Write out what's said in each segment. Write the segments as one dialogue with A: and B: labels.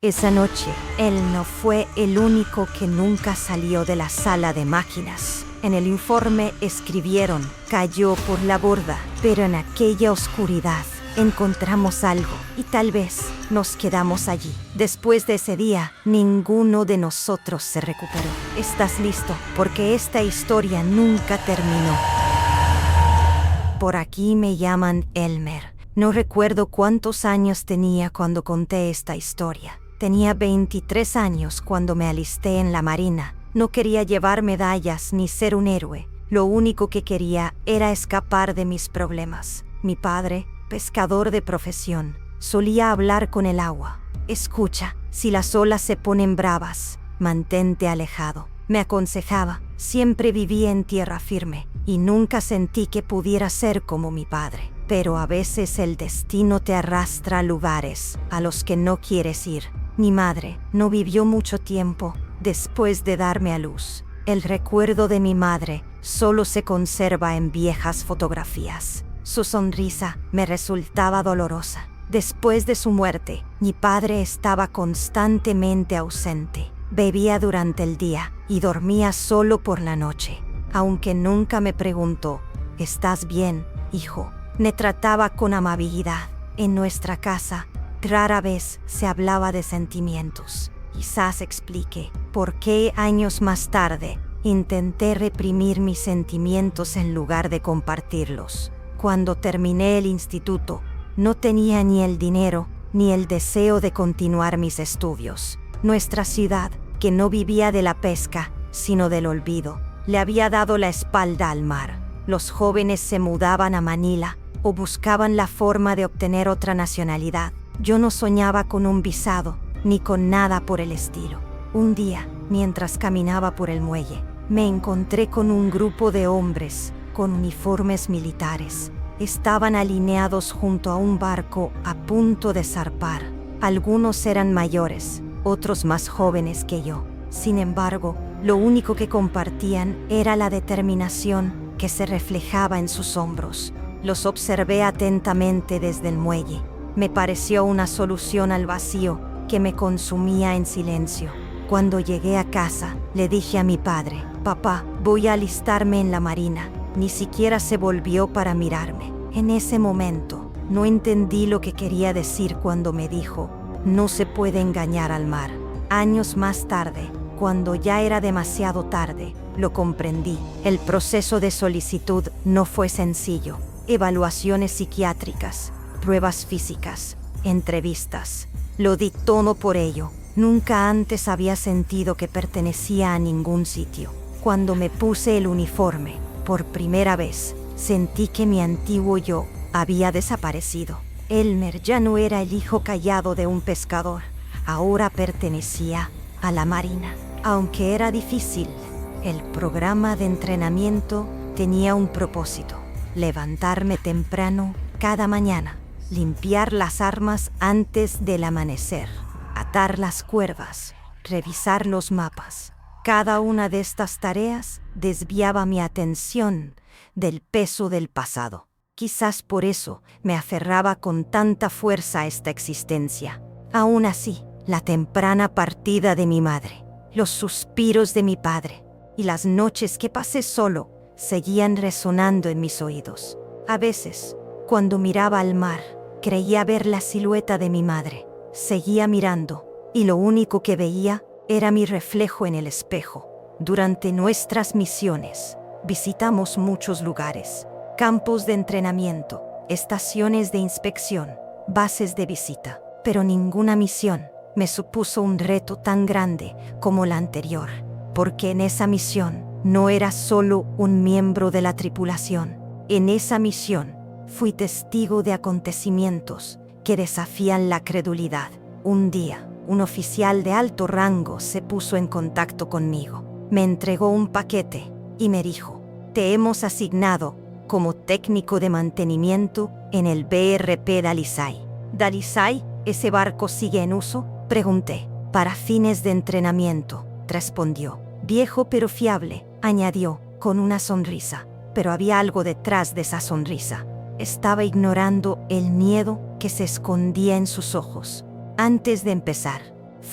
A: Esa noche, él no fue el único que nunca salió de la sala de máquinas. En el informe escribieron, cayó por la borda, pero en aquella oscuridad encontramos algo y tal vez nos quedamos allí. Después de ese día, ninguno de nosotros se recuperó. ¿Estás listo? Porque esta historia nunca terminó. Por aquí me llaman Elmer. No recuerdo cuántos años tenía cuando conté esta historia. Tenía 23 años cuando me alisté en la Marina. No quería llevar medallas ni ser un héroe. Lo único que quería era escapar de mis problemas. Mi padre, pescador de profesión, solía hablar con el agua. Escucha, si las olas se ponen bravas, mantente alejado. Me aconsejaba, siempre vivía en tierra firme y nunca sentí que pudiera ser como mi padre. Pero a veces el destino te arrastra a lugares a los que no quieres ir. Mi madre no vivió mucho tiempo después de darme a luz. El recuerdo de mi madre solo se conserva en viejas fotografías. Su sonrisa me resultaba dolorosa. Después de su muerte, mi padre estaba constantemente ausente. Bebía durante el día y dormía solo por la noche. Aunque nunca me preguntó, ¿estás bien, hijo? Me trataba con amabilidad. En nuestra casa, rara vez se hablaba de sentimientos. Quizás explique por qué años más tarde intenté reprimir mis sentimientos en lugar de compartirlos. Cuando terminé el instituto, no tenía ni el dinero ni el deseo de continuar mis estudios. Nuestra ciudad, que no vivía de la pesca, sino del olvido, le había dado la espalda al mar. Los jóvenes se mudaban a Manila o buscaban la forma de obtener otra nacionalidad. Yo no soñaba con un visado, ni con nada por el estilo. Un día, mientras caminaba por el muelle, me encontré con un grupo de hombres con uniformes militares. Estaban alineados junto a un barco a punto de zarpar. Algunos eran mayores, otros más jóvenes que yo. Sin embargo, lo único que compartían era la determinación que se reflejaba en sus hombros. Los observé atentamente desde el muelle. Me pareció una solución al vacío que me consumía en silencio. Cuando llegué a casa, le dije a mi padre, «Papá, voy a alistarme en la Marina». Ni siquiera se volvió para mirarme. En ese momento, no entendí lo que quería decir cuando me dijo, «No se puede engañar al mar». Años más tarde, cuando ya era demasiado tarde, lo comprendí. El proceso de solicitud no fue sencillo. Evaluaciones psiquiátricas, pruebas físicas, entrevistas. Lo di todo por ello. Nunca antes había sentido que pertenecía a ningún sitio. Cuando me puse el uniforme, por primera vez, sentí que mi antiguo yo había desaparecido. Elmer ya no era el hijo callado de un pescador. Ahora pertenecía a la Marina. Aunque era difícil, el programa de entrenamiento tenía un propósito: levantarme temprano cada mañana, limpiar las armas antes del amanecer, atar las cuerdas, revisar los mapas. Cada una de estas tareas desviaba mi atención del peso del pasado. Quizás por eso me aferraba con tanta fuerza a esta existencia. Aún así, la temprana partida de mi madre, los suspiros de mi padre y las noches que pasé solo seguían resonando en mis oídos. A veces, cuando miraba al mar, creía ver la silueta de mi madre. Seguía mirando, y lo único que veía era mi reflejo en el espejo. Durante nuestras misiones, visitamos muchos lugares: campos de entrenamiento, estaciones de inspección, bases de visita. Pero ninguna misión me supuso un reto tan grande como la anterior, porque en esa misión no era solo un miembro de la tripulación. En esa misión fui testigo de acontecimientos que desafían la credulidad. Un día, un oficial de alto rango se puso en contacto conmigo. Me entregó un paquete y me dijo, «Te hemos asignado como técnico de mantenimiento en el BRP Dalisay». «¿Dalisay? ¿Ese barco sigue en uso?», pregunté. «Para fines de entrenamiento», respondió. «Viejo pero fiable», añadió con una sonrisa. Pero había algo detrás de esa sonrisa. Estaba ignorando el miedo que se escondía en sus ojos. Antes de empezar,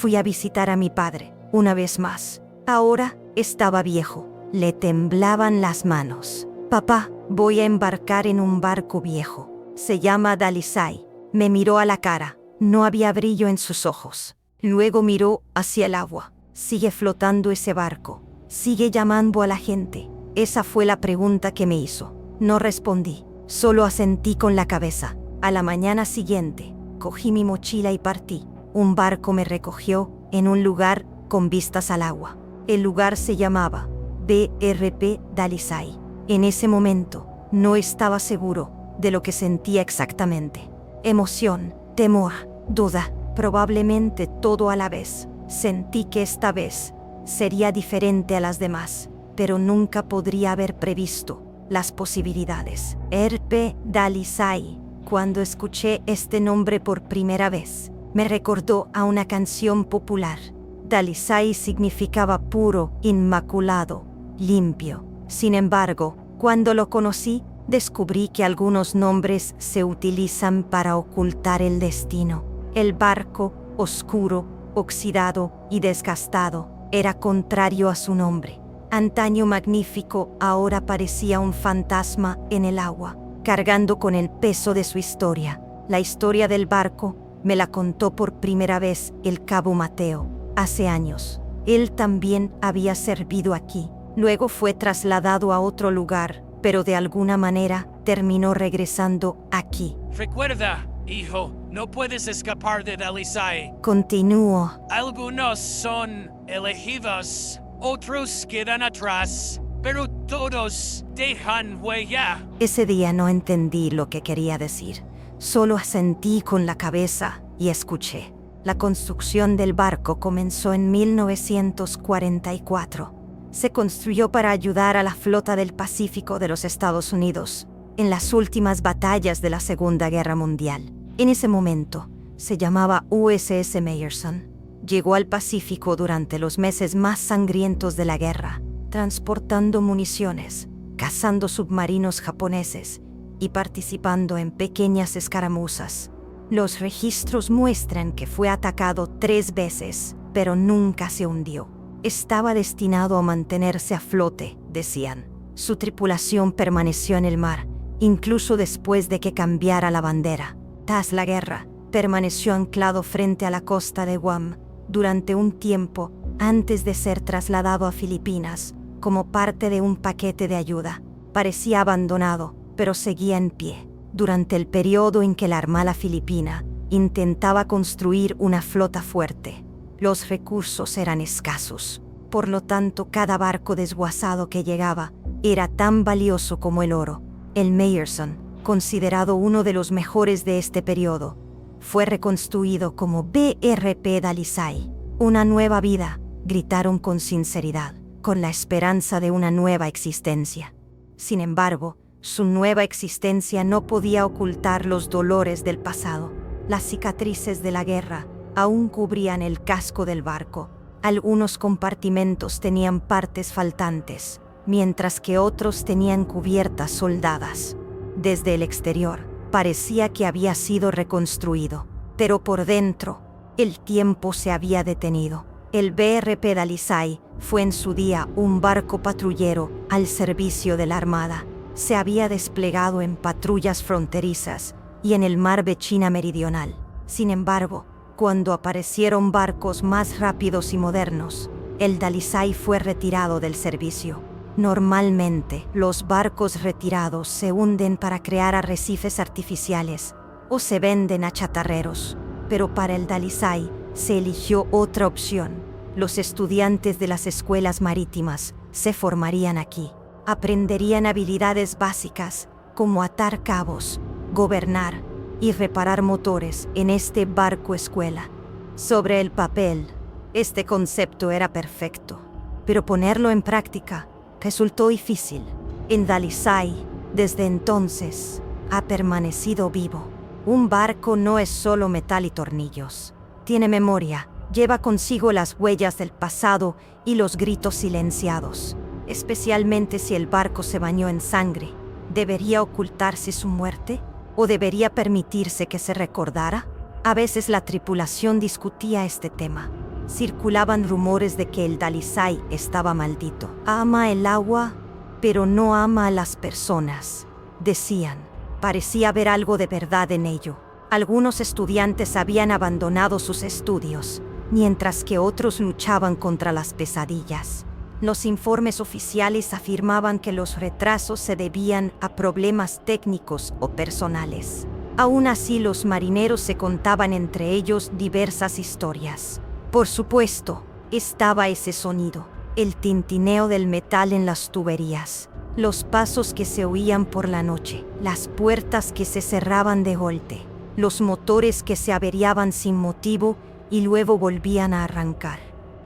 A: Fui a visitar a mi padre, una vez más. Ahora estaba viejo. Le temblaban las manos. Papá, voy a embarcar en un barco viejo. Se llama Dalisay. Me miró a la cara. No había brillo en sus ojos. Luego miró hacia el agua. ¿Sigue flotando ese barco? ¿Sigue llamando a la gente? Esa fue la pregunta que me hizo. No respondí. Solo asentí con la cabeza. A la mañana siguiente, cogí mi mochila y partí. Un barco me recogió en un lugar con vistas al agua. El lugar se llamaba BRP Dalisay. En ese momento, no estaba seguro de lo que sentía exactamente. Emoción, temor, duda, probablemente todo a la vez. Sentí que esta vez sería diferente a las demás, pero nunca podría haber previsto las posibilidades. BRP Dalisay. Cuando escuché este nombre por primera vez, me recordó a una canción popular. Dalisay significaba puro, inmaculado, limpio. Sin embargo, cuando lo conocí, descubrí que algunos nombres se utilizan para ocultar el destino. El barco, oscuro, oxidado y desgastado, era contrario a su nombre. Antaño magnífico, ahora parecía un fantasma en el agua, cargando con el peso de su historia. La historia del barco me la contó por primera vez el cabo Mateo, hace años. Él también había servido aquí. Luego fue trasladado a otro lugar, pero de alguna manera terminó regresando aquí.
B: Recuerda, hijo, no puedes escapar de Dalisay.
A: Continuó.
B: Algunos son elegidos, otros quedan atrás, pero todos dejan huella.
A: Ese día no entendí lo que quería decir. Solo asentí con la cabeza y escuché. La construcción del barco comenzó en 1944. Se construyó para ayudar a la flota del Pacífico de los Estados Unidos en las últimas batallas de la Segunda Guerra Mundial. En ese momento, se llamaba USS Meyerson. Llegó al Pacífico durante los meses más sangrientos de la guerra, transportando municiones, cazando submarinos japoneses y participando en pequeñas escaramuzas. Los registros muestran que fue atacado 3 veces, pero nunca se hundió. Estaba destinado a mantenerse a flote, decían. Su tripulación permaneció en el mar, incluso después de que cambiara la bandera. Tras la guerra, permaneció anclado frente a la costa de Guam durante un tiempo antes de ser trasladado a Filipinas como parte de un paquete de ayuda. Parecía abandonado, pero seguía en pie. Durante el periodo en que la Armada Filipina intentaba construir una flota fuerte, los recursos eran escasos. Por lo tanto, cada barco desguazado que llegaba era tan valioso como el oro. El Meyerson, considerado uno de los mejores de este periodo, fue reconstruido como BRP Dalisay. Una nueva vida, gritaron con sinceridad, con la esperanza de una nueva existencia. Sin embargo, su nueva existencia no podía ocultar los dolores del pasado. Las cicatrices de la guerra aún cubrían el casco del barco. Algunos compartimentos tenían partes faltantes, mientras que otros tenían cubiertas soldadas. Desde el exterior, parecía que había sido reconstruido, pero por dentro, el tiempo se había detenido. El BRP Dalisay fue en su día un barco patrullero al servicio de la Armada. Se había desplegado en patrullas fronterizas y en el mar de China meridional. Sin embargo, cuando aparecieron barcos más rápidos y modernos, el Dalisay fue retirado del servicio. Normalmente, los barcos retirados se hunden para crear arrecifes artificiales o se venden a chatarreros, pero para el Dalisay se eligió otra opción. Los estudiantes de las escuelas marítimas se formarían aquí. Aprenderían habilidades básicas como atar cabos, gobernar y reparar motores en este barco escuela. Sobre el papel, este concepto era perfecto, pero ponerlo en práctica resultó difícil. En Dalisay, desde entonces, ha permanecido vivo. Un barco no es solo metal y tornillos. Tiene memoria, lleva consigo las huellas del pasado y los gritos silenciados. Especialmente si el barco se bañó en sangre. ¿Debería ocultarse su muerte? ¿O debería permitirse que se recordara? A veces la tripulación discutía este tema. circulaban rumores de que el Dalisay estaba maldito. Ama el agua, pero no ama a las personas, decían. Parecía haber algo de verdad en ello. Algunos estudiantes habían abandonado sus estudios, mientras que otros luchaban contra las pesadillas. Los informes oficiales afirmaban que los retrasos se debían a problemas técnicos o personales. Aún así, los marineros se contaban entre ellos diversas historias. Por supuesto, estaba ese sonido, el tintineo del metal en las tuberías, los pasos que se oían por la noche, las puertas que se cerraban de golpe, los motores que se averiaban sin motivo y luego volvían a arrancar.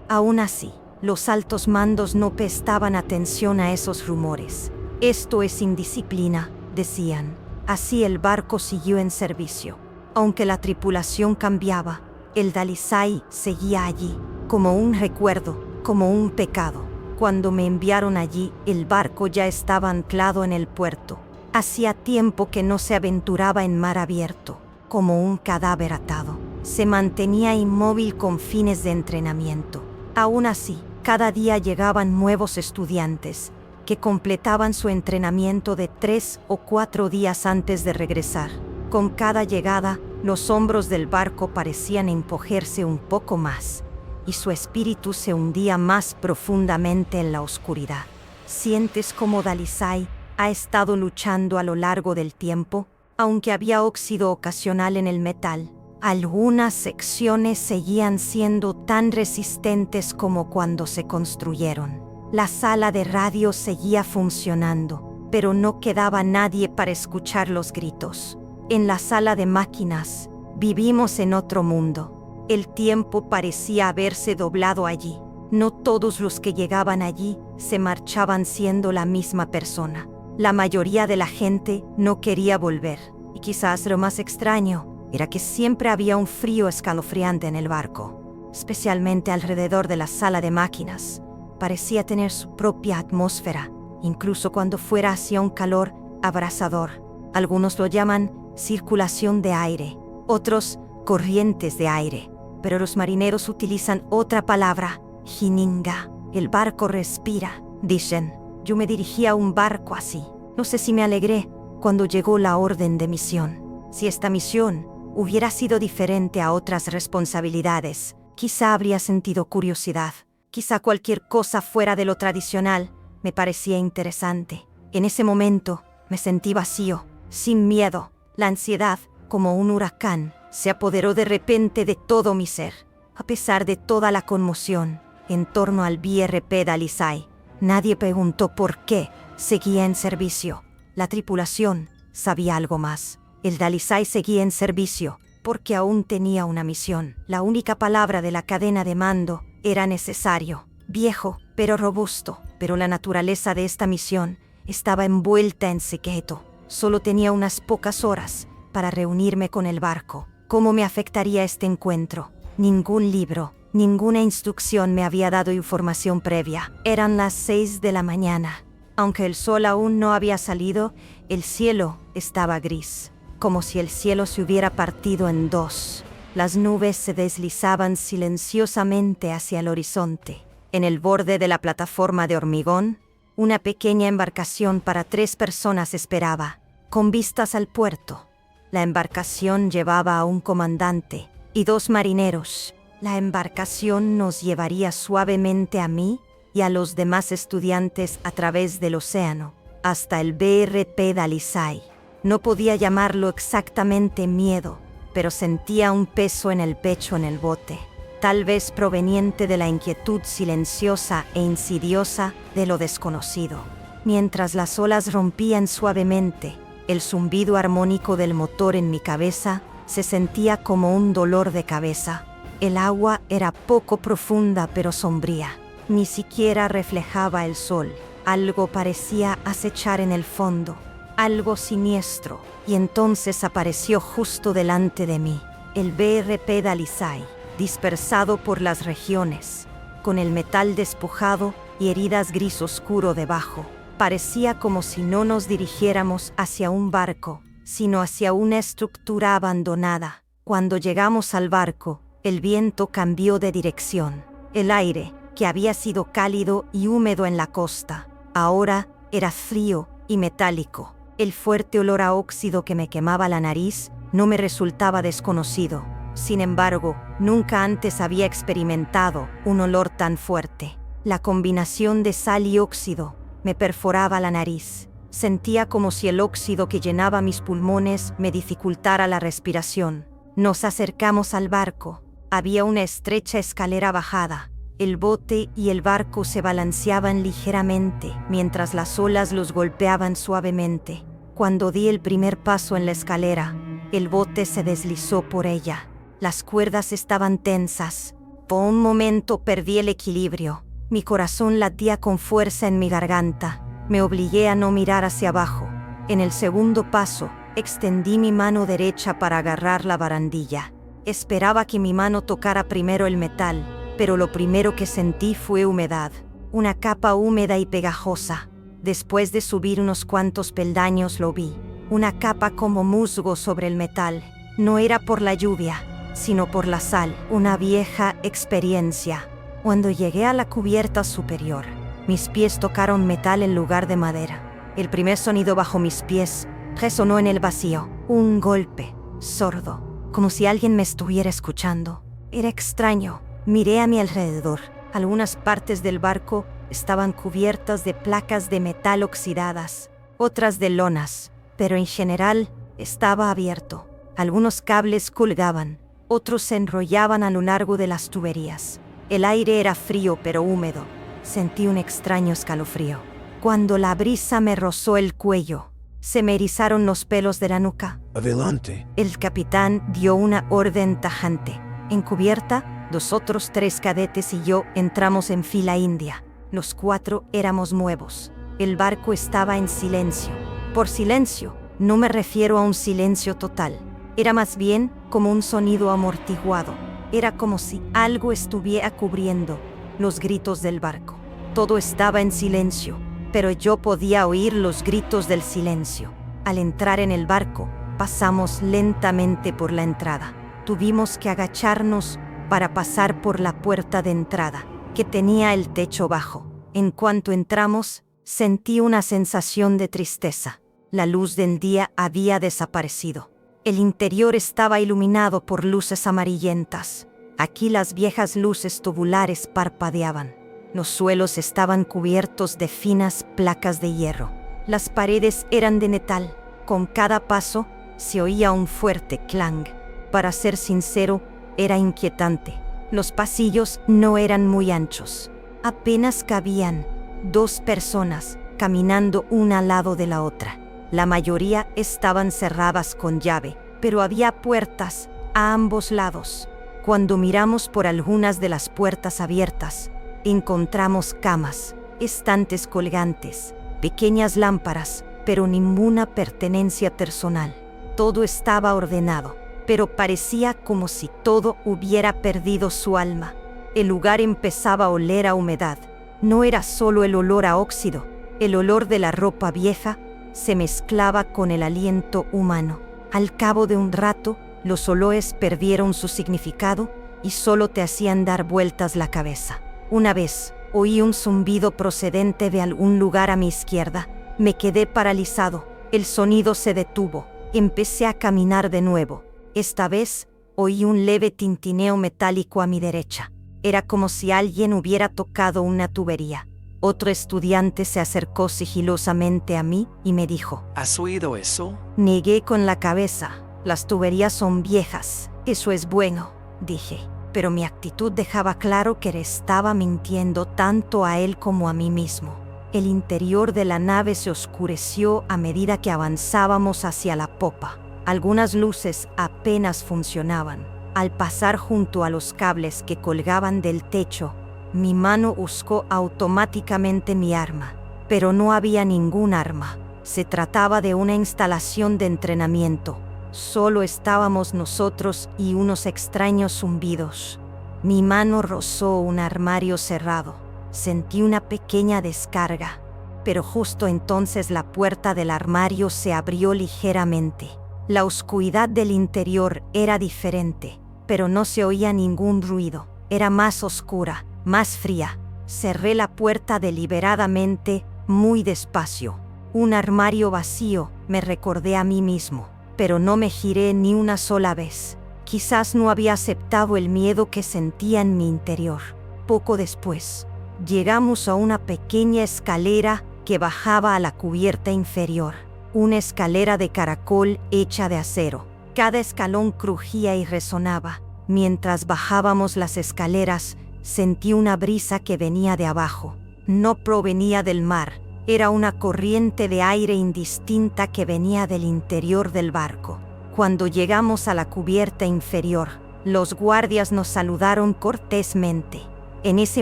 A: Aún así, los altos mandos no prestaban atención a esos rumores. Esto es indisciplina, decían. Así el barco siguió en servicio. Aunque la tripulación cambiaba, el Dalisay seguía allí, como un recuerdo, como un pecado. Cuando me enviaron allí, el barco ya estaba anclado en el puerto. Hacía tiempo que no se aventuraba en mar abierto, como un cadáver atado. Se mantenía inmóvil con fines de entrenamiento. Aún así, cada día llegaban nuevos estudiantes, que completaban su entrenamiento de 3 o 4 días antes de regresar. Con cada llegada, los hombros del barco parecían encogerse un poco más, y su espíritu se hundía más profundamente en la oscuridad. ¿Sientes cómo Dalisay ha estado luchando a lo largo del tiempo? Aunque había óxido ocasional en el metal, algunas secciones seguían siendo tan resistentes como cuando se construyeron. La sala de radio seguía funcionando, pero no quedaba nadie para escuchar los gritos. En la sala de máquinas, vivimos en otro mundo. El tiempo parecía haberse doblado allí. No todos los que llegaban allí se marchaban siendo la misma persona. La mayoría de la gente no quería volver. Y quizás lo más extraño era que siempre había un frío escalofriante en el barco, especialmente alrededor de la sala de máquinas. Parecía tener su propia atmósfera, incluso cuando fuera hacia un calor abrasador. Algunos lo llaman circulación de aire, otros corrientes de aire, pero los marineros utilizan otra palabra, jininga. El barco respira, dicen. Yo me dirigí a un barco así. No sé si me alegré cuando llegó la orden de misión. Si esta misión hubiera sido diferente a otras responsabilidades, quizá habría sentido curiosidad. Quizá cualquier cosa fuera de lo tradicional me parecía interesante. En ese momento me sentí vacío, sin miedo. La ansiedad, como un huracán, se apoderó de repente de todo mi ser. A pesar de toda la conmoción en torno al BRP Dalisay, nadie preguntó por qué seguía en servicio. La tripulación sabía algo más. El Dalisay seguía en servicio porque aún tenía una misión. La única palabra de la cadena de mando era necesario. Viejo, pero robusto. Pero la naturaleza de esta misión estaba envuelta en secreto. Solo tenía unas pocas horas para reunirme con el barco. ¿Cómo me afectaría este encuentro? Ningún libro, ninguna instrucción me había dado información previa. Eran las 6 de la mañana. Aunque el sol aún no había salido, el cielo estaba gris, como si el cielo se hubiera partido en dos. Las nubes se deslizaban silenciosamente hacia el horizonte. En el borde de la plataforma de hormigón, una pequeña embarcación para 3 personas esperaba, con vistas al puerto. La embarcación llevaba a un comandante y 2 marineros. La embarcación nos llevaría suavemente a mí y a los demás estudiantes a través del océano, hasta el BRP Dalisay. No podía llamarlo exactamente miedo, pero sentía un peso en el pecho en el bote, tal vez proveniente de la inquietud silenciosa e insidiosa de lo desconocido. Mientras las olas rompían suavemente, el zumbido armónico del motor en mi cabeza se sentía como un dolor de cabeza. El agua era poco profunda pero sombría. Ni siquiera reflejaba el sol. Algo parecía acechar en el fondo, algo siniestro, y entonces apareció justo delante de mí, el BRP Dalisay, dispersado por las regiones, con el metal despojado y heridas gris oscuro debajo. Parecía como si no nos dirigiéramos hacia un barco, sino hacia una estructura abandonada. Cuando llegamos al barco, El viento cambió de dirección. El aire, que había sido cálido y húmedo en la costa, ahora era frío y metálico. El fuerte olor a óxido que me quemaba la nariz no me resultaba desconocido. Sin embargo, nunca antes había experimentado un olor tan fuerte. La combinación de sal y óxido me perforaba la nariz. Sentía como si el óxido que llenaba mis pulmones me dificultara la respiración. Nos acercamos al barco. Había una estrecha escalera bajada. El bote y el barco se balanceaban ligeramente mientras las olas los golpeaban suavemente. Cuando di el primer paso en la escalera, el bote se deslizó por ella. Las cuerdas estaban tensas. Por un momento perdí el equilibrio. Mi corazón latía con fuerza en mi garganta. Me obligué a no mirar hacia abajo. En el segundo paso, extendí mi mano derecha para agarrar la barandilla. Esperaba que mi mano tocara primero el metal, pero lo primero que sentí fue humedad. Una capa húmeda y pegajosa. Después de subir unos cuantos peldaños lo vi. Una capa como musgo sobre el metal. No era por la lluvia, sino por la sal. Una vieja experiencia. Cuando llegué a la cubierta superior, mis pies tocaron metal en lugar de madera. El primer sonido bajo mis pies resonó en el vacío. Un golpe, sordo, como si alguien me estuviera escuchando. Era extraño. Miré a mi alrededor. Algunas partes del barco estaban cubiertas de placas de metal oxidadas, otras de lonas, pero en general estaba abierto. Algunos cables colgaban, otros se enrollaban a lo largo de las tuberías. El aire era frío pero húmedo. Sentí un extraño escalofrío. Cuando la brisa me rozó el cuello, se me erizaron los pelos de la nuca.
C: Adelante.
A: El capitán dio una orden tajante. En cubierta, los otros 3 cadetes y yo entramos en fila india. Los 4 éramos nuevos. El barco estaba en silencio. Por silencio, no me refiero a un silencio total. Era más bien como un sonido amortiguado. Era como si algo estuviera cubriendo los gritos del barco. Todo estaba en silencio, pero yo podía oír los gritos del silencio. Al entrar en el barco, pasamos lentamente por la entrada. Tuvimos que agacharnos para pasar por la puerta de entrada, que tenía el techo bajo. En cuanto entramos, sentí una sensación de tristeza. La luz del día había desaparecido. El interior estaba iluminado por luces amarillentas. Aquí las viejas luces tubulares parpadeaban. Los suelos estaban cubiertos de finas placas de hierro. Las paredes eran de metal. Con cada paso se oía un fuerte clang. Para ser sincero, era inquietante. Los pasillos no eran muy anchos. Apenas cabían 2 personas caminando una al lado de la otra. La mayoría estaban cerradas con llave, pero había puertas a ambos lados. Cuando miramos por algunas de las puertas abiertas, encontramos camas, estantes colgantes, pequeñas lámparas, pero ninguna pertenencia personal. Todo estaba ordenado, pero parecía como si todo hubiera perdido su alma. El lugar empezaba a oler a humedad. No era solo el olor a óxido. El olor de la ropa vieja se mezclaba con el aliento humano. Al cabo de un rato, los olores perdieron su significado y solo te hacían dar vueltas la cabeza. Una vez, oí un zumbido procedente de algún lugar a mi izquierda. Me quedé paralizado. El sonido se detuvo. Empecé a caminar de nuevo. Esta vez, oí un leve tintineo metálico a mi derecha. Era como si alguien hubiera tocado una tubería. Otro estudiante se acercó sigilosamente a mí y me dijo:
B: ¿Has oído eso?
A: Negué con la cabeza. Las tuberías son viejas. Eso es bueno, dije. Pero mi actitud dejaba claro que estaba mintiendo tanto a él como a mí mismo. El interior de la nave se oscureció a medida que avanzábamos hacia la popa. Algunas luces apenas funcionaban. Al pasar junto a los cables que colgaban del techo, mi mano buscó automáticamente mi arma. Pero no había ningún arma. Se trataba de una instalación de entrenamiento. Solo estábamos nosotros y unos extraños zumbidos. Mi mano rozó un armario cerrado. Sentí una pequeña descarga, pero justo entonces la puerta del armario se abrió ligeramente. La oscuridad del interior era diferente. pero no se oía ningún ruido. Era más oscura, más fría. Cerré la puerta deliberadamente, muy despacio. Un armario vacío, me recordé a mí mismo, pero no me giré ni una sola vez. Quizás no había aceptado el miedo que sentía en mi interior. Poco después, llegamos a una pequeña escalera que bajaba a la cubierta inferior. Una escalera de caracol hecha de acero. Cada escalón crujía y resonaba. Mientras bajábamos las escaleras, sentí una brisa que venía de abajo. No provenía del mar, era una corriente de aire indistinta que venía del interior del barco. Cuando llegamos a la cubierta inferior, los guardias nos saludaron cortésmente. En ese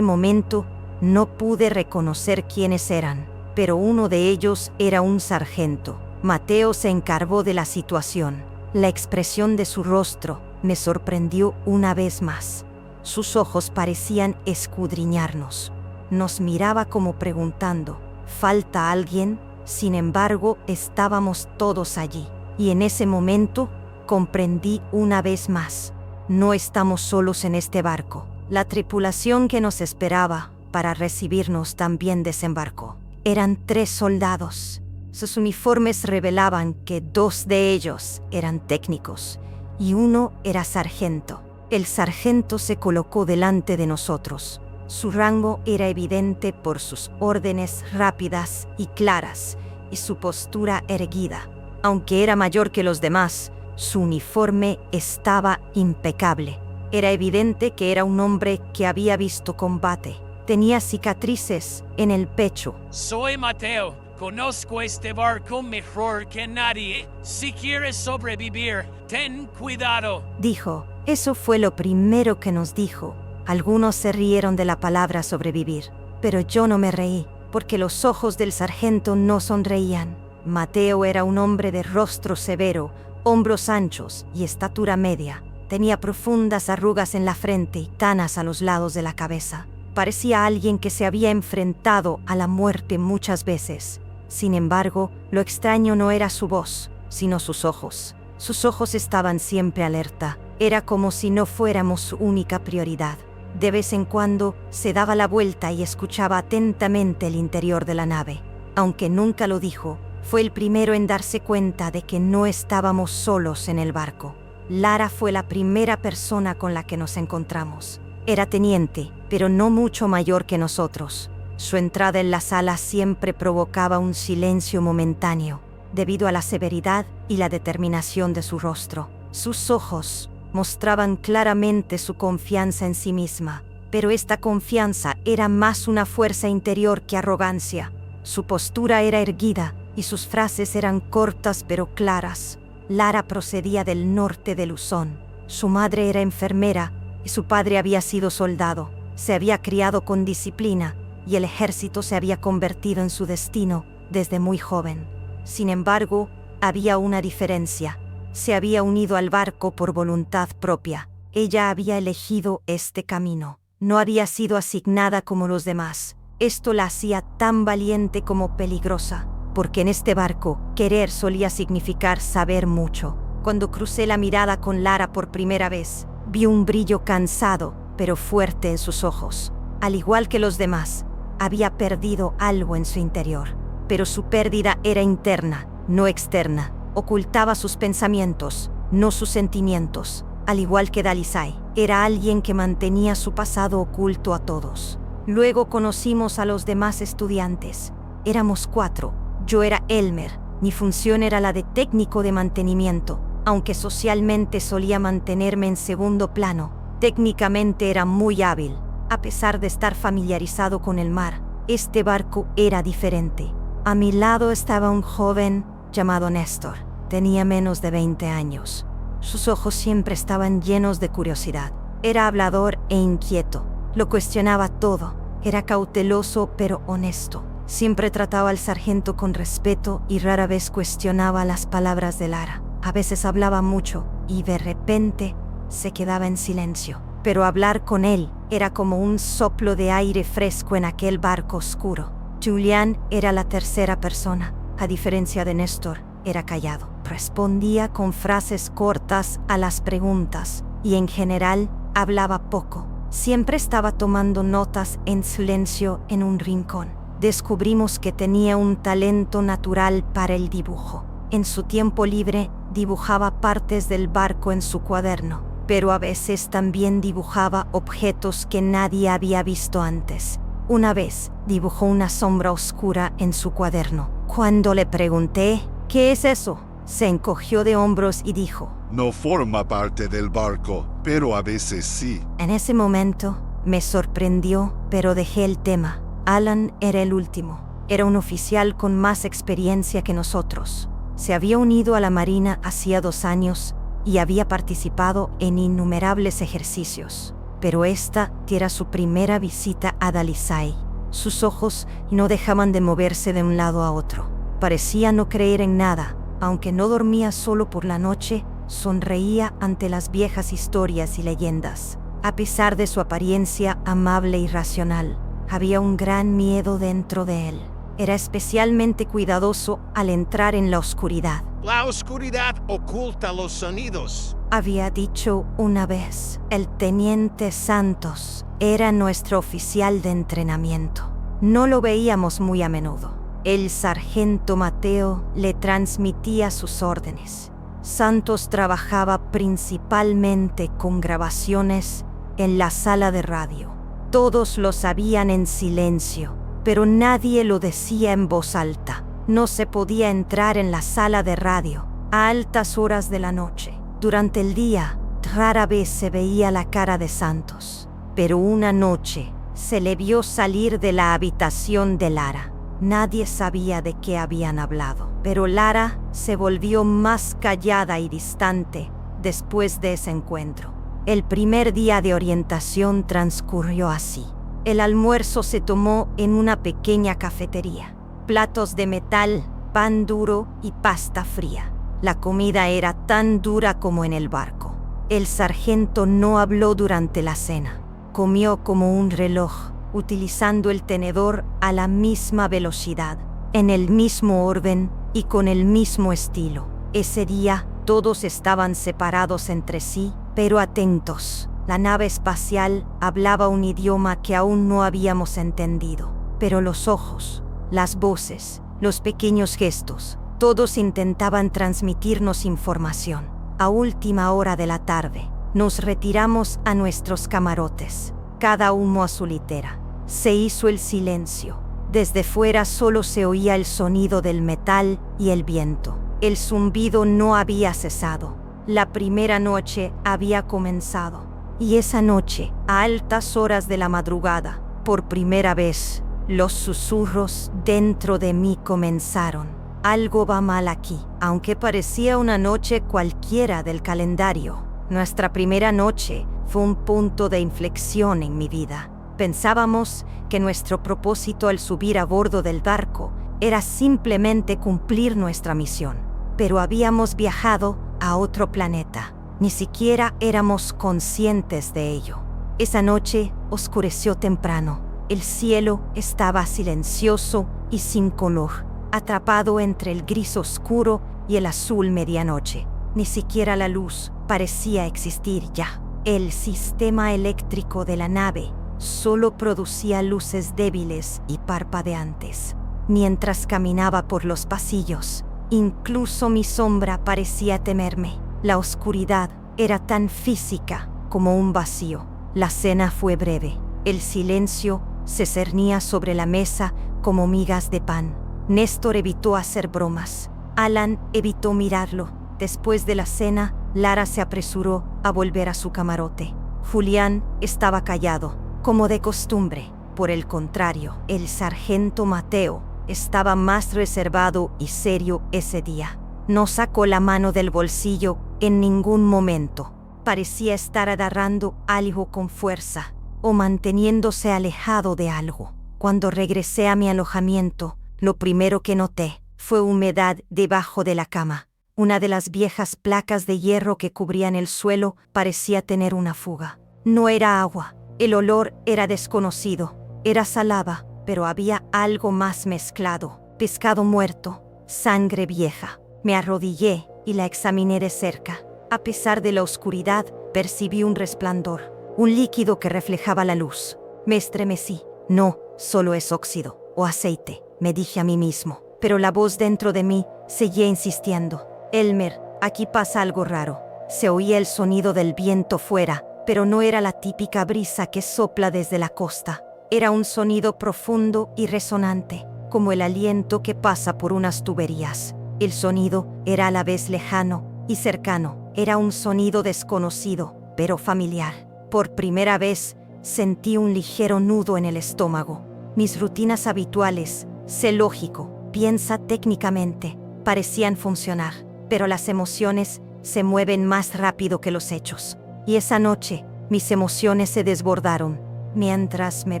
A: momento, no pude reconocer quiénes eran, pero uno de ellos era un sargento. Mateo se encargó de la situación. La expresión de su rostro me sorprendió una vez más. Sus ojos parecían escudriñarnos. Nos miraba como preguntando, ¿falta alguien? Sin embargo, estábamos todos allí. Y en ese momento, comprendí una vez más. No estamos solos en este barco. La tripulación que nos esperaba para recibirnos también desembarcó. Eran 3 soldados. Sus uniformes revelaban que 2 de ellos eran técnicos y uno era sargento. El sargento se colocó delante de nosotros. Su rango era evidente por sus órdenes rápidas y claras y su postura erguida. Aunque era mayor que los demás, su uniforme estaba impecable. Era evidente que era un hombre que había visto combate. Tenía cicatrices en el pecho.
B: Soy Mateo. Conozco este barco mejor que nadie. Si quieres sobrevivir, ten cuidado,
A: dijo. Eso fue lo primero que nos dijo. Algunos se rieron de la palabra sobrevivir, pero yo no me reí, porque los ojos del sargento no sonreían. Mateo era un hombre de rostro severo, hombros anchos y estatura media. Tenía profundas arrugas en la frente y canas a los lados de la cabeza. Parecía alguien que se había enfrentado a la muerte muchas veces. Sin embargo, lo extraño no era su voz, sino sus ojos. Sus ojos estaban siempre alerta. Era como si no fuéramos su única prioridad. De vez en cuando, se daba la vuelta y escuchaba atentamente el interior de la nave. Aunque nunca lo dijo, fue el primero en darse cuenta de que no estábamos solos en el barco. Lara fue la primera persona con la que nos encontramos. Era teniente, pero no mucho mayor que nosotros. Su entrada en la sala siempre provocaba un silencio momentáneo, debido a la severidad y la determinación de su rostro. Sus ojos mostraban claramente su confianza en sí misma, pero esta confianza era más una fuerza interior que arrogancia. Su postura era erguida y sus frases eran cortas pero claras. Lara procedía del norte de Luzón. Su madre era enfermera y su padre había sido soldado. Se había criado con disciplina y el ejército se había convertido en su destino desde muy joven. Sin embargo, había una diferencia. Se había unido al barco por voluntad propia. Ella había elegido este camino. No había sido asignada como los demás. Esto la hacía tan valiente como peligrosa, porque en este barco, querer solía significar saber mucho. Cuando crucé la mirada con Lara por primera vez, vi un brillo cansado, pero fuerte en sus ojos. Al igual que los demás, había perdido algo en su interior, pero su pérdida era interna, no externa. Ocultaba sus pensamientos, no sus sentimientos. Al igual que Dalisay, era alguien que mantenía su pasado oculto a todos. Luego conocimos a los demás estudiantes. Éramos 4. Yo era Elmer. Mi función era la de técnico de mantenimiento. Aunque socialmente solía mantenerme en segundo plano, técnicamente era muy hábil. A pesar de estar familiarizado con el mar, este barco era diferente. A mi lado estaba un joven llamado Néstor. Tenía menos de 20 años. Sus ojos siempre estaban llenos de curiosidad. Era hablador e inquieto. Lo cuestionaba todo. Era cauteloso pero honesto. Siempre trataba al sargento con respeto y rara vez cuestionaba las palabras de Lara. A veces hablaba mucho y de repente se quedaba en silencio. Pero hablar con él era como un soplo de aire fresco en aquel barco oscuro. Julián era la tercera persona. A diferencia de Néstor, era callado. Respondía con frases cortas a las preguntas y en general hablaba poco. Siempre estaba tomando notas en silencio en un rincón. Descubrimos que tenía un talento natural para el dibujo. En su tiempo libre dibujaba partes del barco en su cuaderno, pero a veces también dibujaba objetos que nadie había visto antes. Una vez dibujó una sombra oscura en su cuaderno. Cuando le pregunté, ¿qué es eso?, se encogió de hombros y dijo,
C: No forma parte del barco, pero a veces sí.
A: En ese momento me sorprendió, pero dejé el tema. Alan era el último. Era un oficial con más experiencia que nosotros. Se había unido a la Marina hacía 2 años y había participado en innumerables ejercicios. Pero esta era su primera visita a Dalisay. Sus ojos no dejaban de moverse de un lado a otro. Parecía no creer en nada. Aunque no dormía solo por la noche, sonreía ante las viejas historias y leyendas. A pesar de su apariencia amable y racional, había un gran miedo dentro de él. Era especialmente cuidadoso al entrar en la oscuridad.
D: La oscuridad oculta los sonidos.
A: Había dicho una vez, el teniente Santos era nuestro oficial de entrenamiento. No lo veíamos muy a menudo. El sargento Mateo le transmitía sus órdenes. Santos trabajaba principalmente con grabaciones en la sala de radio. Todos lo sabían en silencio, pero nadie lo decía en voz alta. No se podía entrar en la sala de radio a altas horas de la noche. Durante el día, rara vez se veía la cara de Santos, pero una noche se le vio salir de la habitación de Lara. Nadie sabía de qué habían hablado, pero Lara se volvió más callada y distante después de ese encuentro. El primer día de orientación transcurrió así. El almuerzo se tomó en una pequeña cafetería. Platos de metal, pan duro y pasta fría. La comida era tan dura como en el barco. El sargento no habló durante la cena. Comió como un reloj, utilizando el tenedor a la misma velocidad, en el mismo orden y con el mismo estilo. Ese día todos estaban separados entre sí, pero atentos. La nave espacial hablaba un idioma que aún no habíamos entendido, pero los ojos, las voces, los pequeños gestos, todos intentaban transmitirnos información. A última hora de la tarde, nos retiramos a nuestros camarotes, cada uno a su litera. Se hizo el silencio. Desde fuera solo se oía el sonido del metal y el viento. El zumbido no había cesado. La primera noche había comenzado. Y esa noche, a altas horas de la madrugada, por primera vez, los susurros dentro de mí comenzaron. Algo va mal aquí. Aunque parecía una noche cualquiera del calendario, nuestra primera noche fue un punto de inflexión en mi vida. Pensábamos que nuestro propósito al subir a bordo del barco era simplemente cumplir nuestra misión, pero habíamos viajado a otro planeta. Ni siquiera éramos conscientes de ello. Esa noche oscureció temprano. El cielo estaba silencioso y sin color, atrapado entre el gris oscuro y el azul medianoche. Ni siquiera la luz parecía existir ya. El sistema eléctrico de la nave solo producía luces débiles y parpadeantes. Mientras caminaba por los pasillos, incluso mi sombra parecía temerme. La oscuridad era tan física como un vacío. La cena fue breve. El silencio se cernía sobre la mesa como migas de pan. Néstor evitó hacer bromas. Alan evitó mirarlo. Después de la cena, Lara se apresuró a volver a su camarote. Julián estaba callado, como de costumbre. Por el contrario, el sargento Mateo estaba más reservado y serio ese día. No sacó la mano del bolsillo en ningún momento. Parecía estar agarrando algo con fuerza o manteniéndose alejado de algo. Cuando regresé a mi alojamiento, lo primero que noté fue humedad debajo de la cama. Una de las viejas placas de hierro que cubrían el suelo parecía tener una fuga. No era agua. El olor era desconocido. Era salada, pero había algo más mezclado. Pescado muerto, sangre vieja. Me arrodillé y la examiné de cerca. A pesar de la oscuridad, percibí un resplandor, un líquido que reflejaba la luz. Me estremecí. No, solo es óxido o aceite, me dije a mí mismo. Pero la voz dentro de mí seguía insistiendo. Elmer, aquí pasa algo raro. Se oía el sonido del viento fuera, pero no era la típica brisa que sopla desde la costa. Era un sonido profundo y resonante, como el aliento que pasa por unas tuberías. El sonido era a la vez lejano y cercano. Era un sonido desconocido, pero familiar. Por primera vez, sentí un ligero nudo en el estómago. Mis rutinas habituales, sé lógico, piensa técnicamente, parecían funcionar, pero las emociones se mueven más rápido que los hechos. Y esa noche, mis emociones se desbordaron. Mientras me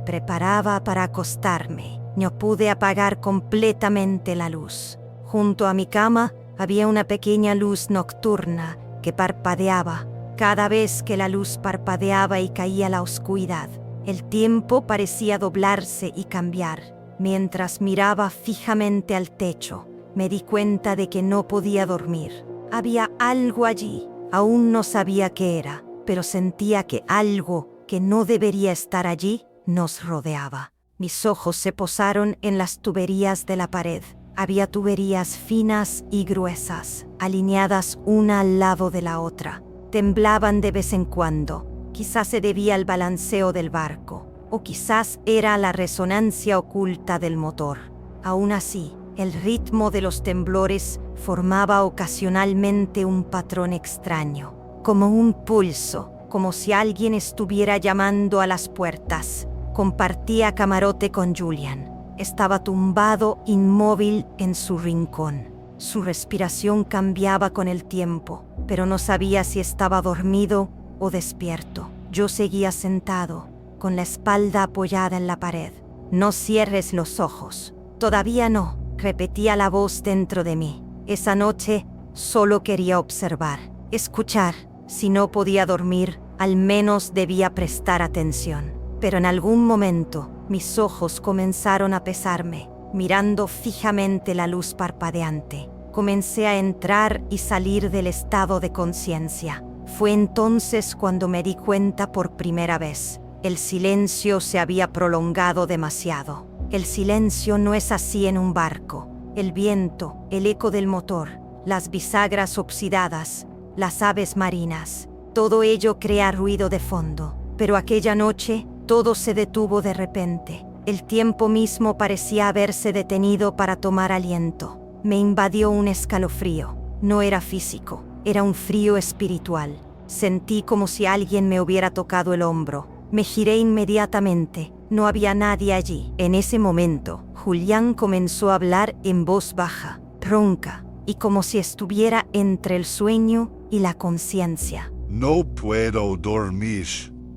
A: preparaba para acostarme, no pude apagar completamente la luz. Junto a mi cama había una pequeña luz nocturna que parpadeaba. Cada vez que la luz parpadeaba y caía la oscuridad, el tiempo parecía doblarse y cambiar. Mientras miraba fijamente al techo, me di cuenta de que no podía dormir. Había algo allí. Aún no sabía qué era, pero sentía que algo que no debería estar allí nos rodeaba. Mis ojos se posaron en las tuberías de la pared. Había tuberías finas y gruesas, alineadas una al lado de la otra. Temblaban de vez en cuando. Quizás se debía al balanceo del barco, o quizás era la resonancia oculta del motor. Aún así, el ritmo de los temblores formaba ocasionalmente un patrón extraño, como un pulso, como si alguien estuviera llamando a las puertas. Compartía camarote con Julian. Estaba tumbado, inmóvil en su rincón. Su respiración cambiaba con el tiempo, pero no sabía si estaba dormido o despierto. Yo seguía sentado, con la espalda apoyada en la pared. «No cierres los ojos». «Todavía no», repetía la voz dentro de mí. Esa noche solo quería observar, escuchar. Si no podía dormir, al menos debía prestar atención. Pero en algún momento, mis ojos comenzaron a pesarme, mirando fijamente la luz parpadeante. Comencé a entrar y salir del estado de conciencia. Fue entonces cuando me di cuenta por primera vez. El silencio se había prolongado demasiado. El silencio no es así en un barco. El viento, el eco del motor, las bisagras oxidadas, las aves marinas, todo ello crea ruido de fondo. Pero aquella noche, todo se detuvo de repente. El tiempo mismo parecía haberse detenido para tomar aliento. Me invadió un escalofrío. No era físico, era un frío espiritual. Sentí como si alguien me hubiera tocado el hombro. Me giré inmediatamente. No había nadie allí. En ese momento, Julián comenzó a hablar en voz baja, ronca, y como si estuviera entre el sueño y la conciencia.
C: No puedo dormir.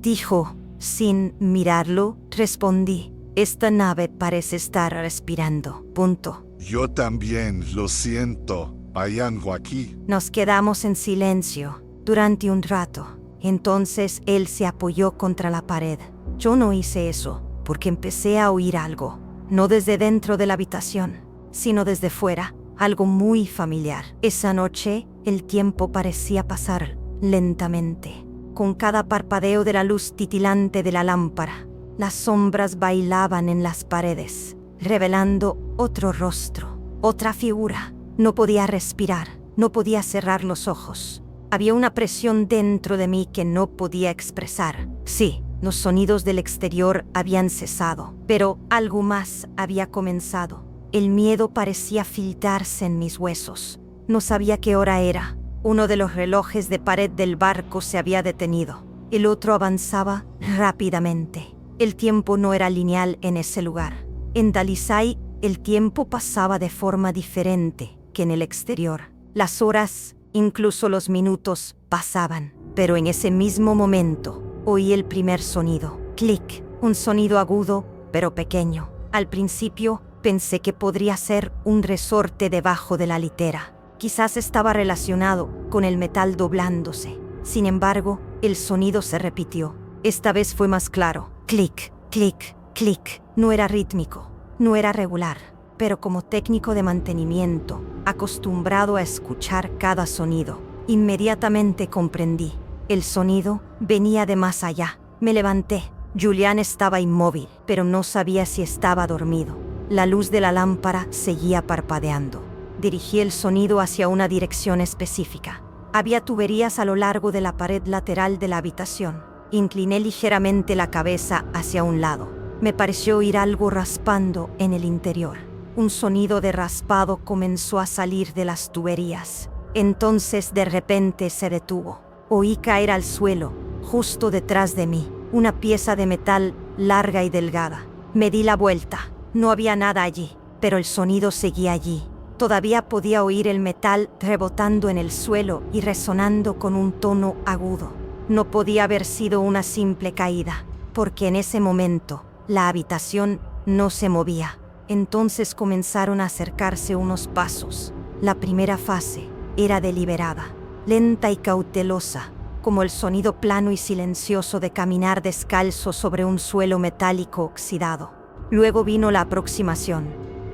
A: Dijo, sin mirarlo, respondí. Esta nave parece estar respirando. Punto.
C: Yo también lo siento. Hay algo aquí.
A: Nos quedamos en silencio durante un rato. Entonces él se apoyó contra la pared. Yo no hice eso, porque empecé a oír algo. No desde dentro de la habitación, sino desde fuera. Algo muy familiar. Esa noche, el tiempo parecía pasar lentamente. Con cada parpadeo de la luz titilante de la lámpara, las sombras bailaban en las paredes, revelando otro rostro, otra figura. No podía respirar, no podía cerrar los ojos. Había una presión dentro de mí que no podía expresar. Sí, los sonidos del exterior habían cesado, pero algo más había comenzado. El miedo parecía filtrarse en mis huesos. No sabía qué hora era. Uno de los relojes de pared del barco se había detenido. El otro avanzaba rápidamente. El tiempo no era lineal en ese lugar. En Dalisay, el tiempo pasaba de forma diferente que en el exterior. Las horas, incluso los minutos, pasaban. Pero en ese mismo momento, oí el primer sonido. Clic. Un sonido agudo, pero pequeño. Al principio, pensé que podría ser un resorte debajo de la litera. Quizás estaba relacionado con el metal doblándose. Sin embargo, el sonido se repitió. Esta vez fue más claro. Clic, clic, clic. No era rítmico, no era regular, pero como técnico de mantenimiento, acostumbrado a escuchar cada sonido, inmediatamente comprendí. El sonido venía de más allá. Me levanté. Julián estaba inmóvil, pero no sabía si estaba dormido. La luz de la lámpara seguía parpadeando. Dirigí el sonido hacia una dirección específica. Había tuberías a lo largo de la pared lateral de la habitación. Incliné ligeramente la cabeza hacia un lado. Me pareció oír algo raspando en el interior. Un sonido de raspado comenzó a salir de las tuberías. Entonces de repente se detuvo. Oí caer al suelo, justo detrás de mí, una pieza de metal larga y delgada. Me di la vuelta. No había nada allí, pero el sonido seguía allí. Todavía podía oír el metal rebotando en el suelo y resonando con un tono agudo. No podía haber sido una simple caída, porque en ese momento la habitación no se movía. Entonces comenzaron a acercarse unos pasos. La primera fase era deliberada, lenta y cautelosa, como el sonido plano y silencioso de caminar descalzo sobre un suelo metálico oxidado. Luego vino la aproximación,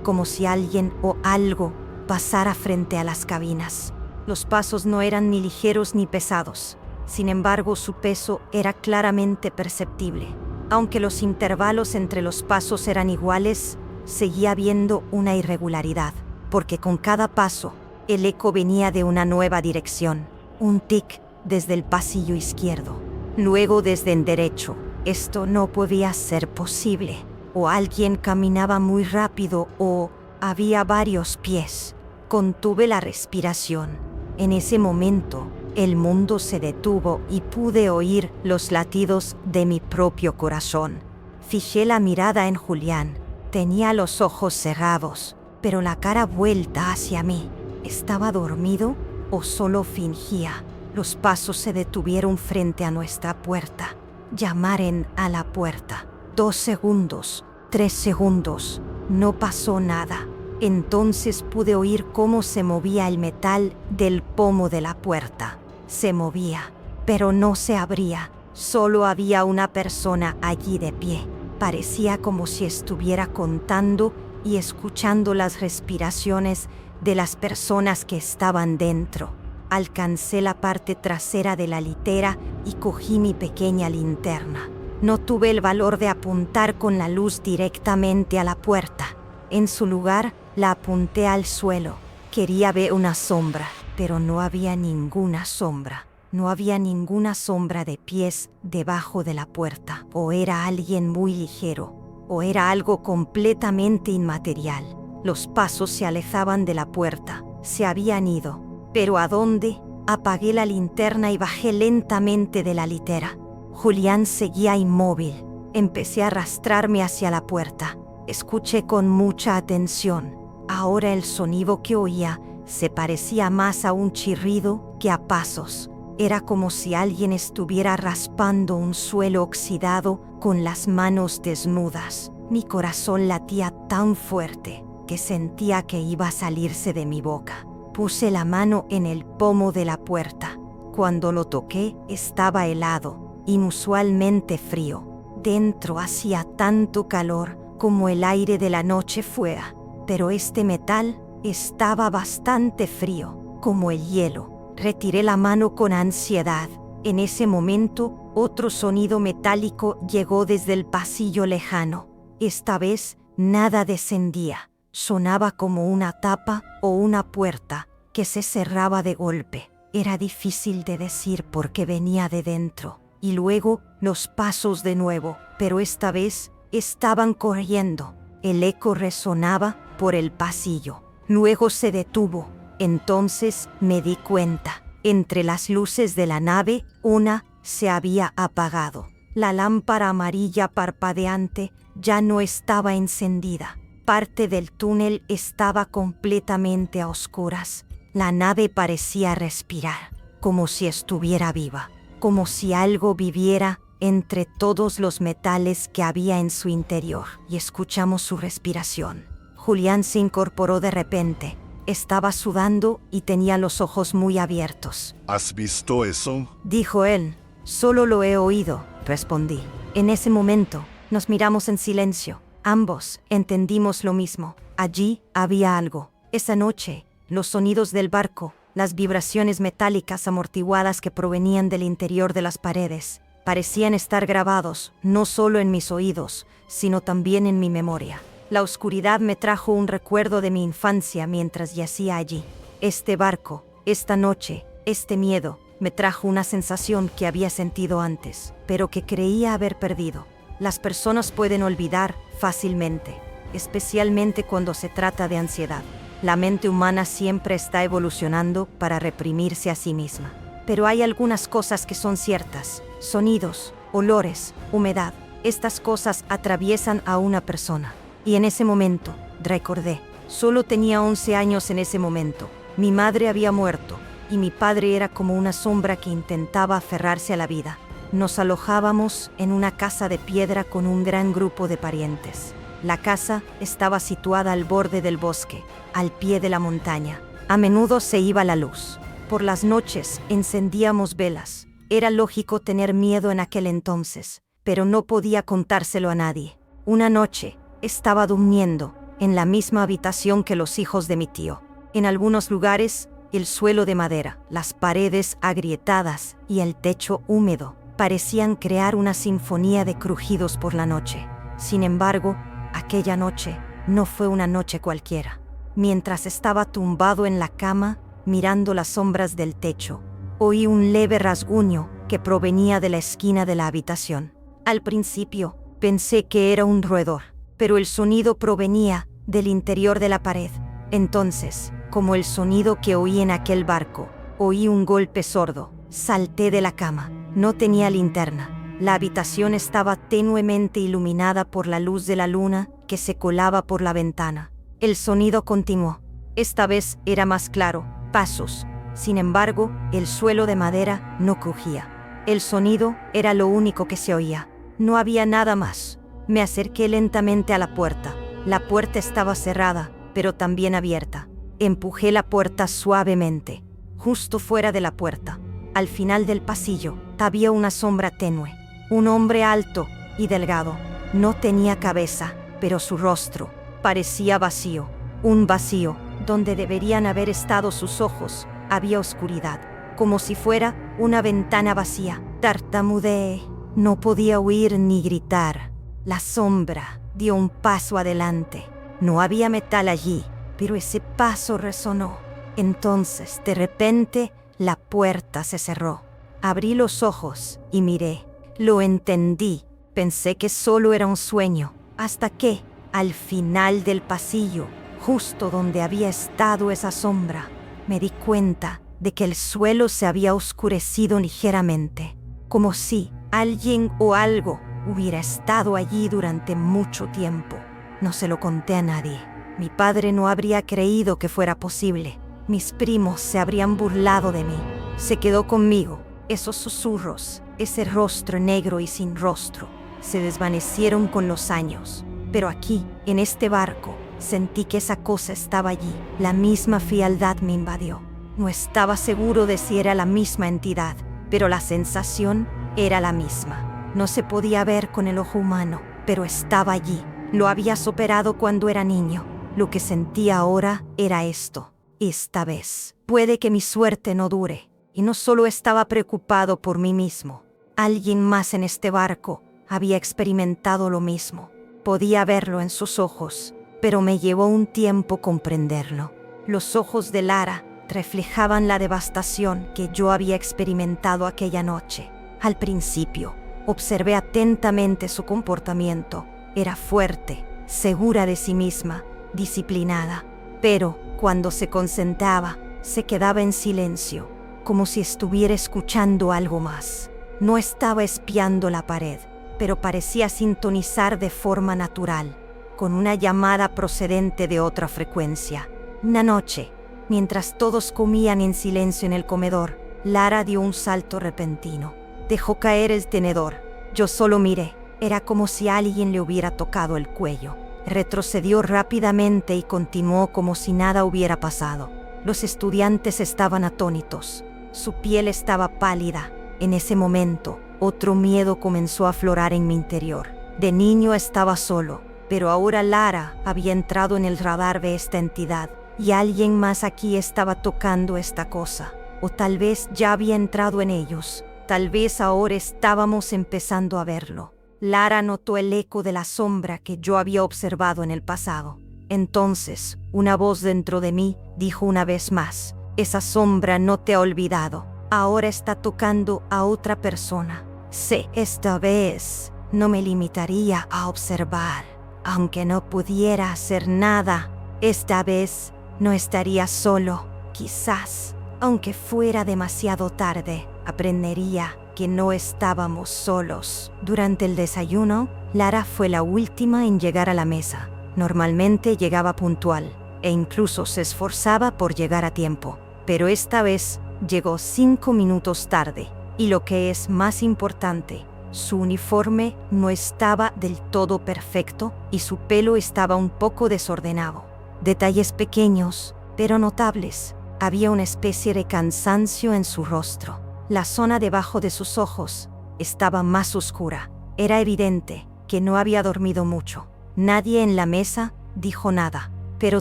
A: como si alguien o algo pasara frente a las cabinas. Los pasos no eran ni ligeros ni pesados. Sin embargo, su peso era claramente perceptible. Aunque los intervalos entre los pasos eran iguales, seguía habiendo una irregularidad, porque con cada paso, el eco venía de una nueva dirección. Un tic desde el pasillo izquierdo, luego desde el derecho. Esto no podía ser posible. O alguien caminaba muy rápido o había varios pies. Contuve la respiración. En ese momento, el mundo se detuvo y pude oír los latidos de mi propio corazón. Fijé la mirada en Julián. Tenía los ojos cerrados, pero la cara vuelta hacia mí. ¿Estaba dormido o solo fingía? Los pasos se detuvieron frente a nuestra puerta. Llamaron a la puerta. 2 segundos, 3 segundos. No pasó nada. Entonces pude oír cómo se movía el metal del pomo de la puerta. Se movía, pero no se abría. Solo había una persona allí de pie. Parecía como si estuviera contando y escuchando las respiraciones de las personas que estaban dentro. Alcancé la parte trasera de la litera y cogí mi pequeña linterna. No tuve el valor de apuntar con la luz directamente a la puerta. En su lugar, la apunté al suelo. Quería ver una sombra, pero no había ninguna sombra. No había ninguna sombra de pies debajo de la puerta. O era alguien muy ligero, o era algo completamente inmaterial. Los pasos se alejaban de la puerta. Se habían ido. ¿Pero a dónde? Apagué la linterna y bajé lentamente de la litera. Julián seguía inmóvil. Empecé a arrastrarme hacia la puerta. Escuché con mucha atención. Ahora el sonido que oía se parecía más a un chirrido que a pasos. Era como si alguien estuviera raspando un suelo oxidado con las manos desnudas. Mi corazón latía tan fuerte que sentía que iba a salirse de mi boca. Puse la mano en el pomo de la puerta. Cuando lo toqué, estaba helado, inusualmente frío. Dentro hacía tanto calor como el aire de la noche fuera, pero este metal estaba bastante frío, como el hielo. Retiré la mano con ansiedad. En ese momento, otro sonido metálico llegó desde el pasillo lejano. Esta vez, nada descendía. Sonaba como una tapa o una puerta que se cerraba de golpe. Era difícil de decir porque venía de dentro. Y luego, los pasos de nuevo, pero esta vez estaban corriendo. El eco resonaba por el pasillo. Luego se detuvo. Entonces me di cuenta. Entre las luces de la nave, una se había apagado. La lámpara amarilla parpadeante ya no estaba encendida. Parte del túnel estaba completamente a oscuras. La nave parecía respirar, como si estuviera viva, como si algo viviera entre todos los metales que había en su interior. Y escuchamos su respiración. Julián se incorporó de repente. Estaba sudando y tenía los ojos muy abiertos.
C: ¿Has visto eso?
A: Dijo él. Solo lo he oído, respondí. En ese momento, nos miramos en silencio. Ambos entendimos lo mismo. Allí había algo. Esa noche, los sonidos del barco, Las vibraciones metálicas amortiguadas que provenían del interior de las paredes parecían estar grabados no solo en mis oídos, sino también en mi memoria. La oscuridad me trajo un recuerdo de mi infancia mientras yacía allí. Este barco, esta noche, este miedo, me trajo una sensación que había sentido antes, pero que creía haber perdido. Las personas pueden olvidar fácilmente, especialmente cuando se trata de ansiedad. La mente humana siempre está evolucionando para reprimirse a sí misma. Pero hay algunas cosas que son ciertas: sonidos, olores, humedad. Estas cosas atraviesan a una persona. Y en ese momento, recordé, solo tenía 11 años en ese momento. Mi madre había muerto, y mi padre era como una sombra que intentaba aferrarse a la vida. Nos alojábamos en una casa de piedra con un gran grupo de parientes. La casa estaba situada al borde del bosque, al pie de la montaña. A menudo se iba la luz. Por las noches encendíamos velas. Era lógico tener miedo en aquel entonces, pero no podía contárselo a nadie. Una noche, estaba durmiendo en la misma habitación que los hijos de mi tío. En algunos lugares, el suelo de madera, las paredes agrietadas y el techo húmedo parecían crear una sinfonía de crujidos por la noche. Sin embargo, aquella noche no fue una noche cualquiera. Mientras estaba tumbado en la cama, mirando las sombras del techo, oí un leve rasguño que provenía de la esquina de la habitación. Al principio, pensé que era un roedor, pero el sonido provenía del interior de la pared. Entonces, como el sonido que oí en aquel barco, oí un golpe sordo. Salté de la cama. No tenía linterna. La habitación estaba tenuemente iluminada por la luz de la luna que se colaba por la ventana. El sonido continuó. Esta vez era más claro. Pasos. Sin embargo, el suelo de madera no crujía. El sonido era lo único que se oía. No había nada más. Me acerqué lentamente a la puerta. La puerta estaba cerrada, pero también abierta. Empujé la puerta suavemente. Justo fuera de la puerta, al final del pasillo, había una sombra tenue. Un hombre alto y delgado. No tenía cabeza, pero su rostro parecía vacío. Un vacío donde deberían haber estado sus ojos. Había oscuridad, como si fuera una ventana vacía. Tartamudeé. No podía huir ni gritar. La sombra dio un paso adelante. No había metal allí, pero ese paso resonó. Entonces, de repente, la puerta se cerró. Abrí los ojos y miré. Lo entendí. Pensé que solo era un sueño, hasta que, al final del pasillo, justo donde había estado esa sombra, me di cuenta de que el suelo se había oscurecido ligeramente, como si alguien o algo hubiera estado allí durante mucho tiempo. No se lo conté a nadie. Mi padre no habría creído que fuera posible. Mis primos se habrían burlado de mí. Se quedó conmigo. Esos susurros, ese rostro negro y sin rostro, se desvanecieron con los años. Pero aquí, en este barco, sentí que esa cosa estaba allí. La misma frialdad me invadió. No estaba seguro de si era la misma entidad, pero la sensación era la misma. No se podía ver con el ojo humano, pero estaba allí. Lo había superado cuando era niño. Lo que sentía ahora era esto. Esta vez, puede que mi suerte no dure. Y no solo estaba preocupado por mí mismo. Alguien más en este barco había experimentado lo mismo. Podía verlo en sus ojos, pero me llevó un tiempo comprenderlo. Los ojos de Lara reflejaban la devastación que yo había experimentado aquella noche. Al principio, observé atentamente su comportamiento. Era fuerte, segura de sí misma, disciplinada. Pero, cuando se concentraba, se quedaba en silencio, como si estuviera escuchando algo más. No estaba espiando la pared, pero parecía sintonizar de forma natural, con una llamada procedente de otra frecuencia. Una noche, mientras todos comían en silencio en el comedor, Lara dio un salto repentino. Dejó caer el tenedor. Yo solo miré. Era como si alguien le hubiera tocado el cuello. Retrocedió rápidamente y continuó como si nada hubiera pasado. Los estudiantes estaban atónitos. Su piel estaba pálida. En ese momento, otro miedo comenzó a aflorar en mi interior. De niño estaba solo, pero ahora Lara había entrado en el radar de esta entidad, y alguien más aquí estaba tocando esta cosa. O tal vez ya había entrado en ellos. Tal vez ahora estábamos empezando a verlo. Lara notó el eco de la sombra que yo había observado en el pasado. Entonces, una voz dentro de mí dijo una vez más: esa sombra no te ha olvidado. Ahora está tocando a otra persona. Sí, esta vez no me limitaría a observar. Aunque no pudiera hacer nada, esta vez no estaría solo. Quizás, aunque fuera demasiado tarde, aprendería que no estábamos solos. Durante el desayuno, Lara fue la última en llegar a la mesa. Normalmente llegaba puntual e incluso se esforzaba por llegar a tiempo. Pero esta vez llegó 5 minutos tarde. Y lo que es más importante, su uniforme no estaba del todo perfecto y su pelo estaba un poco desordenado. Detalles pequeños, pero notables. Había una especie de cansancio en su rostro. La zona debajo de sus ojos estaba más oscura. Era evidente que no había dormido mucho. Nadie en la mesa dijo nada, pero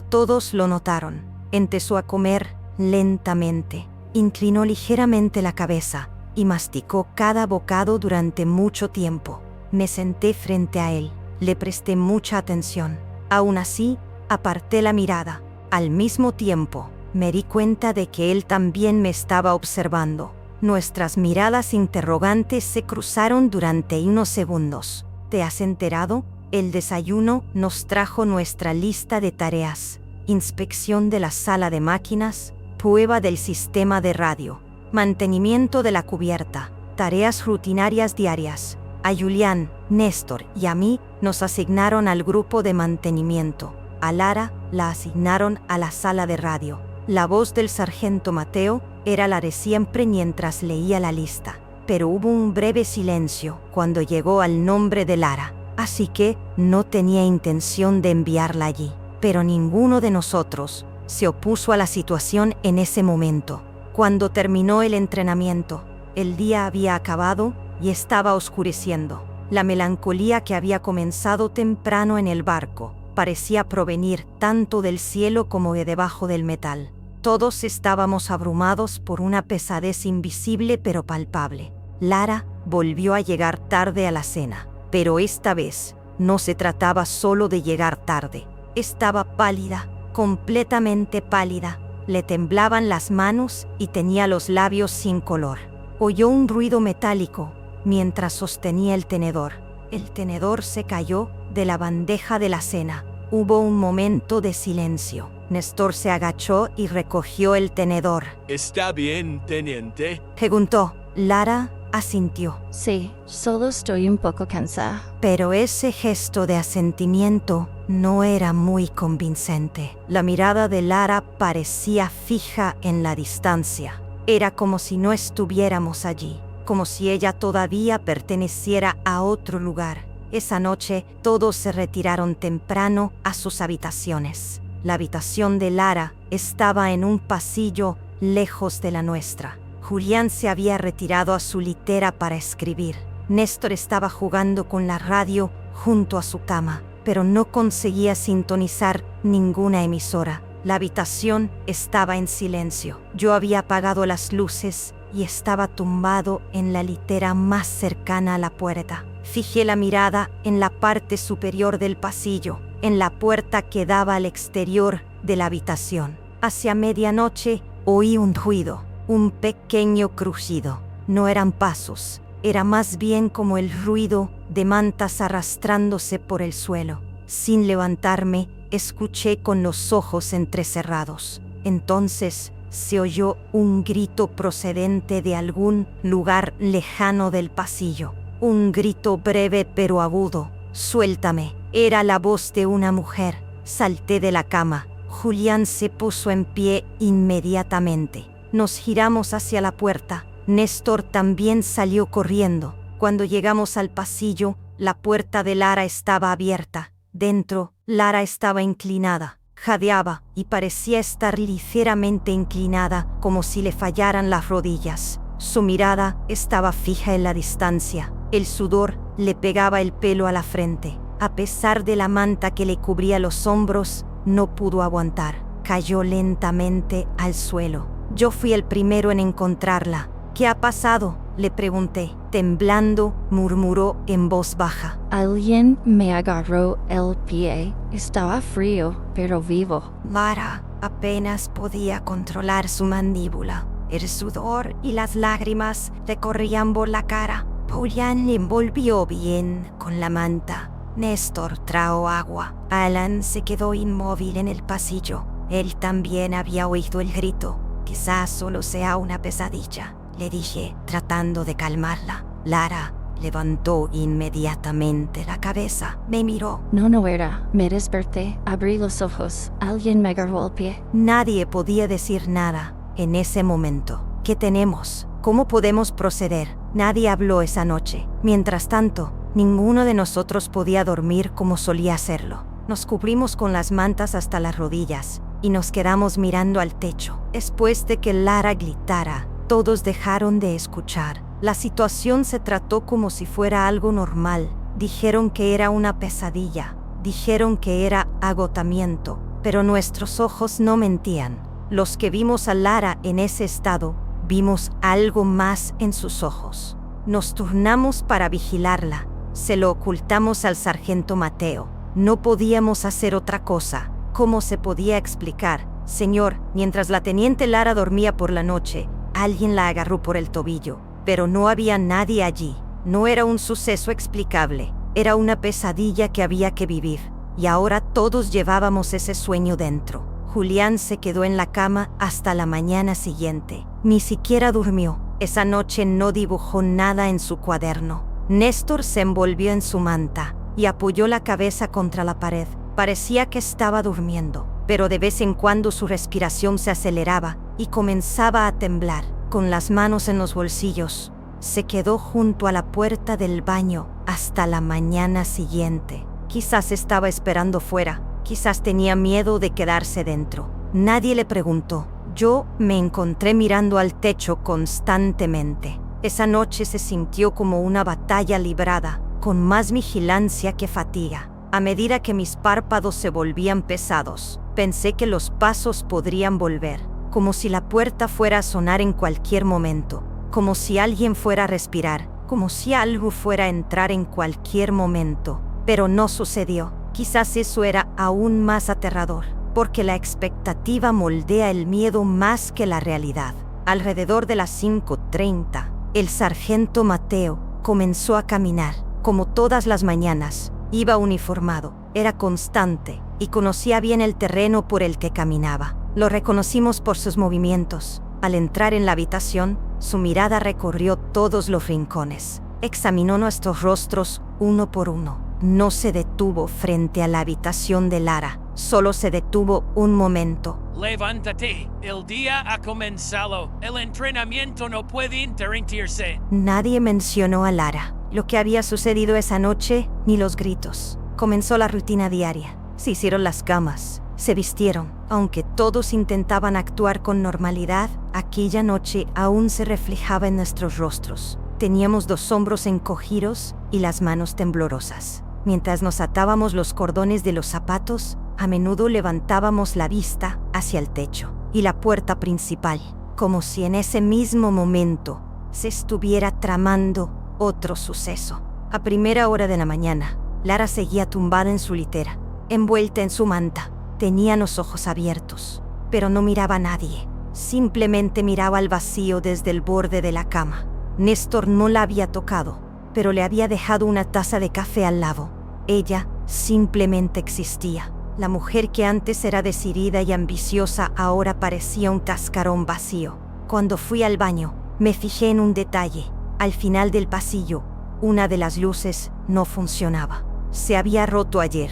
A: todos lo notaron. Empezó a comer lentamente. Inclinó ligeramente la cabeza y masticó cada bocado durante mucho tiempo. Me senté frente a él. Le presté mucha atención. Aún así, aparté la mirada. Al mismo tiempo, me di cuenta de que él también me estaba observando. Nuestras miradas interrogantes se cruzaron durante unos segundos. ¿Te has enterado? El desayuno nos trajo nuestra lista de tareas. Inspección de la sala de máquinas, prueba del sistema de radio, mantenimiento de la cubierta, tareas rutinarias diarias. A Julián, Néstor y a mí nos asignaron al grupo de mantenimiento. A Lara la asignaron a la sala de radio. La voz del sargento Mateo era la de siempre mientras leía la lista. Pero hubo un breve silencio cuando llegó al nombre de Lara. Así que no tenía intención de enviarla allí. Pero ninguno de nosotros se opuso a la situación en ese momento. Cuando terminó el entrenamiento, el día había acabado y estaba oscureciendo. La melancolía que había comenzado temprano en el barco parecía provenir tanto del cielo como de debajo del metal. Todos estábamos abrumados por una pesadez invisible pero palpable. Lara volvió a llegar tarde a la cena, pero esta vez no se trataba solo de llegar tarde. Estaba pálida, completamente pálida. Le temblaban las manos y tenía los labios sin color. Oyó un ruido metálico mientras sostenía el tenedor. El tenedor se cayó de la bandeja de la cena. Hubo un momento de silencio. Néstor se agachó y recogió el tenedor.
B: ¿Está bien, teniente?
A: Preguntó. Lara asintió.
E: Sí, solo estoy un poco cansada.
A: Pero ese gesto de asentimiento no era muy convincente. La mirada de Lara parecía fija en la distancia. Era como si no estuviéramos allí, como si ella todavía perteneciera a otro lugar. Esa noche todos se retiraron temprano a sus habitaciones. La habitación de Lara estaba en un pasillo lejos de la nuestra. Julián se había retirado a su litera para escribir. Néstor estaba jugando con la radio junto a su cama, pero no conseguía sintonizar ninguna emisora. La habitación estaba en silencio. Yo había apagado las luces y estaba tumbado en la litera más cercana a la puerta. Fijé la mirada en la parte superior del pasillo, en la puerta que daba al exterior de la habitación. Hacia medianoche oí un ruido, un pequeño crujido. No eran pasos, era más bien como el ruido de mantas arrastrándose por el suelo. Sin levantarme, escuché con los ojos entrecerrados. Entonces se oyó un grito procedente de algún lugar lejano del pasillo. Un grito breve pero agudo. «Suéltame». Era la voz de una mujer. Salté de la cama. Julián se puso en pie inmediatamente. Nos giramos hacia la puerta. Néstor también salió corriendo. Cuando llegamos al pasillo, la puerta de Lara estaba abierta. Dentro, Lara estaba inclinada. Jadeaba y parecía estar ligeramente inclinada, como si le fallaran las rodillas. Su mirada estaba fija en la distancia. El sudor le pegaba el pelo a la frente. A pesar de la manta que le cubría los hombros, no pudo aguantar. cayó lentamente al suelo. Yo fui el primero en encontrarla. ¿Qué ha pasado?, le pregunté. Temblando, murmuró en voz baja.
E: Alguien me agarró el pie. Estaba frío, pero vivo.
A: Lara apenas podía controlar su mandíbula. El sudor y las lágrimas le corrían por la cara. Paulhan le envolvió bien con la manta. Néstor trajo agua. Alan se quedó inmóvil en el pasillo. Él también había oído el grito. Quizás solo sea una pesadilla, le dije, tratando de calmarla. Lara levantó inmediatamente la cabeza. Me miró.
E: No era. Me desperté, abrí los ojos. Alguien me agarró el pie.
A: Nadie podía decir nada en ese momento. ¿Qué tenemos? ¿Cómo podemos proceder? Nadie habló esa noche. Mientras tanto, ninguno de nosotros podía dormir como solía hacerlo. Nos cubrimos con las mantas hasta las rodillas y nos quedamos mirando al techo. Después de que Lara gritara, todos dejaron de escuchar. La situación se trató como si fuera algo normal. Dijeron que era una pesadilla. Dijeron que era agotamiento. Pero nuestros ojos no mentían. Los que vimos a Lara en ese estado, vimos algo más en sus ojos. Nos turnamos para vigilarla. Se lo ocultamos al sargento Mateo. No podíamos hacer otra cosa. ¿Cómo se podía explicar? Señor, mientras la teniente Lara dormía por la noche, alguien la agarró por el tobillo. Pero no había nadie allí. No era un suceso explicable. Era una pesadilla que había que vivir. Y ahora todos llevábamos ese sueño dentro. Julián se quedó en la cama hasta la mañana siguiente. Ni siquiera durmió. Esa noche no dibujó nada en su cuaderno. Néstor se envolvió en su manta y apoyó la cabeza contra la pared. Parecía que estaba durmiendo, pero de vez en cuando su respiración se aceleraba y comenzaba a temblar. Con las manos en los bolsillos, se quedó junto a la puerta del baño hasta la mañana siguiente. Quizás estaba esperando fuera, quizás tenía miedo de quedarse dentro. Nadie le preguntó. Yo me encontré mirando al techo constantemente. Esa noche se sintió como una batalla librada, con más vigilancia que fatiga. A medida que mis párpados se volvían pesados, pensé que los pasos podrían volver, como si la puerta fuera a sonar en cualquier momento, como si alguien fuera a respirar, como si algo fuera a entrar en cualquier momento. Pero no sucedió. Quizás eso era aún más aterrador, porque la expectativa moldea el miedo más que la realidad. Alrededor de las 5:30, el sargento Mateo comenzó a caminar. Como todas las mañanas, iba uniformado, era constante y conocía bien el terreno por el que caminaba. Lo reconocimos por sus movimientos. Al entrar en la habitación, su mirada recorrió todos los rincones. Examinó nuestros rostros uno por uno. No se detuvo frente a la habitación de Lara. Solo se detuvo un momento.
B: Levántate, el día ha comenzado. El entrenamiento no puede interrumpirse.
A: Nadie mencionó a Lara, lo que había sucedido esa noche, ni los gritos. Comenzó la rutina diaria. Se hicieron las camas, se vistieron. Aunque todos intentaban actuar con normalidad, aquella noche aún se reflejaba en nuestros rostros. Teníamos los hombros encogidos y las manos temblorosas. Mientras nos atábamos los cordones de los zapatos, a menudo levantábamos la vista hacia el techo y la puerta principal, como si en ese mismo momento se estuviera tramando otro suceso. A primera hora de la mañana, Lara seguía tumbada en su litera, envuelta en su manta. Tenía los ojos abiertos, pero no miraba a nadie. Simplemente miraba al vacío desde el borde de la cama. Néstor no la había tocado, pero le había dejado una taza de café al lado. Ella simplemente existía. La mujer que antes era decidida y ambiciosa ahora parecía un cascarón vacío. Cuando fui al baño, me fijé en un detalle. Al final del pasillo, una de las luces no funcionaba. Se había roto ayer,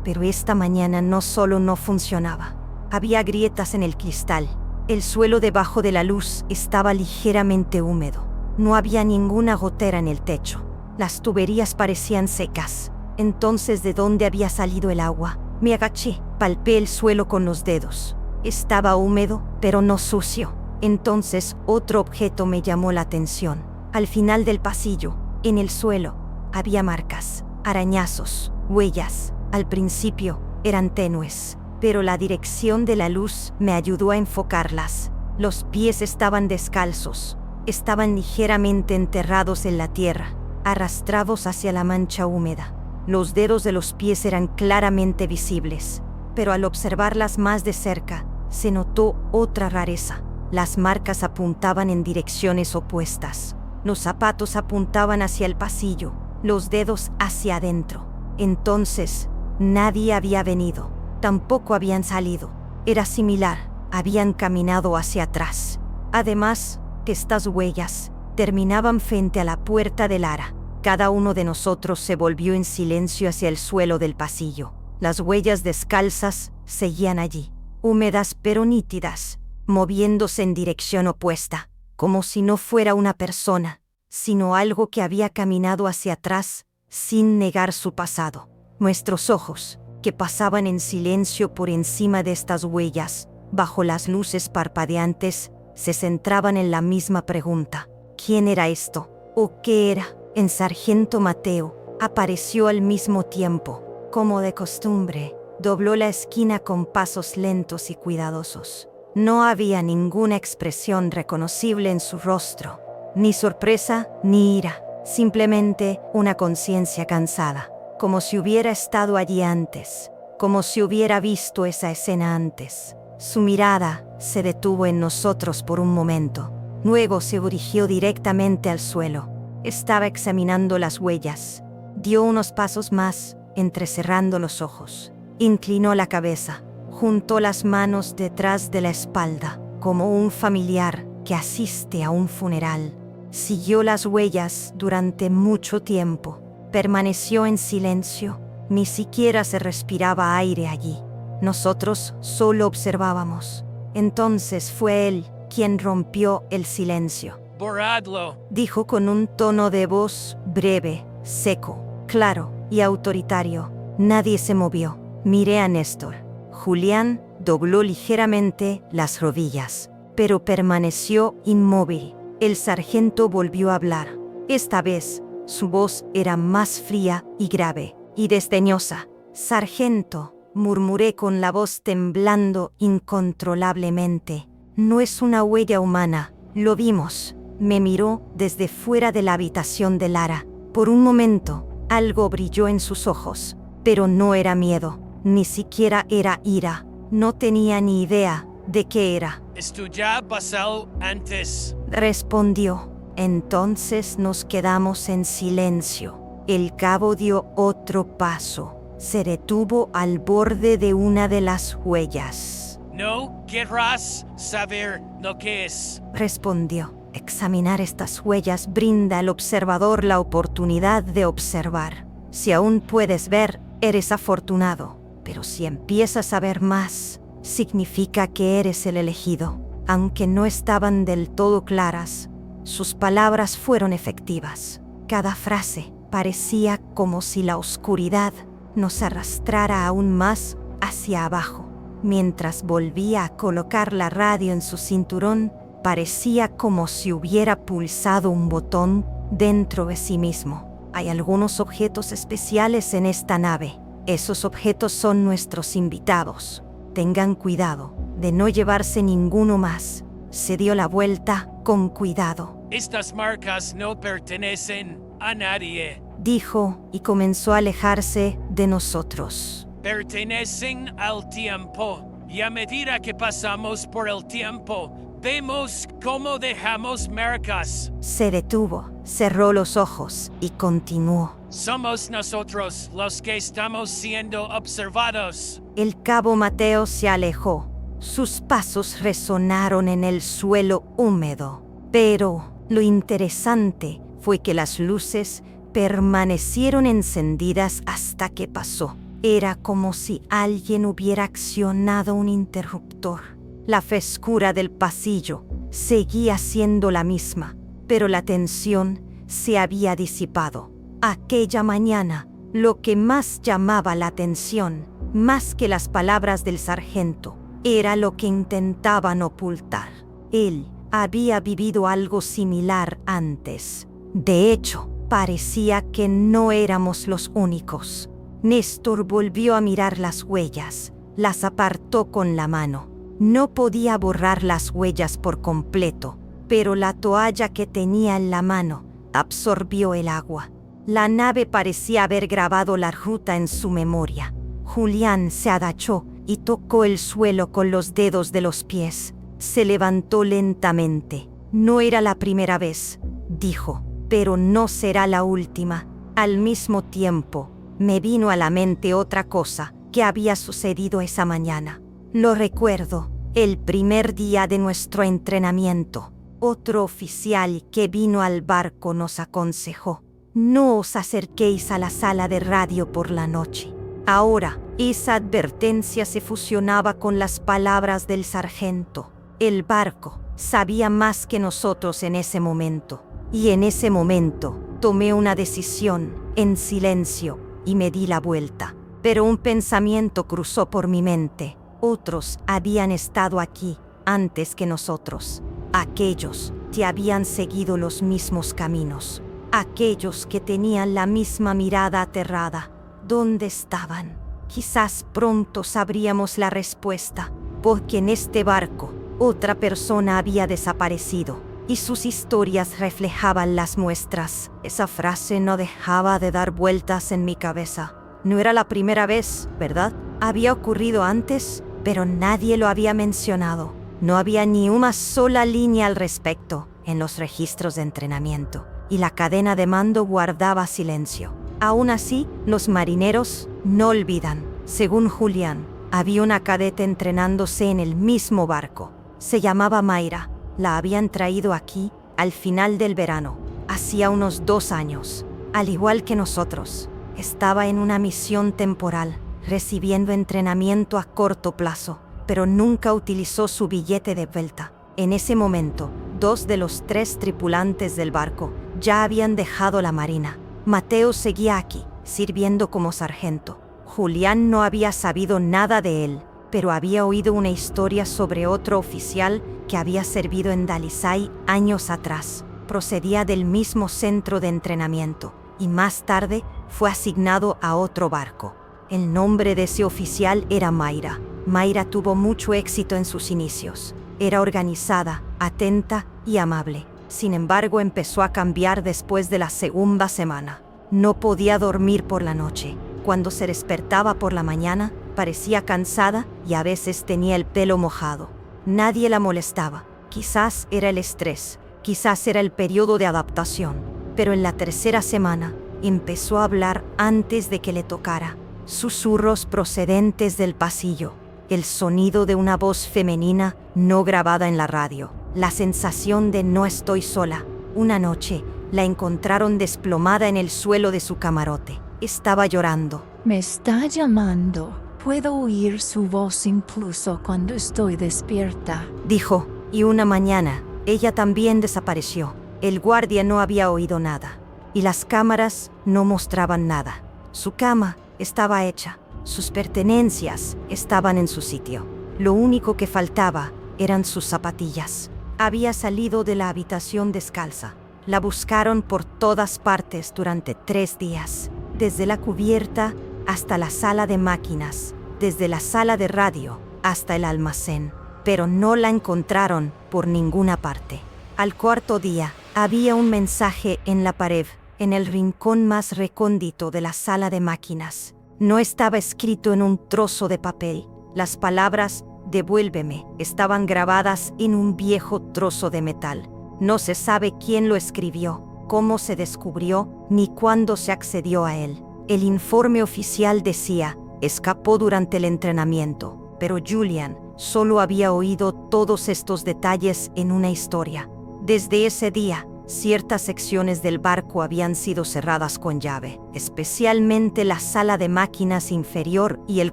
A: pero esta mañana no solo no funcionaba. Había grietas en el cristal. El suelo debajo de la luz estaba ligeramente húmedo. No había ninguna gotera en el techo. Las tuberías parecían secas. Entonces, ¿de dónde había salido el agua? Me agaché, palpé el suelo con los dedos. Estaba húmedo, pero no sucio. Entonces, otro objeto me llamó la atención. Al final del pasillo, en el suelo, había marcas, arañazos, huellas. Al principio, eran tenues, pero la dirección de la luz me ayudó a enfocarlas. Los pies estaban descalzos, estaban ligeramente enterrados en la tierra, arrastrados hacia la mancha húmeda. Los dedos de los pies eran claramente visibles, pero al observarlas más de cerca, se notó otra rareza. Las marcas apuntaban en direcciones opuestas. Los zapatos apuntaban hacia el pasillo, los dedos hacia adentro. Entonces, nadie había venido, tampoco habían salido. Era similar, habían caminado hacia atrás. Además, estas huellas terminaban frente a la puerta de Lara. Cada uno de nosotros se volvió en silencio hacia el suelo del pasillo. Las huellas descalzas seguían allí, húmedas pero nítidas, moviéndose en dirección opuesta, como si no fuera una persona, sino algo que había caminado hacia atrás sin negar su pasado. Nuestros ojos, que pasaban en silencio por encima de estas huellas, bajo las luces parpadeantes, se centraban en la misma pregunta: ¿quién era esto? ¿O qué era? El sargento Mateo apareció al mismo tiempo. Como de costumbre, dobló la esquina con pasos lentos y cuidadosos. No había ninguna expresión reconocible en su rostro, ni sorpresa ni ira, simplemente una conciencia cansada, como si hubiera estado allí antes, como si hubiera visto esa escena antes. Su mirada se detuvo en nosotros por un momento, luego se dirigió directamente al suelo. Estaba examinando las huellas. Dio unos pasos más, entrecerrando los ojos. Inclinó la cabeza, juntó las manos detrás de la espalda, como un familiar que asiste a un funeral. Siguió las huellas durante mucho tiempo. Permaneció en silencio. Ni siquiera se respiraba aire allí. Nosotros solo observábamos. Entonces fue él quien rompió el silencio.
B: Borradlo.
A: Dijo con un tono de voz breve, seco, claro y autoritario. Nadie se movió. Miré a Néstor. Julián dobló ligeramente las rodillas, pero permaneció inmóvil. El sargento volvió a hablar. Esta vez, su voz era más fría y grave, y desdeñosa. «Sargento», murmuré con la voz temblando incontrolablemente. «No es una huella humana. Lo vimos». Me miró desde fuera de la habitación de Lara. Por un momento, algo brilló en sus ojos, pero no era miedo, ni siquiera era ira. No tenía ni idea de qué era.
B: Esto ya pasó antes.
A: Respondió. Entonces nos quedamos en silencio. El cabo dio otro paso. Se detuvo al borde de una de las huellas.
B: No querrás saber lo que es.
A: Respondió. Examinar estas huellas brinda al observador la oportunidad de observar. Si aún puedes ver, eres afortunado. Pero si empiezas a ver más, significa que eres el elegido. Aunque no estaban del todo claras, sus palabras fueron efectivas. Cada frase parecía como si la oscuridad nos arrastrara aún más hacia abajo. Mientras volvía a colocar la radio en su cinturón, parecía como si hubiera pulsado un botón dentro de sí mismo. Hay algunos objetos especiales en esta nave. Esos objetos son nuestros invitados. Tengan cuidado de no llevarse ninguno más. Se dio la vuelta con cuidado.
B: Estas marcas no pertenecen a nadie.
A: Dijo y comenzó a alejarse de nosotros.
B: Pertenecen al tiempo. Y a medida que pasamos por el tiempo, vemos cómo dejamos marcas.
A: Se detuvo, cerró los ojos y continuó.
B: Somos nosotros los que estamos siendo observados.
A: El cabo Mateo se alejó. Sus pasos resonaron en el suelo húmedo. Pero lo interesante fue que las luces permanecieron encendidas hasta que pasó. Era como si alguien hubiera accionado un interruptor. La frescura del pasillo seguía siendo la misma, pero la tensión se había disipado. Aquella mañana, lo que más llamaba la atención, más que las palabras del sargento, era lo que intentaban ocultar. Él había vivido algo similar antes. De hecho, parecía que no éramos los únicos. Néstor volvió a mirar las huellas. las apartó con la mano. No podía borrar las huellas por completo, pero la toalla que tenía en la mano absorbió el agua. La nave parecía haber grabado la ruta en su memoria. Julián se agachó y tocó el suelo con los dedos de los pies. Se levantó lentamente. No era la primera vez, dijo, pero no será la última. Al mismo tiempo, me vino a la mente otra cosa que había sucedido esa mañana. Lo recuerdo, el primer día de nuestro entrenamiento. Otro oficial que vino al barco nos aconsejó: no os acerquéis a la sala de radio por la noche. Ahora, esa advertencia se fusionaba con las palabras del sargento. El barco sabía más que nosotros en ese momento. Y en ese momento, tomé una decisión, en silencio, y me di la vuelta. Pero un pensamiento cruzó por mi mente. Otros habían estado aquí antes que nosotros. Aquellos que habían seguido los mismos caminos. Aquellos que tenían la misma mirada aterrada. ¿Dónde estaban? Quizás pronto sabríamos la respuesta, porque en este barco otra persona había desaparecido y sus historias reflejaban las nuestras. Esa frase no dejaba de dar vueltas en mi cabeza. No era la primera vez, ¿verdad? Había ocurrido antes, pero nadie lo había mencionado. No había ni una sola línea al respecto en los registros de entrenamiento, y la cadena de mando guardaba silencio. Aún así, los marineros no olvidan. Según Julián, había una cadete entrenándose en el mismo barco. Se llamaba Mayra. La habían traído aquí al final del verano, hacía unos 2 años. Al igual que nosotros, estaba en una misión temporal, recibiendo entrenamiento a corto plazo, pero nunca utilizó su billete de vuelta. En ese momento, 2 de los 3 tripulantes del barco ya habían dejado la marina. Mateo seguía aquí, sirviendo como sargento. Julián no había sabido nada de él, pero había oído una historia sobre otro oficial que había servido en Dalisay años atrás. Procedía del mismo centro de entrenamiento y más tarde fue asignado a otro barco. El nombre de ese oficial era Mayra. Mayra tuvo mucho éxito en sus inicios. Era organizada, atenta y amable. Sin embargo, empezó a cambiar después de la segunda semana. No podía dormir por la noche. Cuando se despertaba por la mañana, parecía cansada y a veces tenía el pelo mojado. Nadie la molestaba. Quizás era el estrés, quizás era el periodo de adaptación. Pero en la tercera semana, empezó a hablar antes de que le tocara. Susurros procedentes del pasillo. El sonido de una voz femenina no grabada en la radio. La sensación de no estoy sola. Una noche, la encontraron desplomada en el suelo de su camarote. Estaba llorando.
F: Me está llamando. Puedo oír su voz incluso cuando estoy despierta,
A: dijo, y una mañana, ella también desapareció. El guardia no había oído nada, y las cámaras no mostraban nada. Su cama estaba hecha, sus pertenencias estaban en su sitio. Lo único que faltaba eran sus zapatillas. Había salido de la habitación descalza. La buscaron por todas partes durante 3 días, desde la cubierta hasta la sala de máquinas, desde la sala de radio hasta el almacén, pero no la encontraron por ninguna parte. Al 4.º día, había un mensaje en la pared, en el rincón más recóndito de la sala de máquinas. No estaba escrito en un trozo de papel. Las palabras «devuélveme» estaban grabadas en un viejo trozo de metal. No se sabe quién lo escribió, cómo se descubrió, ni cuándo se accedió a él. El informe oficial decía, escapó durante el entrenamiento, pero Julián solo había oído todos estos detalles en una historia. Desde ese día, ciertas secciones del barco habían sido cerradas con llave, especialmente la sala de máquinas inferior y el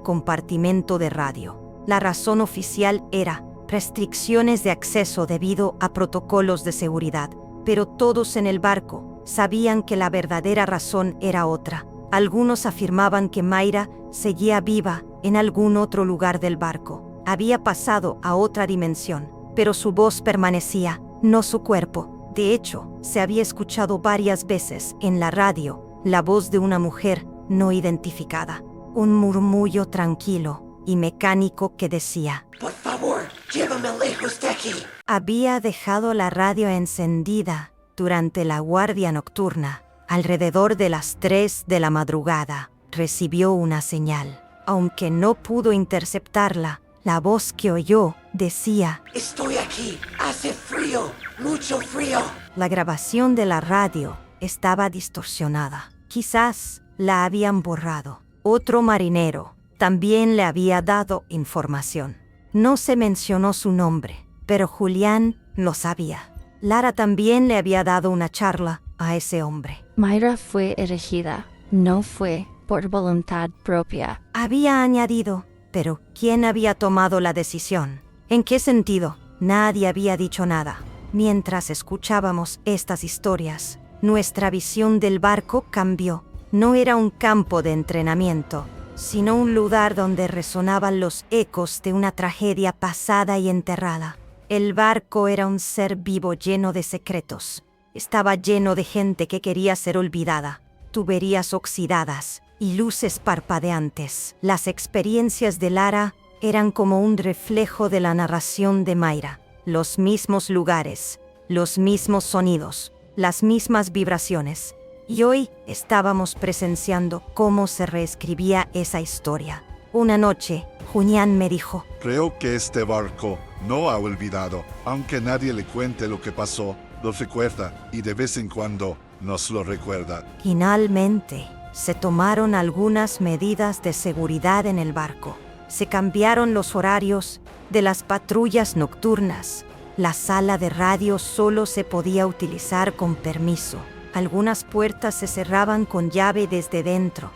A: compartimento de radio. La razón oficial era restricciones de acceso debido a protocolos de seguridad, pero todos en el barco sabían que la verdadera razón era otra. Algunos afirmaban que Mayra seguía viva en algún otro lugar del barco. Había pasado a otra dimensión, pero su voz permanecía, no su cuerpo. De hecho, se había escuchado varias veces en la radio la voz de una mujer no identificada. Un murmullo tranquilo y mecánico que decía:
G: Por favor, llévame lejos de aquí.
A: había dejado la radio encendida durante la guardia nocturna. Alrededor de las 3 de la madrugada, recibió una señal. Aunque no pudo interceptarla, la voz que oyó decía:
G: Estoy aquí. Hace frío. Mucho frío.
A: la grabación de la radio estaba distorsionada. Quizás la habían borrado. Otro marinero también le había dado información. No se mencionó su nombre, pero Julián lo sabía. Lara también le había dado una charla a ese hombre.
E: Mayra fue elegida, no fue por voluntad propia.
A: Había añadido: pero ¿quién había tomado la decisión? ¿En qué sentido? Nadie había dicho nada. Mientras escuchábamos estas historias, nuestra visión del barco cambió. No era un campo de entrenamiento, sino un lugar donde resonaban los ecos de una tragedia pasada y enterrada. El barco era un ser vivo lleno de secretos. Estaba lleno de gente que quería ser olvidada, tuberías oxidadas y luces parpadeantes. Las experiencias de Lara eran como un reflejo de la narración de Mayra. Los mismos lugares, los mismos sonidos, las mismas vibraciones. Y hoy estábamos presenciando cómo se reescribía esa historia. Una noche, Julián me dijo:
C: Creo que este barco no ha olvidado. Aunque nadie le cuente lo que pasó, lo recuerda y de vez en cuando nos lo recuerda.
A: finalmente, se tomaron algunas medidas de seguridad en el barco. Se cambiaron los horarios de las patrullas nocturnas. La sala de radio solo se podía utilizar con permiso. Algunas puertas se cerraban con llave desde dentro.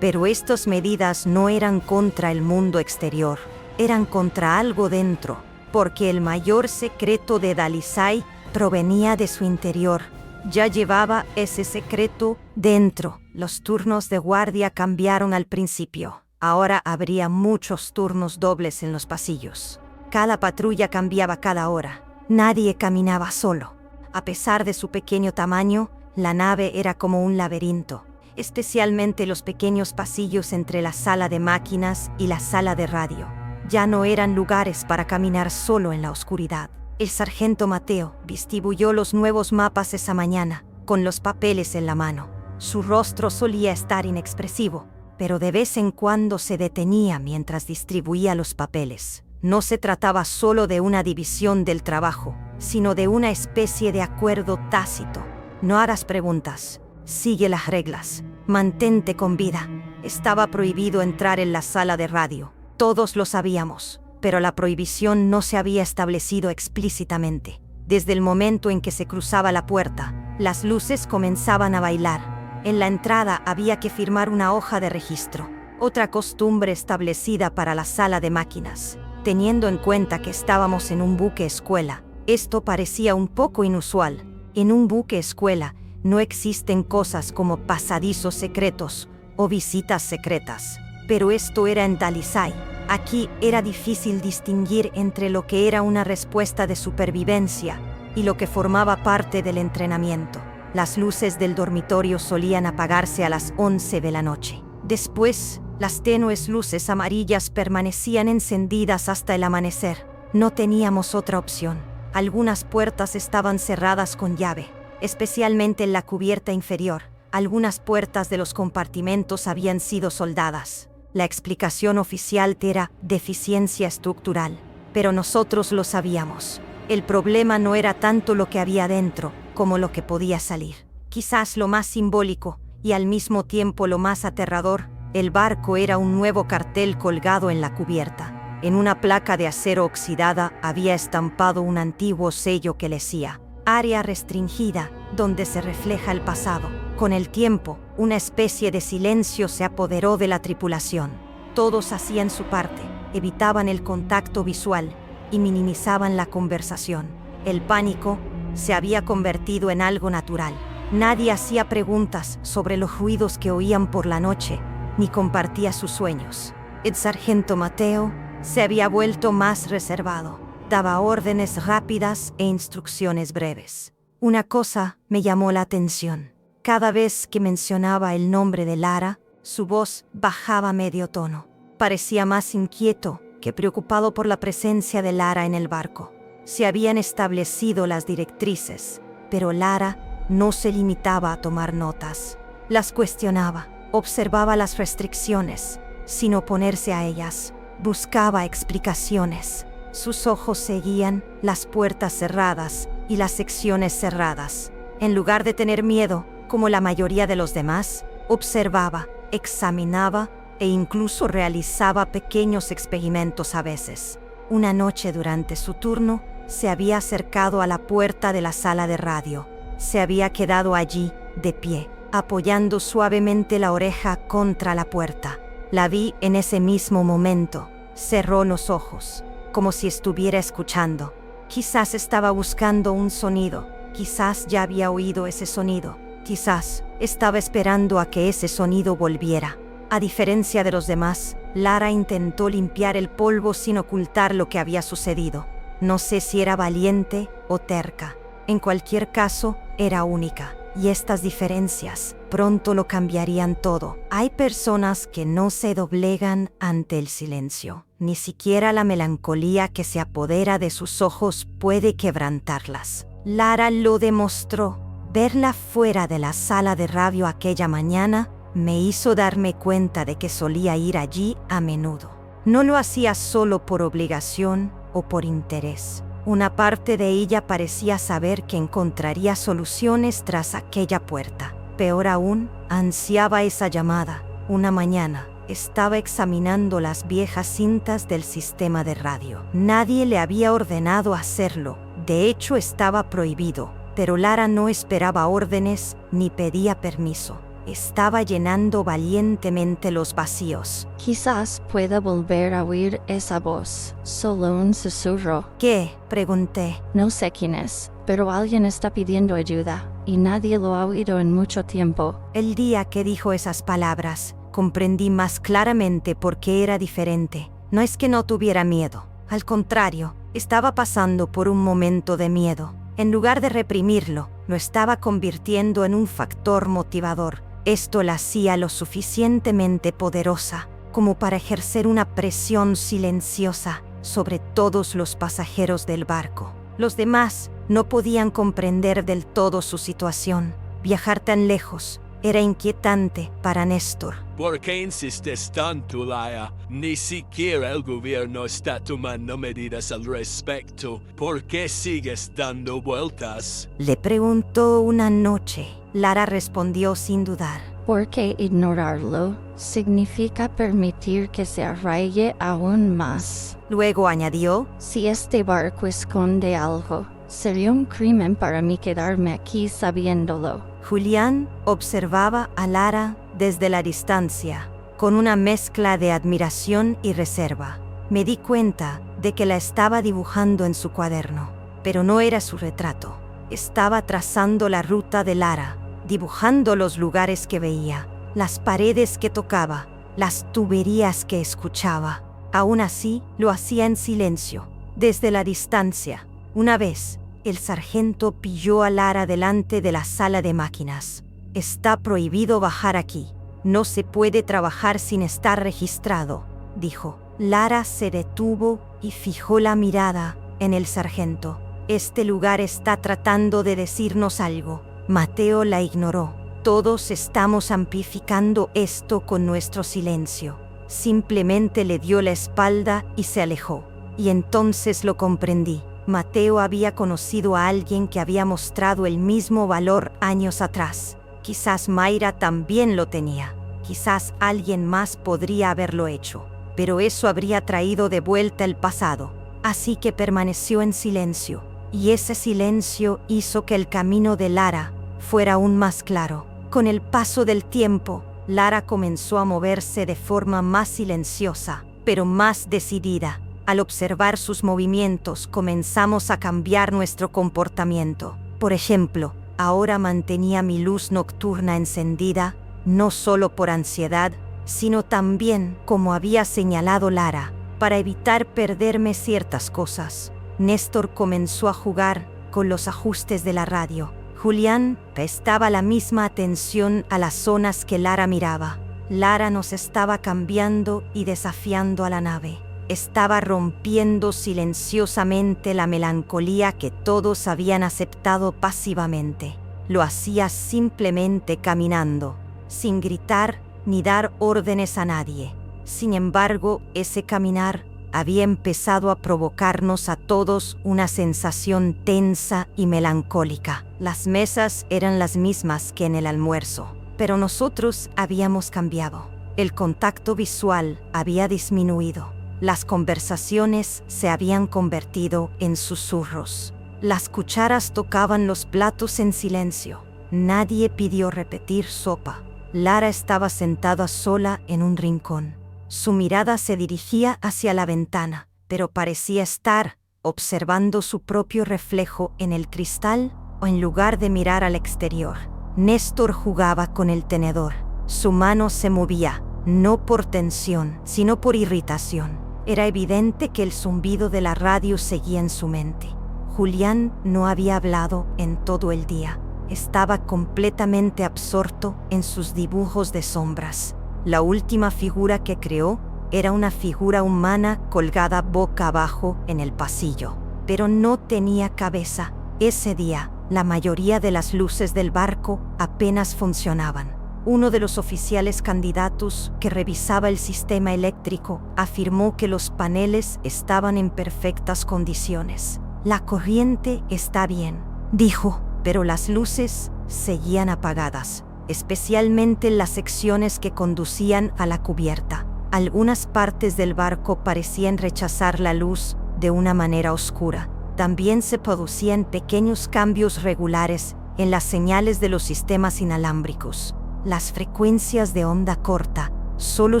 A: Pero estas medidas no eran contra el mundo exterior, eran contra algo dentro, porque el mayor secreto de Dalisay provenía de su interior. Ya llevaba ese secreto dentro. Los turnos de guardia cambiaron al principio. Ahora habría muchos turnos dobles en los pasillos. Cada patrulla cambiaba cada hora. Nadie caminaba solo. A pesar de su pequeño tamaño, la nave era como un laberinto, especialmente los pequeños pasillos entre la sala de máquinas y la sala de radio. Ya no eran lugares para caminar solo en la oscuridad. El sargento Mateo distribuyó los nuevos mapas esa mañana, con los papeles en la mano. Su rostro solía estar inexpresivo, pero de vez en cuando se detenía mientras distribuía los papeles. No se trataba solo de una división del trabajo, sino de una especie de acuerdo tácito. No harás preguntas, sigue las reglas, mantente con vida. Estaba prohibido entrar en la sala de radio. Todos lo sabíamos, pero la prohibición no se había establecido explícitamente. Desde el momento en que se cruzaba la puerta, las luces comenzaban a bailar. En la entrada había que firmar una hoja de registro, otra costumbre establecida para la sala de máquinas. Teniendo en cuenta que estábamos en un buque escuela, esto parecía un poco inusual. En un buque escuela no existen cosas como pasadizos secretos o visitas secretas. Pero esto era en Dalisay. Aquí era difícil distinguir entre lo que era una respuesta de supervivencia y lo que formaba parte del entrenamiento. Las luces del dormitorio solían apagarse a las 11 de la noche. Después, las tenues luces amarillas permanecían encendidas hasta el amanecer. No teníamos otra opción. Algunas puertas estaban cerradas con llave, especialmente en la cubierta inferior. Algunas puertas de los compartimentos habían sido soldadas. La explicación oficial era deficiencia estructural, pero nosotros lo sabíamos. El problema no era tanto lo que había dentro, como lo que podía salir. Quizás lo más simbólico, y al mismo tiempo lo más aterrador, el barco era un nuevo cartel colgado en la cubierta. En una placa de acero oxidada había estampado un antiguo sello que decía: área restringida, donde se refleja el pasado. Con el tiempo, una especie de silencio se apoderó de la tripulación. Todos hacían su parte, evitaban el contacto visual y minimizaban la conversación. El pánico se había convertido en algo natural. Nadie hacía preguntas sobre los ruidos que oían por la noche, ni compartía sus sueños. El sargento Mateo se había vuelto más reservado. Daba órdenes rápidas e instrucciones breves. Una cosa me llamó la atención. Cada vez que mencionaba el nombre de Lara, su voz bajaba medio tono. parecía más inquieto que preocupado por la presencia de Lara en el barco. Se habían establecido las directrices, pero Lara no se limitaba a tomar notas. Las cuestionaba, observaba las restricciones, sin oponerse a ellas. Buscaba explicaciones. Sus ojos seguían las puertas cerradas y las secciones cerradas. En lugar de tener miedo, como la mayoría de los demás, observaba, examinaba e incluso realizaba pequeños experimentos a veces. Una noche durante su turno, se había acercado a la puerta de la sala de radio. Se había quedado allí, de pie, apoyando suavemente la oreja contra la puerta. La vi en ese mismo momento. Cerró los ojos, como si estuviera escuchando. Quizás estaba buscando un sonido. Quizás ya había oído ese sonido. Quizás estaba esperando a que ese sonido volviera. A diferencia de los demás, Lara intentó limpiar el polvo sin ocultar lo que había sucedido. No sé si era valiente o terca. En cualquier caso, era única. Y estas diferencias pronto lo cambiarían todo. Hay personas que no se doblegan ante el silencio. Ni siquiera la melancolía que se apodera de sus ojos puede quebrantarlas. Lara lo demostró. Verla fuera de la sala de radio aquella mañana me hizo darme cuenta de que solía ir allí a menudo. No lo hacía solo por obligación o por interés. Una parte de ella parecía saber que encontraría soluciones tras aquella puerta. Peor aún, ansiaba esa llamada. Una mañana, estaba examinando las viejas cintas del sistema de radio. Nadie le había ordenado hacerlo. De hecho, estaba prohibido. Pero Lara no esperaba órdenes ni pedía permiso. Estaba llenando valientemente los vacíos.
E: Quizás pueda volver a oír esa voz. Solo un susurro.
A: ¿Qué? Pregunté.
E: No sé quién es, pero alguien está pidiendo ayuda, y nadie lo ha oído en mucho tiempo.
A: El día que dijo esas palabras, comprendí más claramente por qué era diferente. No es que no tuviera miedo. Al contrario, estaba pasando por un momento de miedo. En lugar de reprimirlo, lo estaba convirtiendo en un factor motivador. Esto la hacía lo suficientemente poderosa como para ejercer una presión silenciosa sobre todos los pasajeros del barco. Los demás no podían comprender del todo su situación. Viajar tan lejos era inquietante para Néstor.
H: ¿Por qué insistes tanto, Laia? Ni siquiera el gobierno está tomando medidas al respecto. ¿Por qué sigues dando vueltas?
A: Le preguntó una noche. Lara respondió sin dudar.
E: Porque ignorarlo significa permitir que se arraigue aún más.
A: Luego añadió,
E: Si este barco esconde algo, sería un crimen para mí quedarme aquí sabiéndolo.
A: Julián observaba a Lara desde la distancia, con una mezcla de admiración y reserva. Me di cuenta de que la estaba dibujando en su cuaderno, pero no era su retrato. Estaba trazando la ruta de Lara, dibujando los lugares que veía, las paredes que tocaba, las tuberías que escuchaba. Aún así, lo hacía en silencio, desde la distancia. Una vez, el sargento pilló a Lara delante de la sala de máquinas. Está prohibido bajar aquí. No se puede trabajar sin estar registrado, dijo. Lara se detuvo y fijó la mirada en el sargento. Este lugar está tratando de decirnos algo. Mateo la ignoró. Todos estamos amplificando esto con nuestro silencio. Simplemente le dio la espalda y se alejó. Y entonces lo comprendí. Mateo había conocido a alguien que había mostrado el mismo valor años atrás. Quizás Mayra también lo tenía. Quizás alguien más podría haberlo hecho. Pero eso habría traído de vuelta el pasado. Así que permaneció en silencio. Y ese silencio hizo que el camino de Lara fuera aún más claro. Con el paso del tiempo, Lara comenzó a moverse de forma más silenciosa, pero más decidida. Al observar sus movimientos, comenzamos a cambiar nuestro comportamiento. Por ejemplo, ahora mantenía mi luz nocturna encendida, no solo por ansiedad, sino también, como había señalado Lara, para evitar perderme ciertas cosas. Néstor comenzó a jugar con los ajustes de la radio. Julián prestaba la misma atención a las zonas que Lara miraba. Lara nos estaba cambiando y desafiando a la nave. Estaba rompiendo silenciosamente la melancolía que todos habían aceptado pasivamente. Lo hacía simplemente caminando, sin gritar ni dar órdenes a nadie. Sin embargo, ese caminar había empezado a provocarnos a todos una sensación tensa y melancólica. Las mesas eran las mismas que en el almuerzo, pero nosotros habíamos cambiado. El contacto visual había disminuido. Las conversaciones se habían convertido en susurros. Las cucharas tocaban los platos en silencio. Nadie pidió repetir sopa. Lara estaba sentada sola en un rincón. Su mirada se dirigía hacia la ventana, pero parecía estar observando su propio reflejo en el cristal o en lugar de mirar al exterior. Néstor jugaba con el tenedor. Su mano se movía, no por tensión, sino por irritación. Era evidente que el zumbido de la radio seguía en su mente. Julián no había hablado en todo el día. Estaba completamente absorto en sus dibujos de sombras. La última figura que creó era una figura humana colgada boca abajo en el pasillo, pero no tenía cabeza. Ese día, la mayoría de las luces del barco apenas funcionaban. Uno de los oficiales candidatos que revisaba el sistema eléctrico afirmó que los paneles estaban en perfectas condiciones. La corriente está bien, dijo, pero las luces seguían apagadas, especialmente en las secciones que conducían a la cubierta. Algunas partes del barco parecían rechazar la luz de una manera oscura. También se producían pequeños cambios regulares en las señales de los sistemas inalámbricos. Las frecuencias de onda corta solo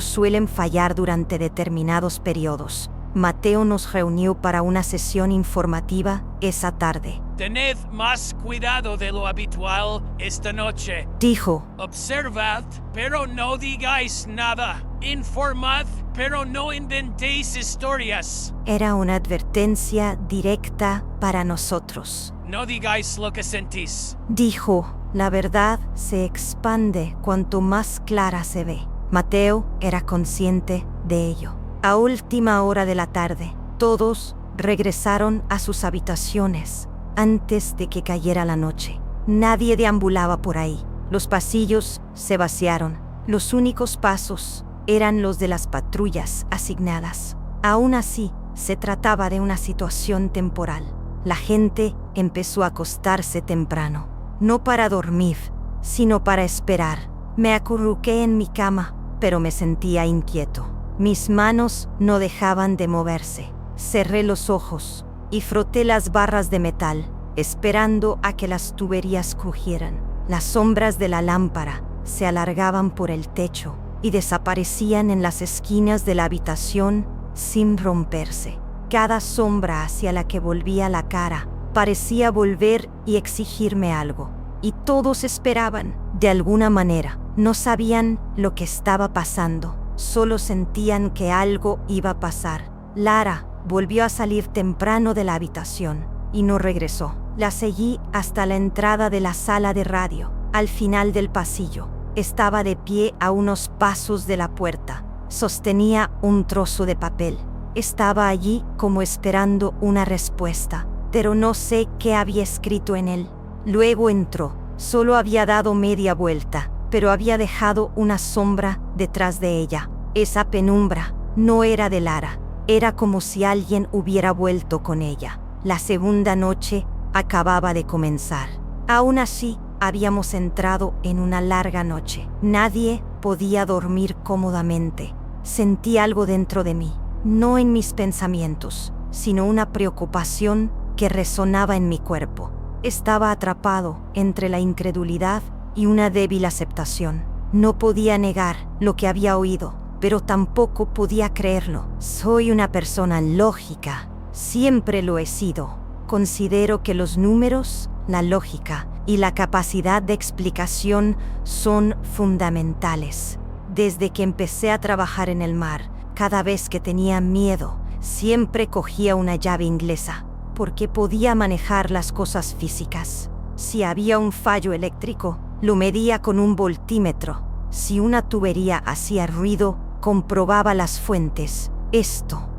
A: suelen fallar durante determinados periodos. Mateo nos reunió para una sesión informativa esa tarde.
B: Tened más cuidado de lo habitual esta noche.
A: Dijo,
B: Observad, pero no digáis nada. Informad, pero no inventéis historias.
A: era una advertencia directa para nosotros.
B: No digáis lo que sentís.
A: Dijo, la verdad se expande cuanto más clara se ve. Mateo era consciente de ello. A última hora de la tarde, todos regresaron a sus habitaciones antes de que cayera la noche. Nadie deambulaba por ahí. Los pasillos se vaciaron. Los únicos pasos eran los de las patrullas asignadas. Aún así, se trataba de una situación temporal. La gente empezó a acostarse temprano. No para dormir, sino para esperar. Me acurruqué en mi cama, pero me sentía inquieto. Mis manos no dejaban de moverse. Cerré los ojos y froté las barras de metal, esperando a que las tuberías crujieran. Las sombras de la lámpara se alargaban por el techo y desaparecían en las esquinas de la habitación sin romperse. Cada sombra hacia la que volvía la cara parecía volver y exigirme algo. Y todos esperaban, de alguna manera. No sabían lo que estaba pasando, solo sentían que algo iba a pasar. Lara volvió a salir temprano de la habitación y no regresó. La seguí hasta la entrada de la sala de radio, al final del pasillo. Estaba de pie a unos pasos de la puerta. Sostenía un trozo de papel. Estaba allí como esperando una respuesta, pero no sé qué había escrito en él. Luego entró. Solo había dado media vuelta, pero había dejado una sombra detrás de ella. Esa penumbra no era de Lara. Era como si alguien hubiera vuelto con ella. La segunda noche acababa de comenzar. Aún así, habíamos entrado en una larga noche. Nadie podía dormir cómodamente. Sentí algo dentro de mí, no en mis pensamientos, sino una preocupación que resonaba en mi cuerpo. Estaba atrapado entre la incredulidad y una débil aceptación. No podía negar lo que había oído, pero tampoco podía creerlo. Soy una persona lógica. Siempre lo he sido. Considero que los números, la lógica y la capacidad de explicación son fundamentales. Desde que empecé a trabajar en el mar, cada vez que tenía miedo, siempre cogía una llave inglesa, porque podía manejar las cosas físicas. Si había un fallo eléctrico, lo medía con un voltímetro. Si una tubería hacía ruido, comprobaba las fuentes.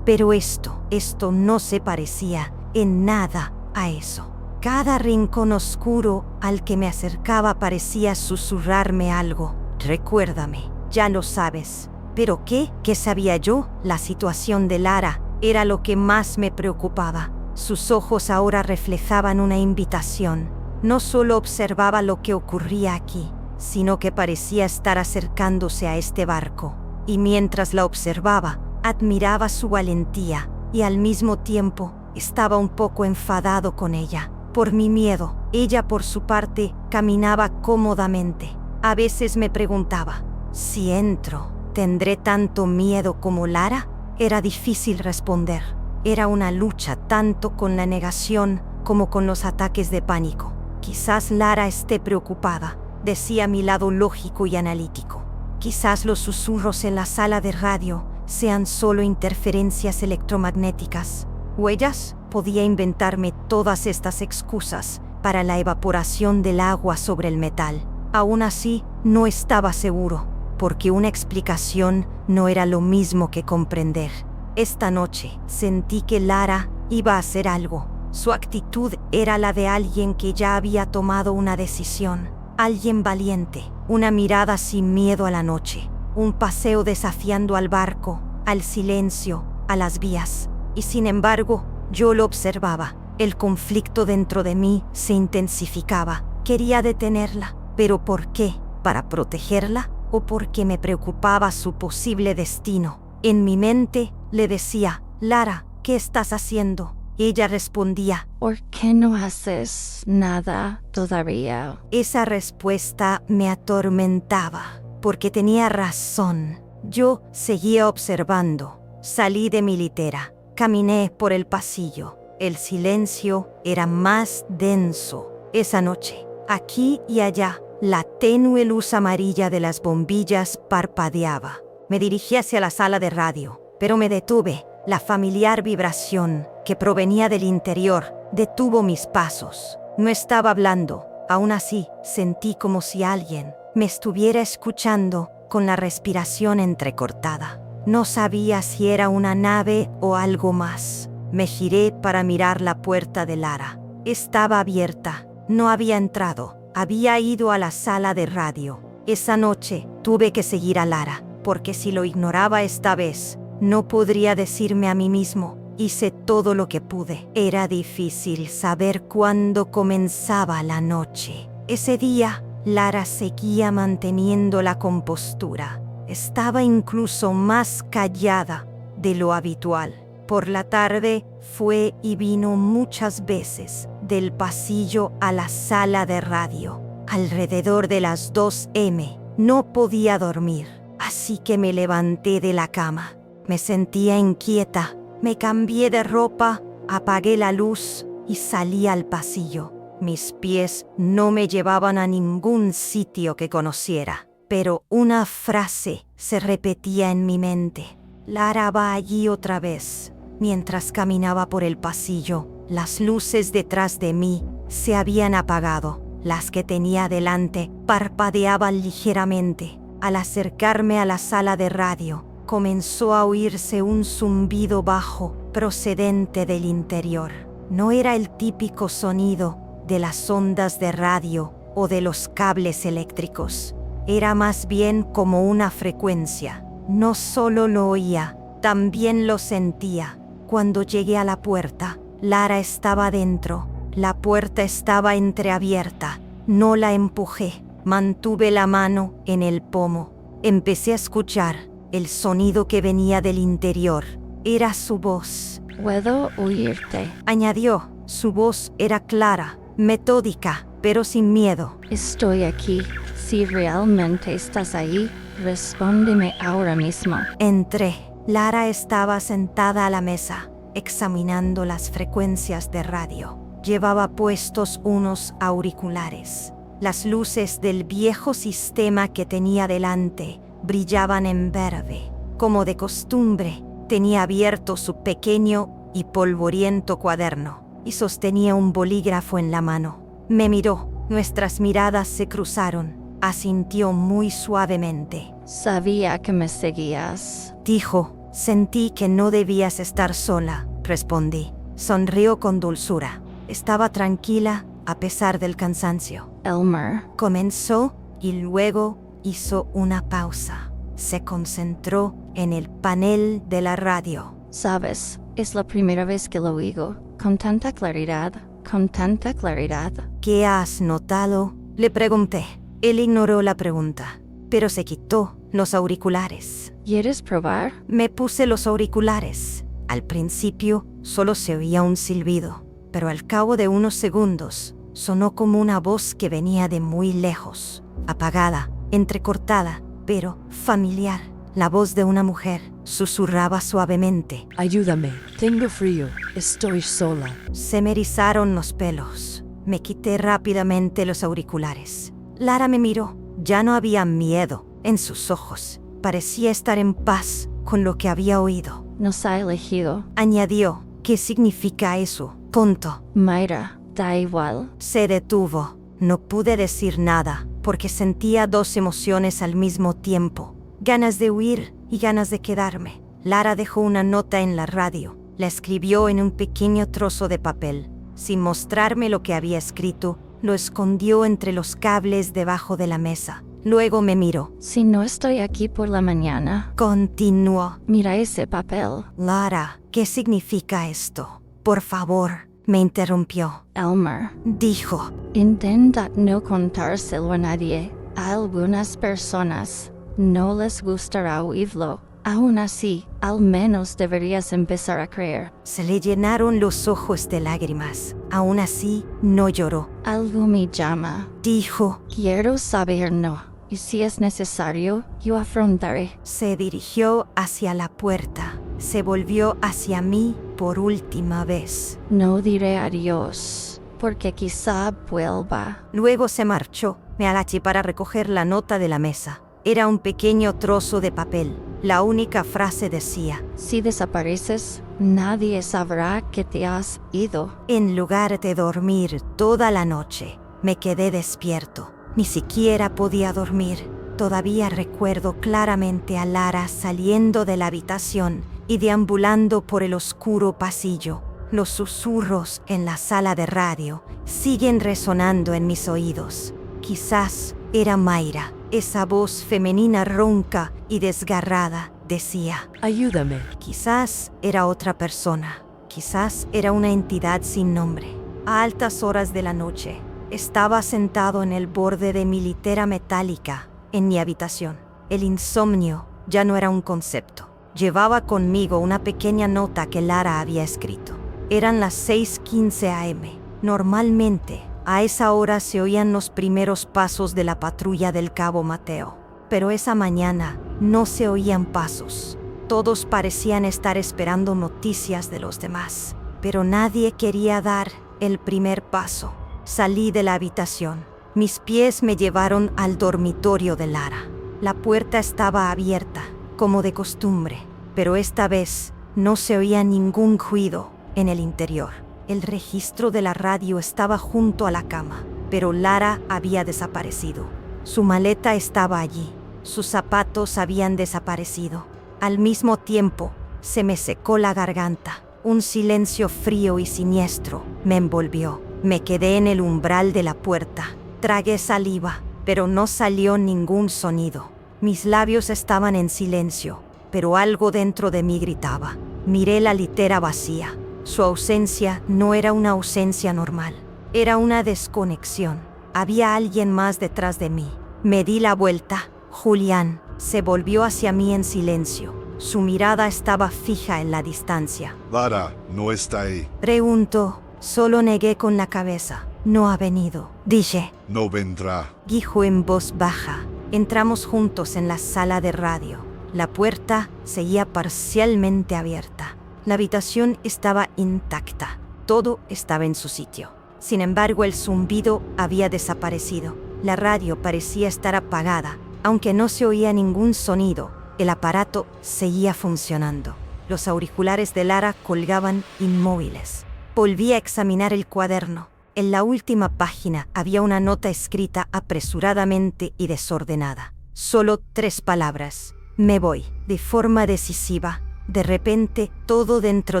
A: Pero esto no se parecía en nada a eso. Cada rincón oscuro al que me acercaba parecía susurrarme algo. Recuérdame, ya lo sabes. ¿Pero qué? ¿Qué sabía yo? La situación de Lara era lo que más me preocupaba. Sus ojos ahora reflejaban una invitación. No solo observaba lo que ocurría aquí, sino que parecía estar acercándose a este barco. Y mientras la observaba, admiraba su valentía y al mismo tiempo estaba un poco enfadado con ella. Por mi miedo, ella por su parte caminaba cómodamente. A veces me preguntaba, si entro, ¿tendré tanto miedo como Lara? Era difícil responder. Era una lucha tanto con la negación como con los ataques de pánico. Quizás Lara esté preocupada, decía mi lado lógico y analítico. Quizás los susurros en la sala de radio sean solo interferencias electromagnéticas. ¿Huellas? Podía inventarme todas estas excusas para la evaporación del agua sobre el metal. Aún así, no estaba seguro, porque una explicación no era lo mismo que comprender. Esta noche sentí que Lara iba a hacer algo. Su actitud era la de alguien que ya había tomado una decisión. Alguien valiente, una mirada sin miedo a la noche, un paseo desafiando al barco, al silencio, a las vías. Y sin embargo, yo lo observaba. El conflicto dentro de mí se intensificaba. Quería detenerla. ¿Pero por qué? ¿Para protegerla? ¿O porque me preocupaba su posible destino? En mi mente le decía, Lara, ¿qué estás haciendo? Ella respondía,
E: ¿por qué no haces nada todavía?
A: Esa respuesta me atormentaba, porque tenía razón. Yo seguía observando. Salí de mi litera. Caminé por el pasillo. El silencio era más denso. Esa noche, aquí y allá, la tenue luz amarilla de las bombillas parpadeaba. Me dirigí hacia la sala de radio, pero me detuve. La familiar vibración que provenía del interior detuvo mis pasos. No estaba hablando. Aún así, sentí como si alguien me estuviera escuchando con la respiración entrecortada. No sabía si era una nave o algo más. Me giré para mirar la puerta de Lara. Estaba abierta. No había entrado. Había ido a la sala de radio. Esa noche tuve que seguir a Lara, porque si lo ignoraba esta vez, no podría decirme a mí mismo, hice todo lo que pude. Era difícil saber cuándo comenzaba la noche. Ese día, Lara seguía manteniendo la compostura. Estaba incluso más callada de lo habitual. Por la tarde fue y vino muchas veces del pasillo a la sala de radio. Alrededor de las 2 m. No podía dormir, así que me levanté de la cama. Me sentía inquieta. Me cambié de ropa, apagué la luz y salí al pasillo. Mis pies no me llevaban a ningún sitio que conociera, pero una frase se repetía en mi mente. Lara va allí otra vez. Mientras caminaba por el pasillo, las luces detrás de mí se habían apagado. Las que tenía delante parpadeaban ligeramente. Al acercarme a la sala de radio, comenzó a oírse un zumbido bajo procedente del interior. No era el típico sonido de las ondas de radio o de los cables eléctricos. Era más bien como una frecuencia. No solo lo oía, también lo sentía. Cuando llegué a la puerta, Lara estaba dentro. La puerta estaba entreabierta. No la empujé. Mantuve la mano en el pomo. Empecé a escuchar el sonido que venía del interior. Era su voz.
E: ¿Puedo oírte?
A: Añadió. Su voz era clara, metódica, pero sin miedo.
E: Estoy aquí. Si realmente estás ahí, respóndeme ahora mismo.
A: Entré. Lara estaba sentada a la mesa, examinando las frecuencias de radio. Llevaba puestos unos auriculares. Las luces del viejo sistema que tenía delante brillaban en verde. Como de costumbre, tenía abierto su pequeño y polvoriento cuaderno y sostenía un bolígrafo en la mano. Me miró. Nuestras miradas se cruzaron. asintió muy suavemente.
E: Sabía que me seguías.
A: Dijo, sentí que no debías estar sola, respondí. Sonrió con dulzura. Estaba tranquila a pesar del cansancio.
E: Elmer,
A: Comenzó y luego hizo una pausa. Se concentró en el panel de la radio.
E: sabes, es la primera vez que lo oigo. Con tanta claridad, con tanta claridad.
A: ¿Qué has notado?, le pregunté. Él ignoró la pregunta, pero se quitó los auriculares.
E: ¿Quieres probar?
A: Me puse los auriculares. Al principio solo se oía un silbido, pero al cabo de unos segundos sonó como una voz que venía de muy lejos, apagada, entrecortada, pero familiar. La voz de una mujer susurraba suavemente.
I: Ayúdame, tengo frío, estoy sola.
A: Se me erizaron los pelos. Me quité rápidamente los auriculares. Lara me miró. Ya no había miedo en sus ojos. Parecía estar en paz con lo que había oído.
E: Nos ha elegido.
A: Añadió, ¿qué significa eso? Punto.
E: Mayra, da igual.
A: Se detuvo. No pude decir nada, porque sentía dos emociones al mismo tiempo. Ganas de huir y ganas de quedarme. Lara dejó una nota en la radio. La escribió en un pequeño trozo de papel. Sin mostrarme lo que había escrito, lo escondió entre los cables debajo de la mesa. Luego me miró.
E: Si no estoy aquí por la mañana,
A: Continuó.
E: mira ese papel.
A: Lara, ¿qué significa esto? Por favor, me interrumpió.
E: Elmer,
A: Dijo,
E: intenta no contárselo a nadie. A algunas personas no les gustará oírlo. Aún así, al menos deberías empezar a creer.
A: se le llenaron los ojos de lágrimas. Aún así, no lloró.
E: Algo me llama.
A: Dijo,
E: Quiero saber no. Y si es necesario, yo afrontaré.
A: se dirigió hacia la puerta. Se volvió hacia mí por última vez.
E: No diré adiós, porque quizá vuelva.
A: Luego se marchó. Me agaché para recoger la nota de la mesa. Era un pequeño trozo de papel. La única frase decía,
E: Si desapareces, nadie sabrá que te has ido.
A: en lugar de dormir toda la noche, me quedé despierto. Ni siquiera podía dormir. Todavía recuerdo claramente a Lara saliendo de la habitación y deambulando por el oscuro pasillo. Los susurros en la sala de radio siguen resonando en mis oídos. Quizás era Mayra. Esa voz femenina ronca y desgarrada decía,
I: Ayúdame.
A: quizás era otra persona, quizás era una entidad sin nombre. A altas horas de la noche, estaba sentado en el borde de mi litera metálica en mi habitación. El insomnio ya no era un concepto. Llevaba conmigo una pequeña nota que Lara había escrito. Eran las 6:15 am. Normalmente, a esa hora se oían los primeros pasos de la patrulla del Cabo Mateo. Pero esa mañana no se oían pasos. Todos parecían estar esperando noticias de los demás. Pero nadie quería dar el primer paso. Salí de la habitación. Mis pies me llevaron al dormitorio de Lara. La puerta estaba abierta, como de costumbre, pero esta vez no se oía ningún ruido en el interior. El registro de la radio estaba junto a la cama, pero Lara había desaparecido. Su maleta estaba allí. Sus zapatos habían desaparecido. Al mismo tiempo, se me secó la garganta. Un silencio frío y siniestro me envolvió. Me quedé en el umbral de la puerta. Tragué saliva, pero no salió ningún sonido. Mis labios estaban en silencio, pero algo dentro de mí gritaba. Miré la litera vacía. Su ausencia no era una ausencia normal. Era una desconexión. Había alguien más detrás de mí. Me di la vuelta. Julián se volvió hacia mí en silencio. Su mirada estaba fija en la distancia.
C: Lara no está ahí.
A: Preguntó. Solo negué con la cabeza. No ha venido. Dije.
C: No vendrá.
A: Dijo en voz baja. Entramos juntos en la sala de radio. La puerta seguía parcialmente abierta. La habitación estaba intacta. Todo estaba en su sitio. Sin embargo, el zumbido había desaparecido. La radio parecía estar apagada. Aunque no se oía ningún sonido, el aparato seguía funcionando. Los auriculares de Lara colgaban inmóviles. Volví a examinar el cuaderno. En la última página había una nota escrita apresuradamente y desordenada. Solo 3 palabras. Me voy. De forma decisiva. De repente, todo dentro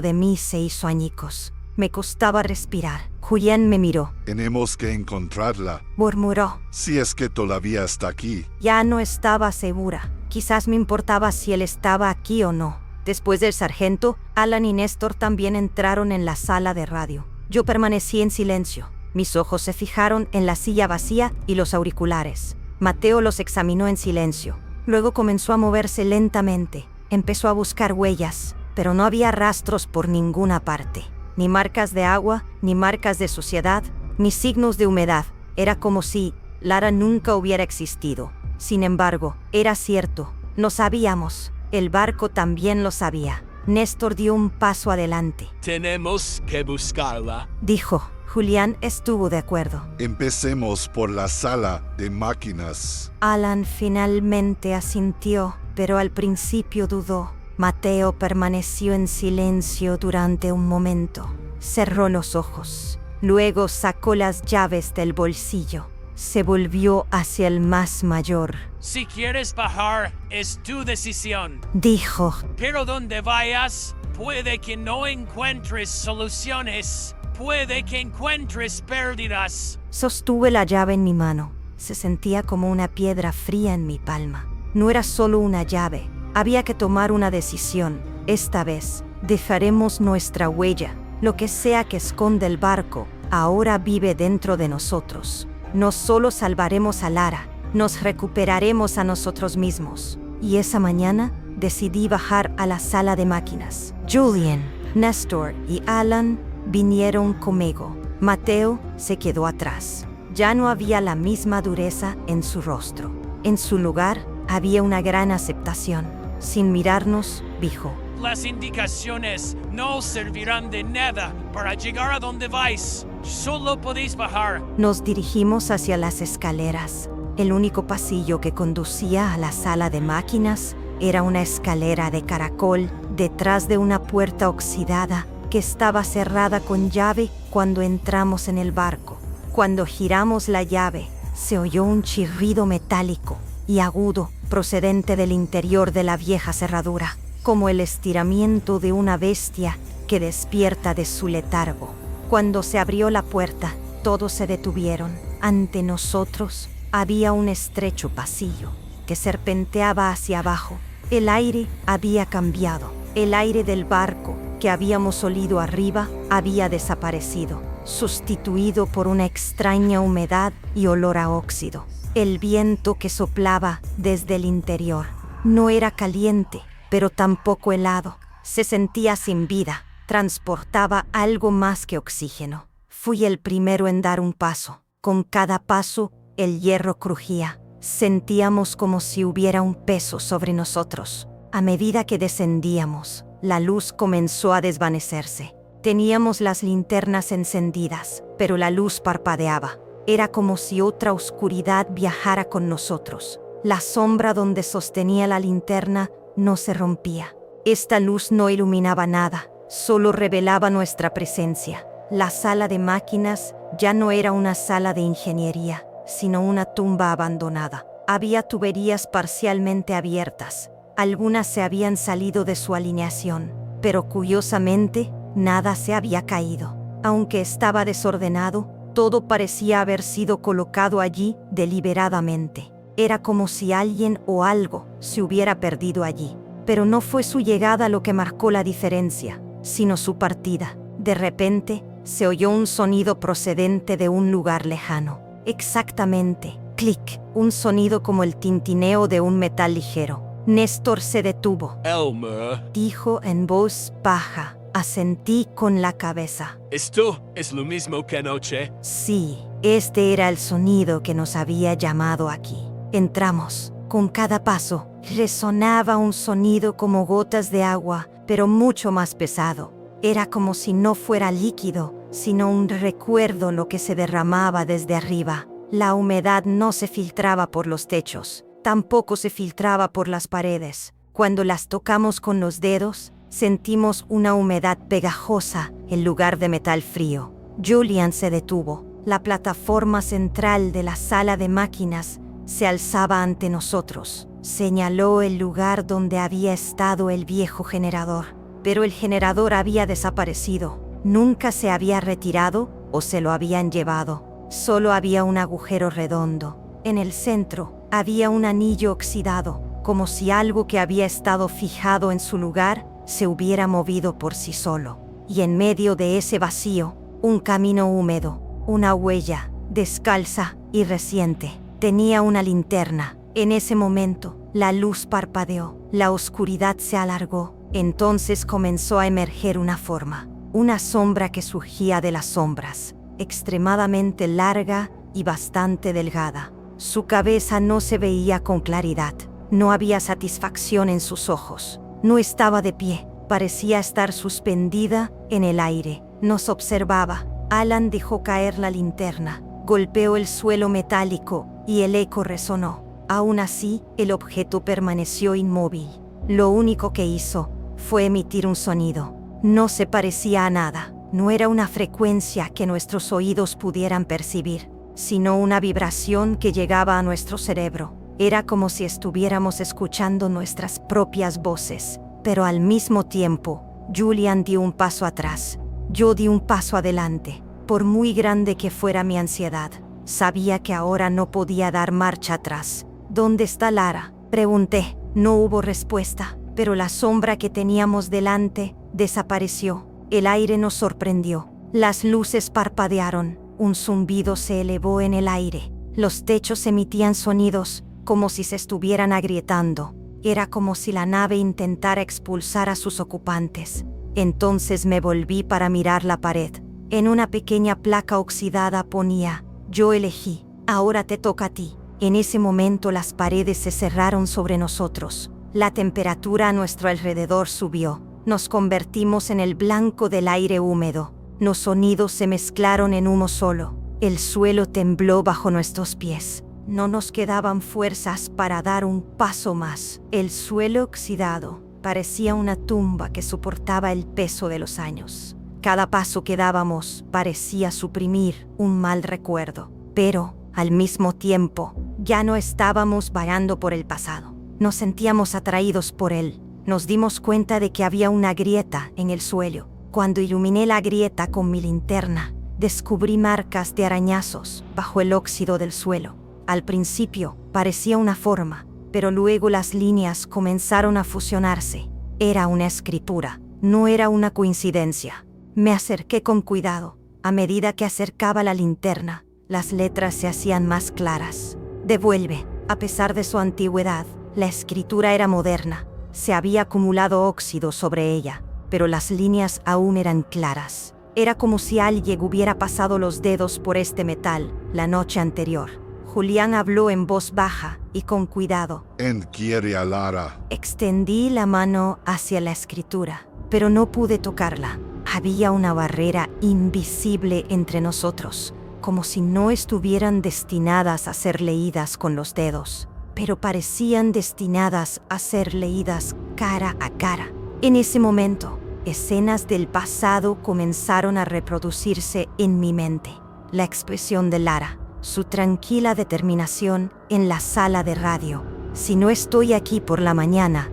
A: de mí se hizo añicos. Me costaba respirar. Julián me miró.
C: Tenemos que encontrarla.
A: Murmuró.
C: Si es que todavía está aquí.
A: Ya no estaba segura. Quizás me importaba si él estaba aquí o no. Después del sargento, Alan y Néstor también entraron en la sala de radio. Yo permanecí en silencio. Mis ojos se fijaron en la silla vacía y los auriculares. Mateo los examinó en silencio. Luego comenzó a moverse lentamente. Empezó a buscar huellas, pero no había rastros por ninguna parte. Ni marcas de agua, ni marcas de suciedad, ni signos de humedad. Era como si Lara nunca hubiera existido. Sin embargo, era cierto. Lo sabíamos. El barco también lo sabía. Néstor dio un paso adelante.
H: Tenemos que buscarla.
A: Dijo. Julián estuvo de acuerdo.
C: Empecemos por la sala de máquinas.
A: Alan finalmente asintió, pero al principio dudó. Mateo permaneció en silencio durante un momento. Cerró los ojos. Luego sacó las llaves del bolsillo. Se volvió hacia el más mayor.
B: Si quieres bajar, es tu decisión.
A: Dijo.
B: Pero donde vayas, puede que no encuentres soluciones. Puede que encuentres pérdidas.
A: Sostuve la llave en mi mano. Se sentía como una piedra fría en mi palma. No era solo una llave. Había que tomar una decisión. Esta vez, dejaremos nuestra huella. Lo que sea que esconde el barco, ahora vive dentro de nosotros. No solo salvaremos a Lara, nos recuperaremos a nosotros mismos. Y esa mañana decidí bajar a la sala de máquinas. Julian, Néstor y Alan vinieron conmigo. Mateo se quedó atrás. Ya no había la misma dureza en su rostro. En su lugar había una gran aceptación. Sin mirarnos, dijo:
B: Las indicaciones no servirán de nada para llegar a donde vais. Solo podéis bajar.
A: Nos dirigimos hacia las escaleras. El único pasillo que conducía a la sala de máquinas era una escalera de caracol detrás de una puerta oxidada que estaba cerrada con llave cuando entramos en el barco. Cuando giramos la llave, se oyó un chirrido metálico y agudo procedente del interior de la vieja cerradura, como el estiramiento de una bestia que despierta de su letargo. Cuando se abrió la puerta, todos se detuvieron. Ante nosotros había un estrecho pasillo que serpenteaba hacia abajo. El aire había cambiado. El aire del barco que habíamos olido arriba había desaparecido, sustituido por una extraña humedad y olor a óxido. El viento que soplaba desde el interior no era caliente, pero tampoco helado. Se sentía sin vida, transportaba algo más que oxígeno. Fui el primero en dar un paso. Con cada paso, el hierro crujía. Sentíamos como si hubiera un peso sobre nosotros. A medida que descendíamos, la luz comenzó a desvanecerse. Teníamos las linternas encendidas, pero la luz parpadeaba. Era como si otra oscuridad viajara con nosotros. La sombra donde sostenía la linterna no se rompía. Esta luz no iluminaba nada, solo revelaba nuestra presencia. La sala de máquinas ya no era una sala de ingeniería, sino una tumba abandonada. Había tuberías parcialmente abiertas. Algunas se habían salido de su alineación, pero curiosamente, nada se había caído. Aunque estaba desordenado, todo parecía haber sido colocado allí deliberadamente. Era como si alguien o algo se hubiera perdido allí. Pero no fue su llegada lo que marcó la diferencia, sino su partida. De repente, se oyó un sonido procedente de un lugar lejano. Exactamente, clic, un sonido como el tintineo de un metal ligero. Néstor se detuvo.
H: Elmer.
A: Dijo en voz baja. Asentí con la cabeza.
H: ¿Esto es lo mismo que anoche?
A: Sí, este era el sonido que nos había llamado aquí. Entramos. Con cada paso, resonaba un sonido como gotas de agua, pero mucho más pesado. Era como si no fuera líquido, sino un recuerdo lo que se derramaba desde arriba. La humedad no se filtraba por los techos, tampoco se filtraba por las paredes. Cuando las tocamos con los dedos, sentimos una humedad pegajosa en lugar de metal frío. Julian se detuvo. La plataforma central de la sala de máquinas se alzaba ante nosotros. Señaló el lugar donde había estado el viejo generador, pero el generador había desaparecido. Nunca se había retirado o se lo habían llevado. Solo había un agujero redondo. En el centro había un anillo oxidado, como si algo que había estado fijado en su lugar se hubiera movido por sí solo. Y en medio de ese vacío, un camino húmedo, una huella, descalza y reciente. Tenía una linterna. En ese momento, la luz parpadeó, la oscuridad se alargó. Entonces comenzó a emerger una forma, una sombra que surgía de las sombras, extremadamente larga y bastante delgada. Su cabeza no se veía con claridad. No había satisfacción en sus ojos. No estaba de pie. Parecía estar suspendida en el aire. Nos observaba. Alan dejó caer la linterna. Golpeó el suelo metálico y el eco resonó. Aún así, el objeto permaneció inmóvil. Lo único que hizo fue emitir un sonido. No se parecía a nada. No era una frecuencia que nuestros oídos pudieran percibir, sino una vibración que llegaba a nuestro cerebro. Era como si estuviéramos escuchando nuestras propias voces. Pero al mismo tiempo, Julian dio un paso atrás. Yo di un paso adelante. Por muy grande que fuera mi ansiedad, sabía que ahora no podía dar marcha atrás. ¿Dónde está Lara?, pregunté. No hubo respuesta, pero la sombra que teníamos delante desapareció. El aire nos sorprendió. Las luces parpadearon. Un zumbido se elevó en el aire. Los techos emitían sonidos como si se estuvieran agrietando. Era como si la nave intentara expulsar a sus ocupantes. Entonces me volví para mirar la pared. En una pequeña placa oxidada ponía: yo elegí, ahora te toca a ti. En ese momento las paredes se cerraron sobre nosotros. La temperatura a nuestro alrededor subió. Nos convertimos en el blanco del aire húmedo. Los sonidos se mezclaron en uno solo. El suelo tembló bajo nuestros pies. No nos quedaban fuerzas para dar un paso más. El suelo oxidado parecía una tumba que soportaba el peso de los años. Cada paso que dábamos parecía suprimir un mal recuerdo. Pero, al mismo tiempo, ya no estábamos vagando por el pasado. Nos sentíamos atraídos por él. Nos dimos cuenta de que había una grieta en el suelo. Cuando iluminé la grieta con mi linterna, descubrí marcas de arañazos bajo el óxido del suelo. Al principio parecía una forma, pero luego las líneas comenzaron a fusionarse. Era una escritura, no era una coincidencia. Me acerqué con cuidado. A medida que acercaba la linterna, las letras se hacían más claras. Devuelve. A pesar de su antigüedad, la escritura era moderna. Se había acumulado óxido sobre ella, pero las líneas aún eran claras. Era como si alguien hubiera pasado los dedos por este metal la noche anterior. Julián habló en voz baja y con cuidado.
C: Quiere a Lara.
A: Extendí la mano hacia la escritura, pero no pude tocarla. Había una barrera invisible entre nosotros, como si no estuvieran destinadas a ser leídas con los dedos, pero parecían destinadas a ser leídas cara a cara. En ese momento, escenas del pasado comenzaron a reproducirse en mi mente. La expresión de Lara, su tranquila determinación en la sala de radio. Si no estoy aquí por la mañana,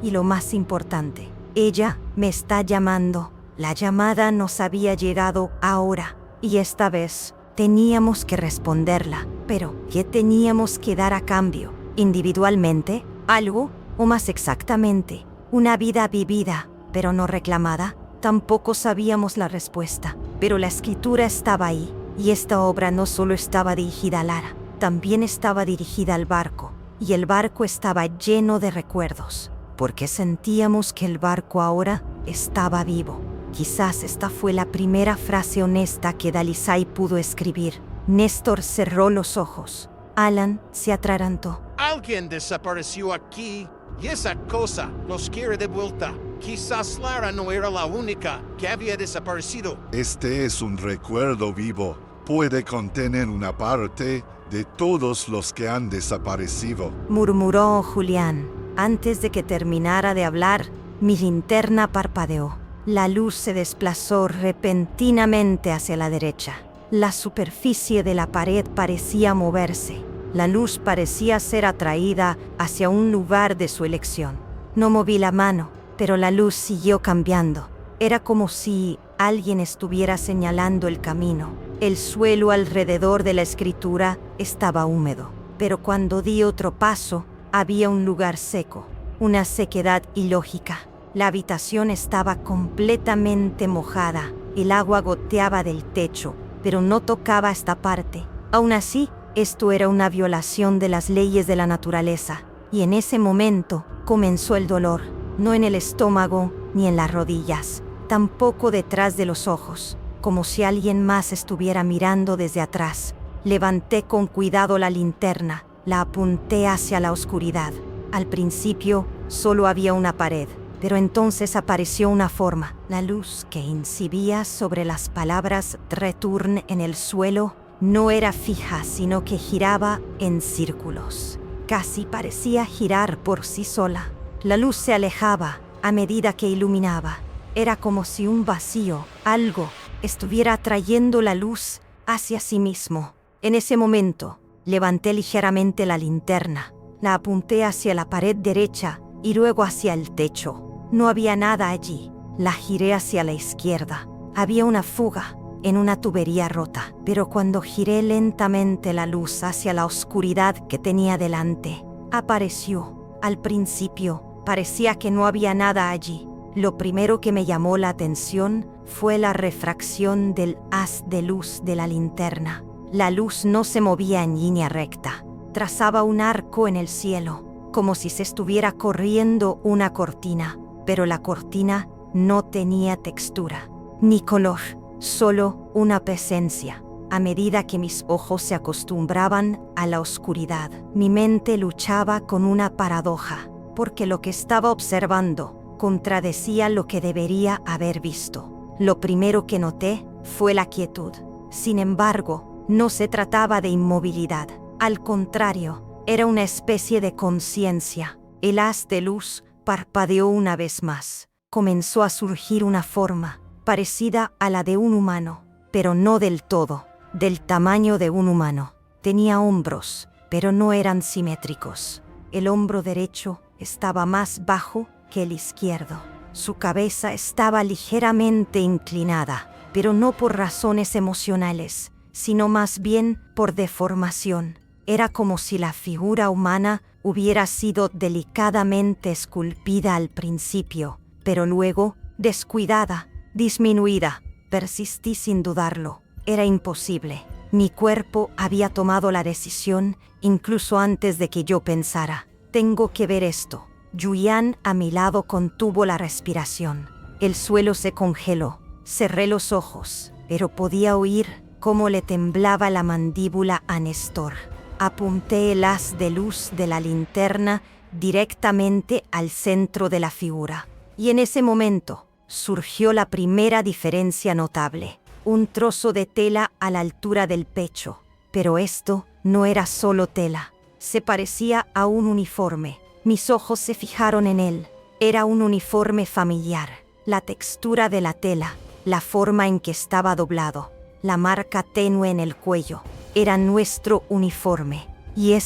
A: y lo más importante, ella me está llamando. La llamada nos había llegado ahora, y esta vez teníamos que responderla. Pero, ¿qué teníamos que dar a cambio? ¿Individualmente? ¿Algo? O más exactamente, una vida vivida, pero no reclamada. Tampoco sabíamos la respuesta, pero la escritura estaba ahí. Y esta obra no solo estaba dirigida a Lara, también estaba dirigida al barco. Y el barco estaba lleno de recuerdos, porque sentíamos que el barco ahora estaba vivo. Quizás esta fue la primera frase honesta que Dalisay pudo escribir. Néstor cerró los ojos. Alan se atragantó.
D: Alguien desapareció aquí y esa cosa los quiere de vuelta. Quizás Lara no era la única que había desaparecido.
C: Este es un recuerdo vivo. Puede contener una parte de todos los que han desaparecido,
A: murmuró Julián. Antes de que terminara de hablar, mi linterna parpadeó. La luz se desplazó repentinamente hacia la derecha. La superficie de la pared parecía moverse. La luz parecía ser atraída hacia un lugar de su elección. No moví la mano, pero la luz siguió cambiando. Era como si alguien estuviera señalando el camino. El suelo alrededor de la escritura estaba húmedo, pero cuando di otro paso, había un lugar seco, una sequedad ilógica. La habitación estaba completamente mojada. El agua goteaba del techo, pero no tocaba esta parte. Aún así, esto era una violación de las leyes de la naturaleza. Y en ese momento comenzó el dolor, no en el estómago ni en las rodillas, tampoco detrás de los ojos, como si alguien más estuviera mirando desde atrás. Levanté con cuidado la linterna, la apunté hacia la oscuridad. Al principio solo había una pared, pero entonces apareció una forma. La luz que incidía sobre las palabras "return" en el suelo no era fija, sino que giraba en círculos. Casi parecía girar por sí sola. La luz se alejaba a medida que iluminaba. Era como si un vacío, algo, estuviera atrayendo la luz hacia sí mismo. En ese momento, levanté ligeramente la linterna. La apunté hacia la pared derecha y luego hacia el techo. No había nada allí. La giré hacia la izquierda. Había una fuga en una tubería rota, pero cuando giré lentamente la luz hacia la oscuridad que tenía delante, apareció. Al principio, parecía que no había nada allí. Lo primero que me llamó la atención fue la refracción del haz de luz de la linterna. La luz no se movía en línea recta. Trazaba un arco en el cielo, como si se estuviera corriendo una cortina, pero la cortina no tenía textura, ni color. Solo una presencia. A medida que mis ojos se acostumbraban a la oscuridad, mi mente luchaba con una paradoja, porque lo que estaba observando contradecía lo que debería haber visto. Lo primero que noté fue la quietud. Sin embargo, no se trataba de inmovilidad. Al contrario, era una especie de conciencia. El haz de luz parpadeó una vez más. Comenzó a surgir una forma parecida a la de un humano, pero no del todo, del tamaño de un humano. Tenía hombros, pero no eran simétricos. El hombro derecho estaba más bajo que el izquierdo. Su cabeza estaba ligeramente inclinada, pero no por razones emocionales, sino más bien por deformación. Era como si la figura humana hubiera sido delicadamente esculpida al principio, pero luego descuidada, disminuida. Persistí sin dudarlo. Era imposible. Mi cuerpo había tomado la decisión incluso antes de que yo pensara. Tengo que ver esto. Julián a mi lado contuvo la respiración. El suelo se congeló. Cerré los ojos, pero podía oír cómo le temblaba la mandíbula a Néstor. Apunté el haz de luz de la linterna directamente al centro de la figura. Y en ese momento surgió la primera diferencia notable. Un trozo de tela a la altura del pecho. Pero esto no era solo tela. Se parecía a un uniforme. Mis ojos se fijaron en él. Era un uniforme familiar. La textura de la tela, la forma en que estaba doblado, la marca tenue en el cuello. Era nuestro uniforme. Y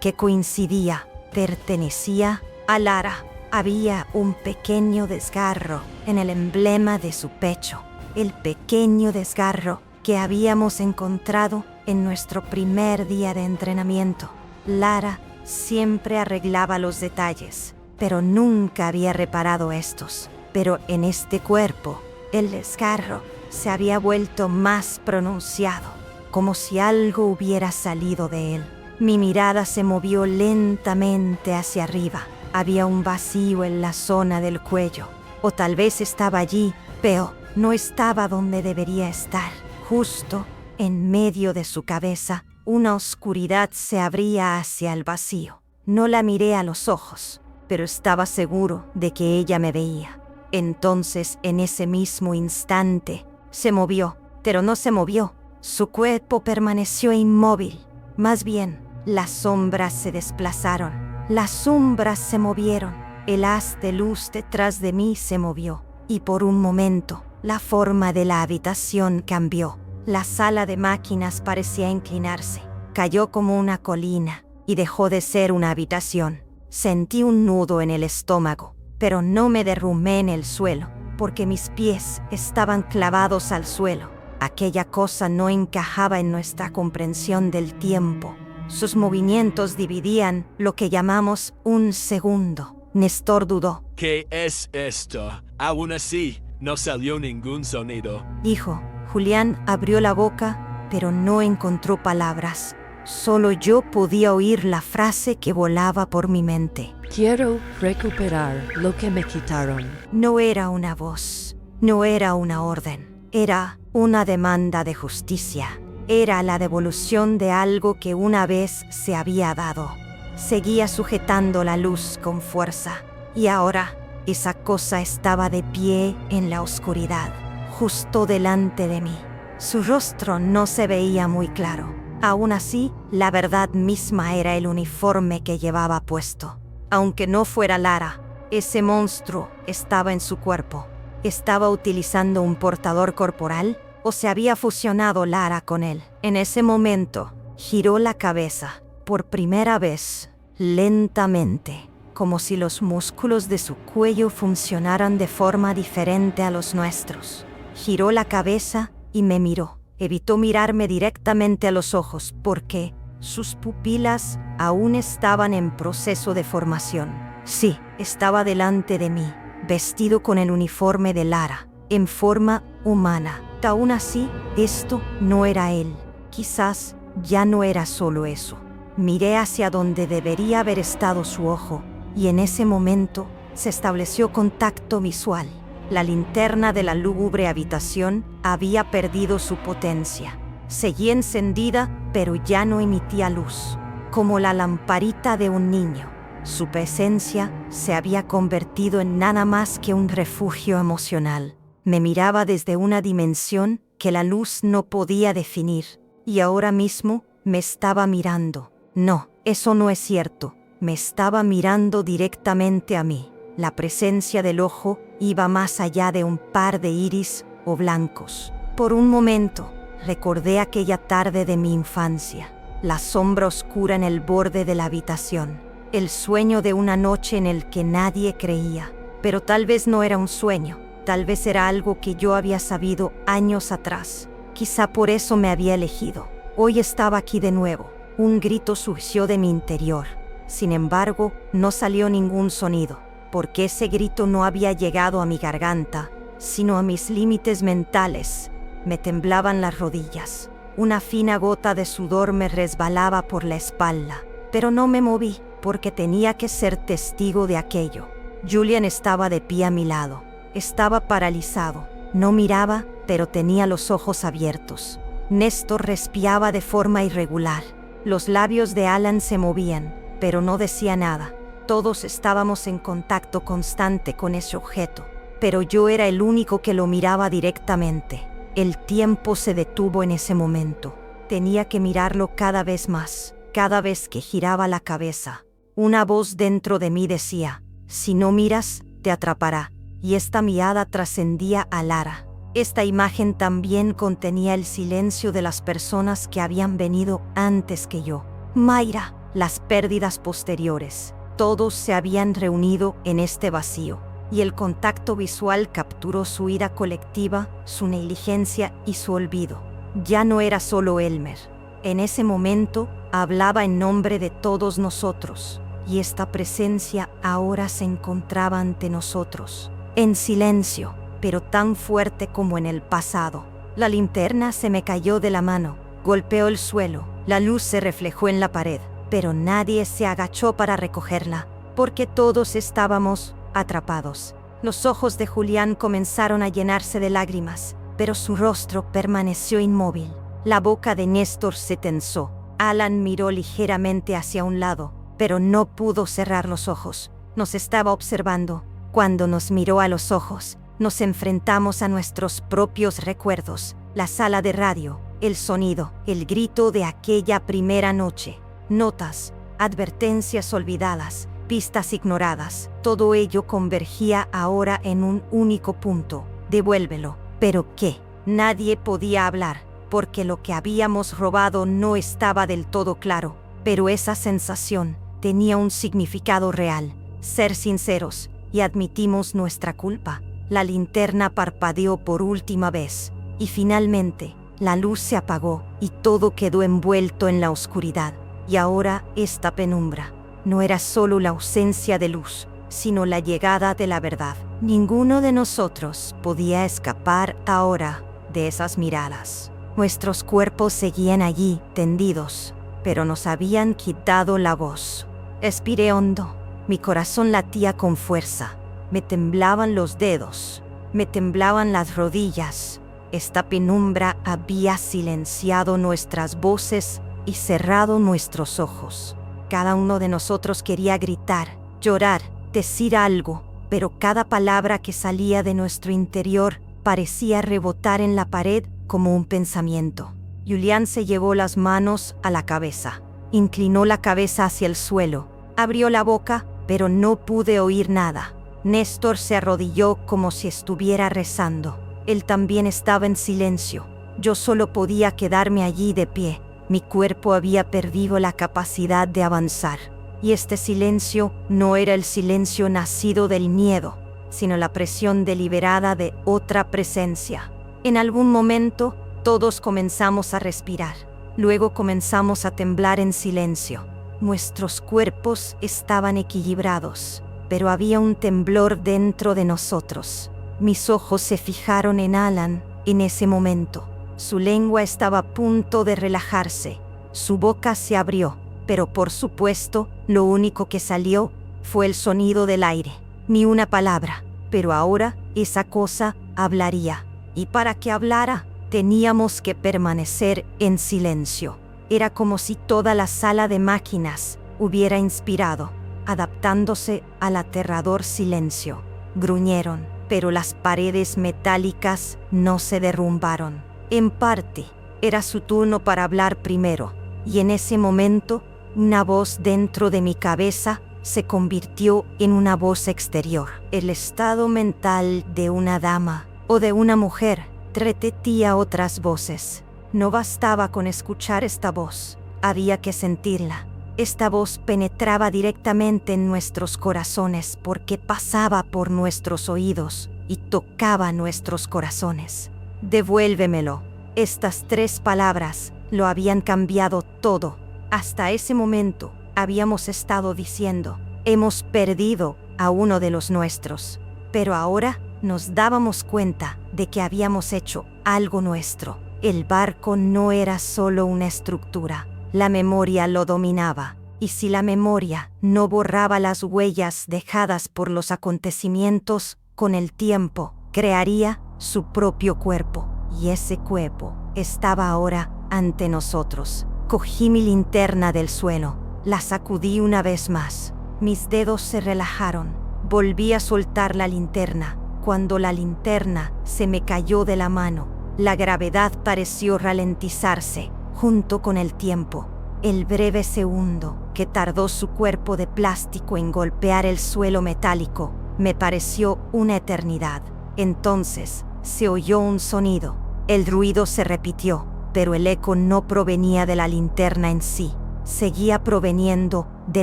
A: que coincidía, pertenecía a Lara. Había un pequeño desgarro en el emblema de su pecho. El pequeño desgarro que habíamos encontrado en nuestro primer día de entrenamiento. Lara siempre arreglaba los detalles, pero nunca había reparado estos. Pero en este cuerpo, el desgarro se había vuelto más pronunciado, como si algo hubiera salido de él. Mi mirada se movió lentamente hacia arriba. Había un vacío en la zona del cuello, o tal vez estaba allí, pero no estaba donde debería estar. Justo en medio de su cabeza, una oscuridad se abría hacia el vacío. No la miré a los ojos, pero estaba seguro de que ella me veía. Entonces, en ese mismo instante, se movió, pero no se movió. Su cuerpo permaneció inmóvil. Más bien, las sombras se desplazaron. Las sombras se movieron. El haz de luz detrás de mí se movió. Y por un momento, la forma de la habitación cambió. La sala de máquinas parecía inclinarse. Cayó como una colina y dejó de ser una habitación. Sentí un nudo en el estómago, pero no me derrumbé en el suelo, porque mis pies estaban clavados al suelo. Aquella cosa no encajaba en nuestra comprensión del tiempo. Sus movimientos dividían lo que llamamos un segundo. Néstor dudó.
H: ¿Qué es esto? Aún así, no salió ningún sonido.
A: Dijo. Julián abrió la boca, pero no encontró palabras. Solo yo podía oír la frase que volaba por mi mente.
I: Quiero recuperar lo que me quitaron.
A: No era una voz, no era una orden, era una demanda de justicia. Era la devolución de algo que una vez se había dado. Seguía sujetando la luz con fuerza, y ahora esa cosa estaba de pie en la oscuridad, justo delante de mí. Su rostro no se veía muy claro. Aún así, la verdad misma era el uniforme que llevaba puesto. Aunque no fuera Lara, ese monstruo estaba en su cuerpo. ¿Estaba utilizando un portador corporal o se había fusionado Lara con él? En ese momento, giró la cabeza, por primera vez, lentamente, como si los músculos de su cuello funcionaran de forma diferente a los nuestros. Giró la cabeza y me miró. Evitó mirarme directamente a los ojos porque sus pupilas aún estaban en proceso de formación. Sí, estaba delante de mí, vestido con el uniforme de Lara, en forma humana. Aún así, esto no era él. Quizás ya no era solo eso. Miré hacia donde debería haber estado su ojo, y en ese momento se estableció contacto visual. La linterna de la lúgubre habitación había perdido su potencia. Seguía encendida, pero ya no emitía luz, como la lamparita de un niño. Su presencia se había convertido en nada más que un refugio emocional. Me miraba desde una dimensión que la luz no podía definir, y ahora mismo me estaba mirando. No, eso no es cierto. Me estaba mirando directamente a mí. La presencia del ojo iba más allá de un par de iris o blancos. Por un momento, recordé aquella tarde de mi infancia, la sombra oscura en el borde de la habitación, el sueño de una noche en el que nadie creía. Pero tal vez no era un sueño, tal vez era algo que yo había sabido años atrás. Quizá por eso me había elegido. Hoy estaba aquí de nuevo. Un grito surgió de mi interior. Sin embargo, no salió ningún sonido, porque ese grito no había llegado a mi garganta, sino a mis límites mentales. Me temblaban las rodillas. Una fina gota de sudor me resbalaba por la espalda, pero no me moví, porque tenía que ser testigo de aquello. Julian estaba de pie a mi lado. Estaba paralizado. No miraba, pero tenía los ojos abiertos. Néstor respiraba de forma irregular. Los labios de Alan se movían, pero no decía nada. Todos estábamos en contacto constante con ese objeto, pero yo era el único que lo miraba directamente. El tiempo se detuvo en ese momento. Tenía que mirarlo cada vez más, cada vez que giraba la cabeza. Una voz dentro de mí decía, si no miras, te atrapará. Y esta mirada trascendía a Lara. Esta imagen también contenía el silencio de las personas que habían venido antes que yo. Mayra, las pérdidas posteriores. Todos se habían reunido en este vacío, y el contacto visual capturó su ira colectiva, su negligencia y su olvido. Ya no era solo Elmer. En ese momento, hablaba en nombre de todos nosotros, y esta presencia ahora se encontraba ante nosotros, en silencio, pero tan fuerte como en el pasado. La linterna se me cayó de la mano, golpeó el suelo, la luz se reflejó en la pared, pero nadie se agachó para recogerla, porque todos estábamos atrapados. Los ojos de Julián comenzaron a llenarse de lágrimas, pero su rostro permaneció inmóvil. La boca de Néstor se tensó. Alan miró ligeramente hacia un lado, pero no pudo cerrar los ojos. Nos estaba observando. Cuando nos miró a los ojos, nos enfrentamos a nuestros propios recuerdos, la sala de radio, el sonido, el grito de aquella primera noche. Notas, advertencias olvidadas, pistas ignoradas, todo ello convergía ahora en un único punto. Devuélvelo. ¿Pero qué? Nadie podía hablar. porque lo que habíamos robado no estaba del todo claro, pero esa sensación tenía un significado real. Ser sinceros, y admitimos nuestra culpa. La linterna parpadeó por última vez, y finalmente, la luz se apagó y todo quedó envuelto en la oscuridad. Y ahora esta penumbra no era solo la ausencia de luz, sino la llegada de la verdad. Ninguno de nosotros podía escapar ahora de esas miradas. Nuestros cuerpos seguían allí, tendidos, pero nos habían quitado la voz. Expiré hondo. Mi corazón latía con fuerza. Me temblaban los dedos. Me temblaban las rodillas. Esta penumbra había silenciado nuestras voces y cerrado nuestros ojos. Cada uno de nosotros quería gritar, llorar, decir algo, pero cada palabra que salía de nuestro interior parecía rebotar en la pared como un pensamiento. Julián se llevó las manos a la cabeza, inclinó la cabeza hacia el suelo, abrió la boca, pero no pude oír nada. Néstor se arrodilló como si estuviera rezando. Él también estaba en silencio. Yo solo podía quedarme allí de pie. Mi cuerpo había perdido la capacidad de avanzar. Y este silencio no era el silencio nacido del miedo, sino la presión deliberada de otra presencia. En algún momento, todos comenzamos a respirar. Luego comenzamos a temblar en silencio. Nuestros cuerpos estaban equilibrados, pero había un temblor dentro de nosotros. Mis ojos se fijaron en Alan en ese momento. Su lengua estaba a punto de relajarse. Su boca se abrió, pero por supuesto, lo único que salió fue el sonido del aire. Ni una palabra, pero ahora esa cosa hablaría. Y para que hablara, teníamos que permanecer en silencio. Era como si toda la sala de máquinas hubiera inspirado, adaptándose al aterrador silencio. Gruñeron, pero las paredes metálicas no se derrumbaron. En parte, era su turno para hablar primero, y en ese momento, una voz dentro de mi cabeza se convirtió en una voz exterior. El estado mental de una dama o de una mujer repetía otras voces. No bastaba con escuchar esta voz, había que sentirla. Esta voz penetraba directamente en nuestros corazones porque pasaba por nuestros oídos y tocaba nuestros corazones. Devuélvemelo. Estas 3 palabras lo habían cambiado todo. Hasta ese momento habíamos estado diciendo, hemos perdido a uno de los nuestros. Pero ahora nos dábamos cuenta de que habíamos hecho algo nuestro. El barco no era solo una estructura, la memoria lo dominaba, y si la memoria no borraba las huellas dejadas por los acontecimientos, con el tiempo crearía su propio cuerpo, y ese cuerpo estaba ahora ante nosotros. Cogí mi linterna del suelo, la sacudí una vez más, mis dedos se relajaron, volví a soltar la linterna. Cuando la linterna se me cayó de la mano, la gravedad pareció ralentizarse, junto con el tiempo. El breve segundo que tardó su cuerpo de plástico en golpear el suelo metálico, me pareció una eternidad. Entonces, se oyó un sonido. El ruido se repitió, pero el eco no provenía de la linterna en sí. Seguía proveniendo de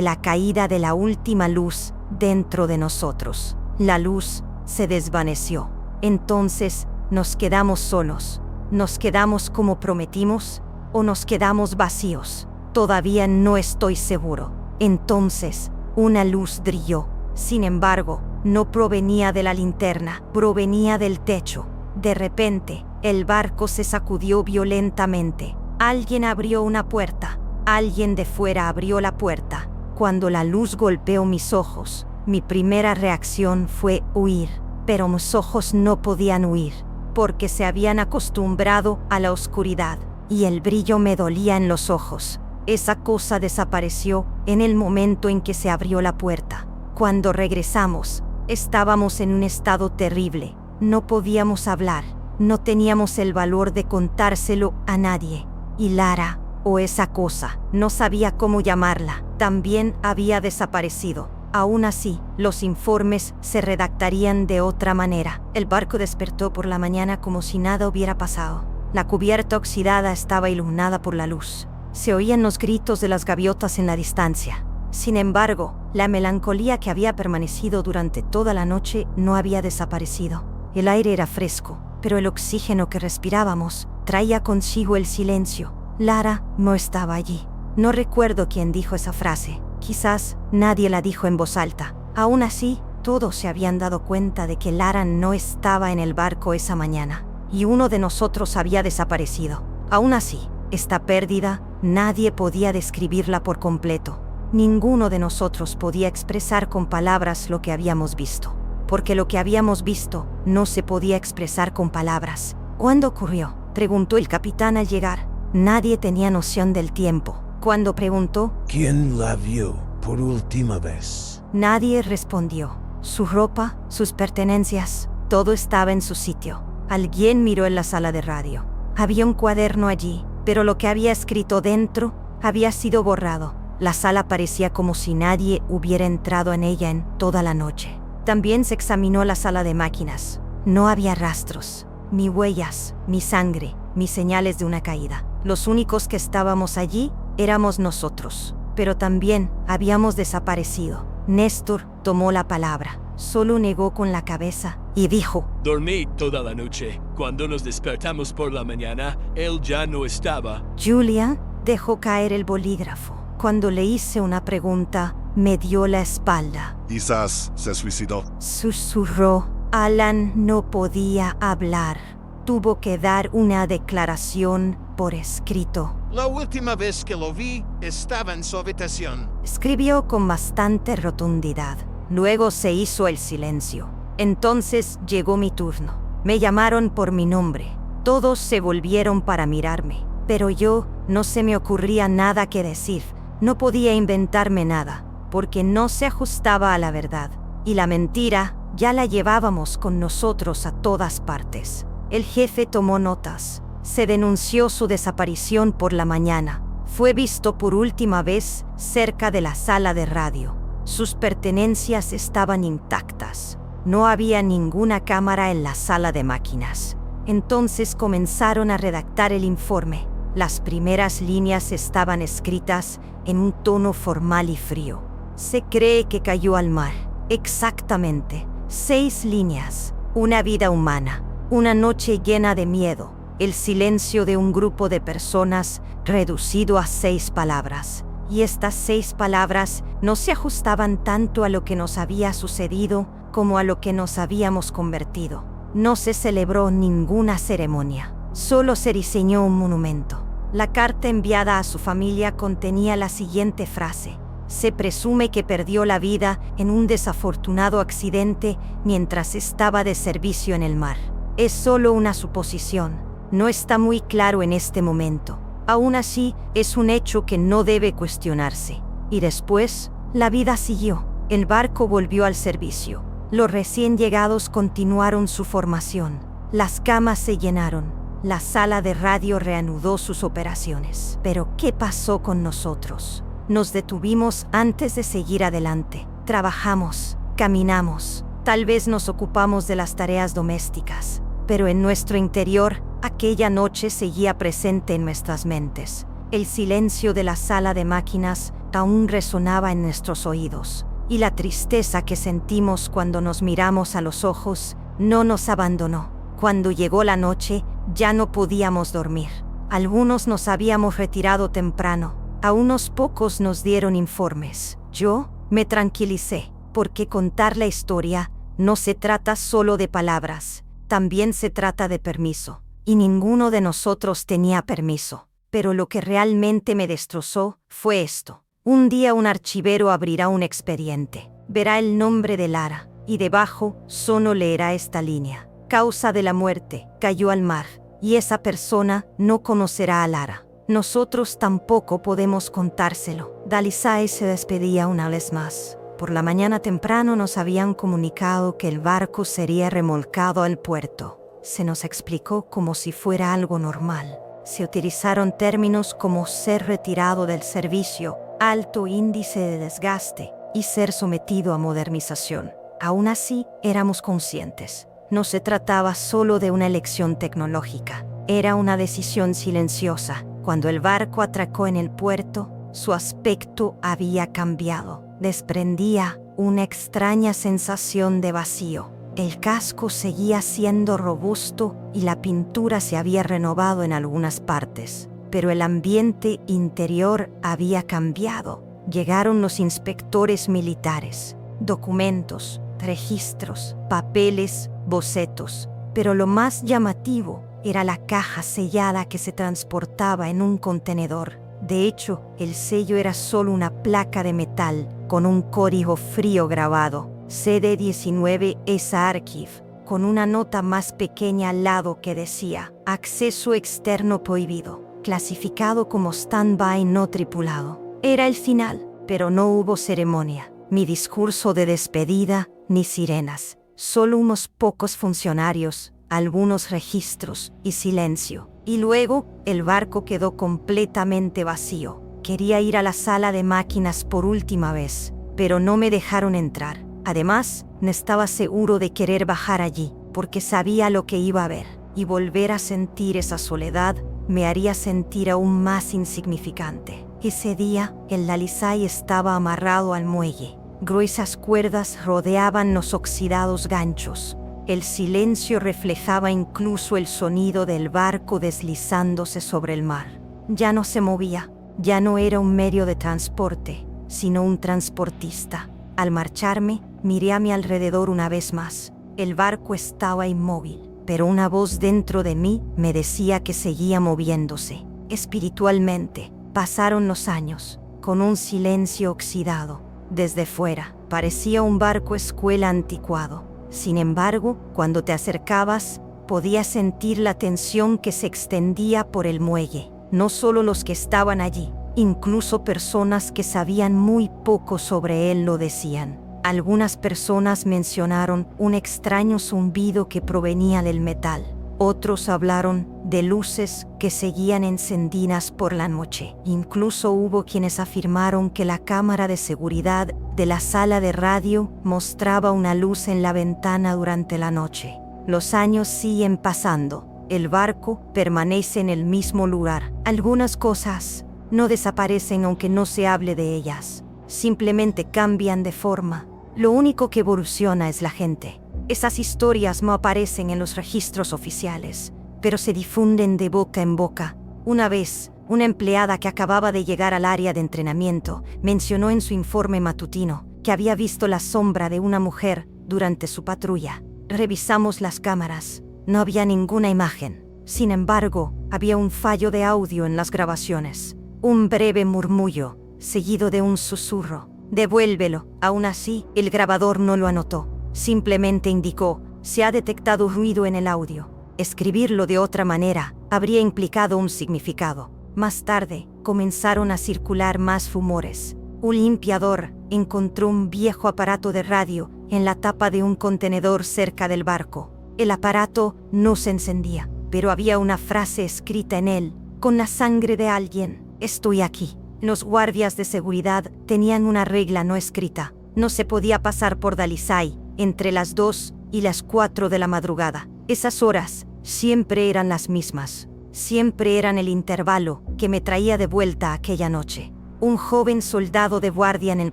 A: la caída de la última luz dentro de nosotros. La luz se desvaneció. Entonces, nos quedamos solos. ¿Nos quedamos como prometimos? ¿O nos quedamos vacíos? Todavía no estoy seguro. Entonces, una luz brilló. Sin embargo, no provenía de la linterna, provenía del techo. De repente, el barco se sacudió violentamente. Alguien abrió una puerta. Alguien de fuera abrió la puerta. Cuando la luz golpeó mis ojos, mi primera reacción fue huir. Pero mis ojos no podían huir, porque se habían acostumbrado a la oscuridad, y el brillo me dolía en los ojos. Esa cosa desapareció en el momento en que se abrió la puerta. Cuando regresamos, estábamos en un estado terrible. No podíamos hablar, no teníamos el valor de contárselo a nadie. Y Lara, o esa cosa, no sabía cómo llamarla, también había desaparecido. Aún así, los informes se redactarían de otra manera. El barco despertó por la mañana como si nada hubiera pasado. La cubierta oxidada estaba iluminada por la luz. Se oían los gritos de las gaviotas en la distancia. Sin embargo, la melancolía que había permanecido durante toda la noche no había desaparecido. El aire era fresco, pero el oxígeno que respirábamos traía consigo el silencio. Lara no estaba allí. No recuerdo quién dijo esa frase. Quizás nadie la dijo en voz alta. Aún así, todos se habían dado cuenta de que Lara no estaba en el barco esa mañana, y uno de nosotros había desaparecido. Aún así, esta pérdida, nadie podía describirla por completo. Ninguno de nosotros podía expresar con palabras lo que habíamos visto, porque lo que habíamos visto no se podía expresar con palabras. ¿Cuándo ocurrió?, preguntó el capitán al llegar. Nadie tenía noción del tiempo. Cuando preguntó,
J: ¿quién la vio por última vez?
A: Nadie respondió. Su ropa, sus pertenencias, todo estaba en su sitio. Alguien miró en la sala de radio. Había un cuaderno allí, pero lo que había escrito dentro había sido borrado. La sala parecía como si nadie hubiera entrado en ella en toda la noche. También se examinó la sala de máquinas. No había rastros, ni huellas, ni sangre, ni señales de una caída. Los únicos que estábamos allí éramos nosotros, pero también habíamos desaparecido. Néstor tomó la palabra. Solo negó con la cabeza y dijo:
H: Dormí toda la noche. Cuando nos despertamos por la mañana, él ya no estaba.
A: Julia dejó caer el bolígrafo. Cuando le hice una pregunta, me dio la espalda.
C: Quizás se suicidó.
A: Susurró. Alan no podía hablar. Tuvo que dar una declaración por escrito.
D: La última vez que lo vi, estaba en su habitación.
A: Escribió con bastante rotundidad. Luego se hizo el silencio. Entonces llegó mi turno. Me llamaron por mi nombre. Todos se volvieron para mirarme, pero yo no se me ocurría nada que decir. No podía inventarme nada, porque no se ajustaba a la verdad. Y la mentira ya la llevábamos con nosotros a todas partes. El jefe tomó notas. Se denunció su desaparición por la mañana. Fue visto por última vez cerca de la sala de radio. Sus pertenencias estaban intactas. No había ninguna cámara en la sala de máquinas. Entonces comenzaron a redactar el informe. Las primeras líneas estaban escritas en un tono formal y frío. Se cree que cayó al mar. Exactamente. 6 líneas. Una vida humana. Una noche llena de miedo. El silencio de un grupo de personas reducido a 6 palabras. Y estas 6 palabras no se ajustaban tanto a lo que nos había sucedido como a lo que nos habíamos convertido. No se celebró ninguna ceremonia. Solo se diseñó un monumento. La carta enviada a su familia contenía la siguiente frase: se presume que perdió la vida en un desafortunado accidente mientras estaba de servicio en el mar. Es solo una suposición. No está muy claro en este momento. Aún así, es un hecho que no debe cuestionarse. Y después, la vida siguió. El barco volvió al servicio. Los recién llegados continuaron su formación. Las camas se llenaron. La sala de radio reanudó sus operaciones. Pero, ¿qué pasó con nosotros? Nos detuvimos antes de seguir adelante. Trabajamos, caminamos. Tal vez nos ocupamos de las tareas domésticas. Pero en nuestro interior, aquella noche seguía presente en nuestras mentes. El silencio de la sala de máquinas aún resonaba en nuestros oídos, y la tristeza que sentimos cuando nos miramos a los ojos no nos abandonó. Cuando llegó la noche, ya no podíamos dormir. Algunos nos habíamos retirado temprano. A unos pocos nos dieron informes. Yo me tranquilicé, porque contar la historia no se trata solo de palabras. También se trata de permiso, y ninguno de nosotros tenía permiso. Pero lo que realmente me destrozó fue esto. Un día un archivero abrirá un expediente, verá el nombre de Lara, y debajo solo leerá esta línea: causa de la muerte, cayó al mar, y esa persona no conocerá a Lara. Nosotros tampoco podemos contárselo. Dalisay se despedía una vez más. Por la mañana temprano nos habían comunicado que el barco sería remolcado al puerto. Se nos explicó como si fuera algo normal. Se utilizaron términos como ser retirado del servicio, alto índice de desgaste y ser sometido a modernización. Aún así, éramos conscientes. No se trataba solo de una elección tecnológica. Era una decisión silenciosa. Cuando el barco atracó en el puerto, su aspecto había cambiado. Desprendía una extraña sensación de vacío. El casco seguía siendo robusto y la pintura se había renovado en algunas partes, pero el ambiente interior había cambiado. Llegaron los inspectores militares, documentos, registros, papeles, bocetos, pero lo más llamativo era la caja sellada que se transportaba en un contenedor. De hecho, el sello era solo una placa de metal con un código frío grabado, CD19 ESA Archive, con una nota más pequeña al lado que decía: acceso externo prohibido, clasificado como stand-by no tripulado. Era el final, pero no hubo ceremonia, ni discurso de despedida, ni sirenas. Solo unos pocos funcionarios, algunos registros y silencio. Y luego, el barco quedó completamente vacío. Quería ir a la sala de máquinas por última vez, pero no me dejaron entrar. Además, no estaba seguro de querer bajar allí, porque sabía lo que iba a ver, y volver a sentir esa soledad me haría sentir aún más insignificante. Ese día, el Dalisay estaba amarrado al muelle. Gruesas cuerdas rodeaban los oxidados ganchos. El silencio reflejaba incluso el sonido del barco deslizándose sobre el mar. Ya no se movía, ya no era un medio de transporte, sino un transportista. Al marcharme, miré a mi alrededor una vez más. El barco estaba inmóvil, pero una voz dentro de mí me decía que seguía moviéndose. Espiritualmente, pasaron los años, con un silencio oxidado. Desde fuera, parecía un barco escuela anticuado. Sin embargo, cuando te acercabas, podías sentir la tensión que se extendía por el muelle. No solo los que estaban allí, incluso personas que sabían muy poco sobre él lo decían. Algunas personas mencionaron un extraño zumbido que provenía del metal. Otros hablaron de luces que seguían encendidas por la noche. Incluso hubo quienes afirmaron que la cámara de seguridad de la sala de radio mostraba una luz en la ventana durante la noche. Los años siguen pasando. El barco permanece en el mismo lugar. Algunas cosas no desaparecen aunque no se hable de ellas. Simplemente cambian de forma. Lo único que evoluciona es la gente. Esas historias no aparecen en los registros oficiales, pero se difunden de boca en boca. Una vez, una empleada que acababa de llegar al área de entrenamiento mencionó en su informe matutino que había visto la sombra de una mujer durante su patrulla. Revisamos las cámaras. No había ninguna imagen. Sin embargo, había un fallo de audio en las grabaciones. Un breve murmullo, seguido de un susurro. «Devuélvelo». Aún así, el grabador no lo anotó. Simplemente indicó: «Se ha detectado ruido en el audio». Escribirlo de otra manera habría implicado un significado. Más tarde, comenzaron a circular más rumores. Un limpiador encontró un viejo aparato de radio en la tapa de un contenedor cerca del barco. El aparato no se encendía, pero había una frase escrita en él, con la sangre de alguien: «Estoy aquí». Los guardias de seguridad tenían una regla no escrita. No se podía pasar por Dalisay entre las 2 y las 4 de la madrugada. Esas horas siempre eran las mismas. Siempre eran el intervalo que me traía de vuelta aquella noche. Un joven soldado de guardia en el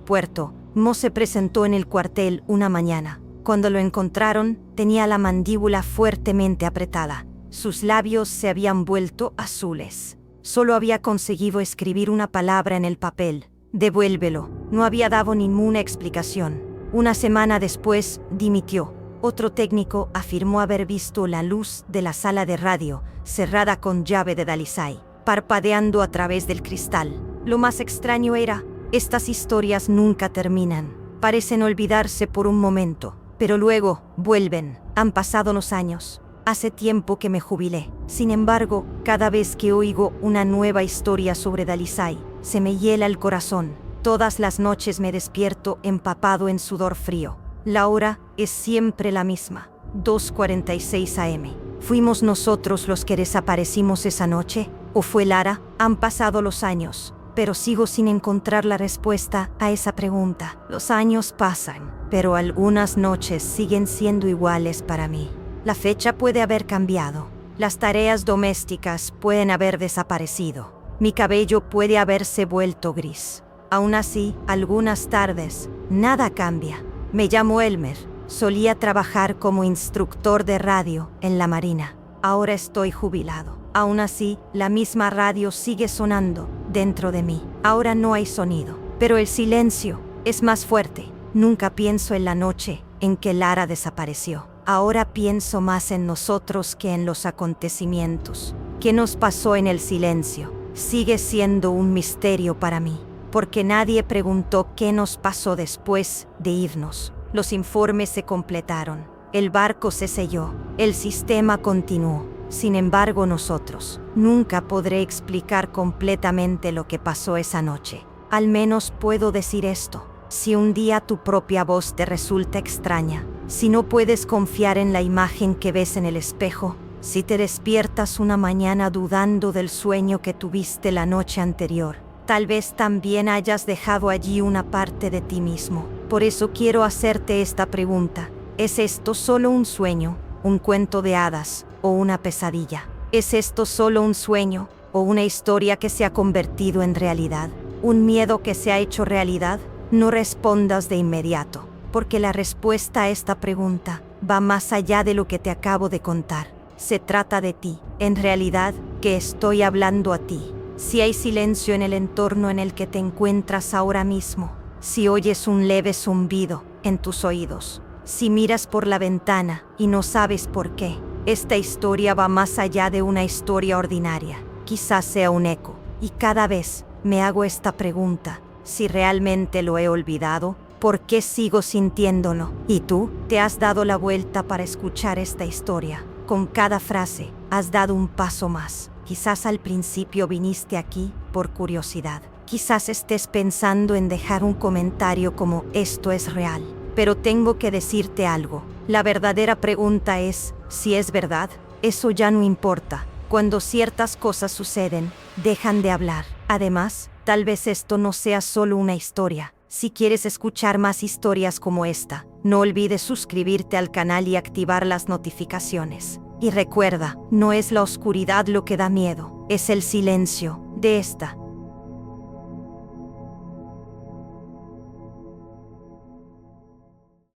A: puerto no se presentó en el cuartel una mañana. Cuando lo encontraron, tenía la mandíbula fuertemente apretada. Sus labios se habían vuelto azules. Solo había conseguido escribir una palabra en el papel: «Devuélvelo». No había dado ninguna explicación. Una semana después, dimitió. Otro técnico afirmó haber visto la luz de la sala de radio, cerrada con llave de Dalisay, parpadeando a través del cristal. Lo más extraño era, estas historias nunca terminan. Parecen olvidarse por un momento, pero luego vuelven. Han pasado los años. Hace tiempo que me jubilé. Sin embargo, cada vez que oigo una nueva historia sobre Dalisay, se me hiela el corazón. Todas las noches me despierto empapado en sudor frío. La hora es siempre la misma, 2:46 AM. ¿Fuimos nosotros los que desaparecimos esa noche? ¿O fue Lara? Han pasado los años, pero sigo sin encontrar la respuesta a esa pregunta. Los años pasan, pero algunas noches siguen siendo iguales para mí. La fecha puede haber cambiado. Las tareas domésticas pueden haber desaparecido. Mi cabello puede haberse vuelto gris. Aún así, algunas tardes, nada cambia. Me llamo Elmer. Solía trabajar como instructor de radio en la Marina. Ahora estoy jubilado. Aún así, la misma radio sigue sonando dentro de mí. Ahora no hay sonido, pero el silencio es más fuerte. Nunca pienso en la noche en que Lara desapareció. Ahora pienso más en nosotros que en los acontecimientos. ¿Qué nos pasó en el silencio? Sigue siendo un misterio para mí, porque nadie preguntó qué nos pasó después de irnos. Los informes se completaron, el barco se selló, el sistema continuó. Sin embargo, nosotros nunca podré explicar completamente lo que pasó esa noche. Al menos puedo decir esto: si un día tu propia voz te resulta extraña, si no puedes confiar en la imagen que ves en el espejo, si te despiertas una mañana dudando del sueño que tuviste la noche anterior, tal vez también hayas dejado allí una parte de ti mismo. Por eso quiero hacerte esta pregunta: ¿es esto solo un sueño, un cuento de hadas o una pesadilla? ¿Es esto solo un sueño o una historia que se ha convertido en realidad? ¿Un miedo que se ha hecho realidad? No respondas de inmediato, porque la respuesta a esta pregunta va más allá de lo que te acabo de contar. Se trata de ti, en realidad, que estoy hablando a ti. Si hay silencio en el entorno en el que te encuentras ahora mismo, si oyes un leve zumbido en tus oídos, si miras por la ventana y no sabes por qué, esta historia va más allá de una historia ordinaria. Quizás sea un eco, y cada vez me hago esta pregunta: si realmente lo he olvidado, ¿por qué sigo sintiéndolo? ¿Y tú? ¿Te has dado la vuelta para escuchar esta historia? Con cada frase, has dado un paso más. Quizás al principio viniste aquí por curiosidad. Quizás estés pensando en dejar un comentario como «esto es real». Pero tengo que decirte algo. La verdadera pregunta es si es verdad. Eso ya no importa. Cuando ciertas cosas suceden, dejan de hablar. Además, tal vez esto no sea solo una historia. Si quieres escuchar más historias como esta, no olvides suscribirte al canal y activar las notificaciones. Y recuerda, no es la oscuridad lo que da miedo, es el silencio de esta.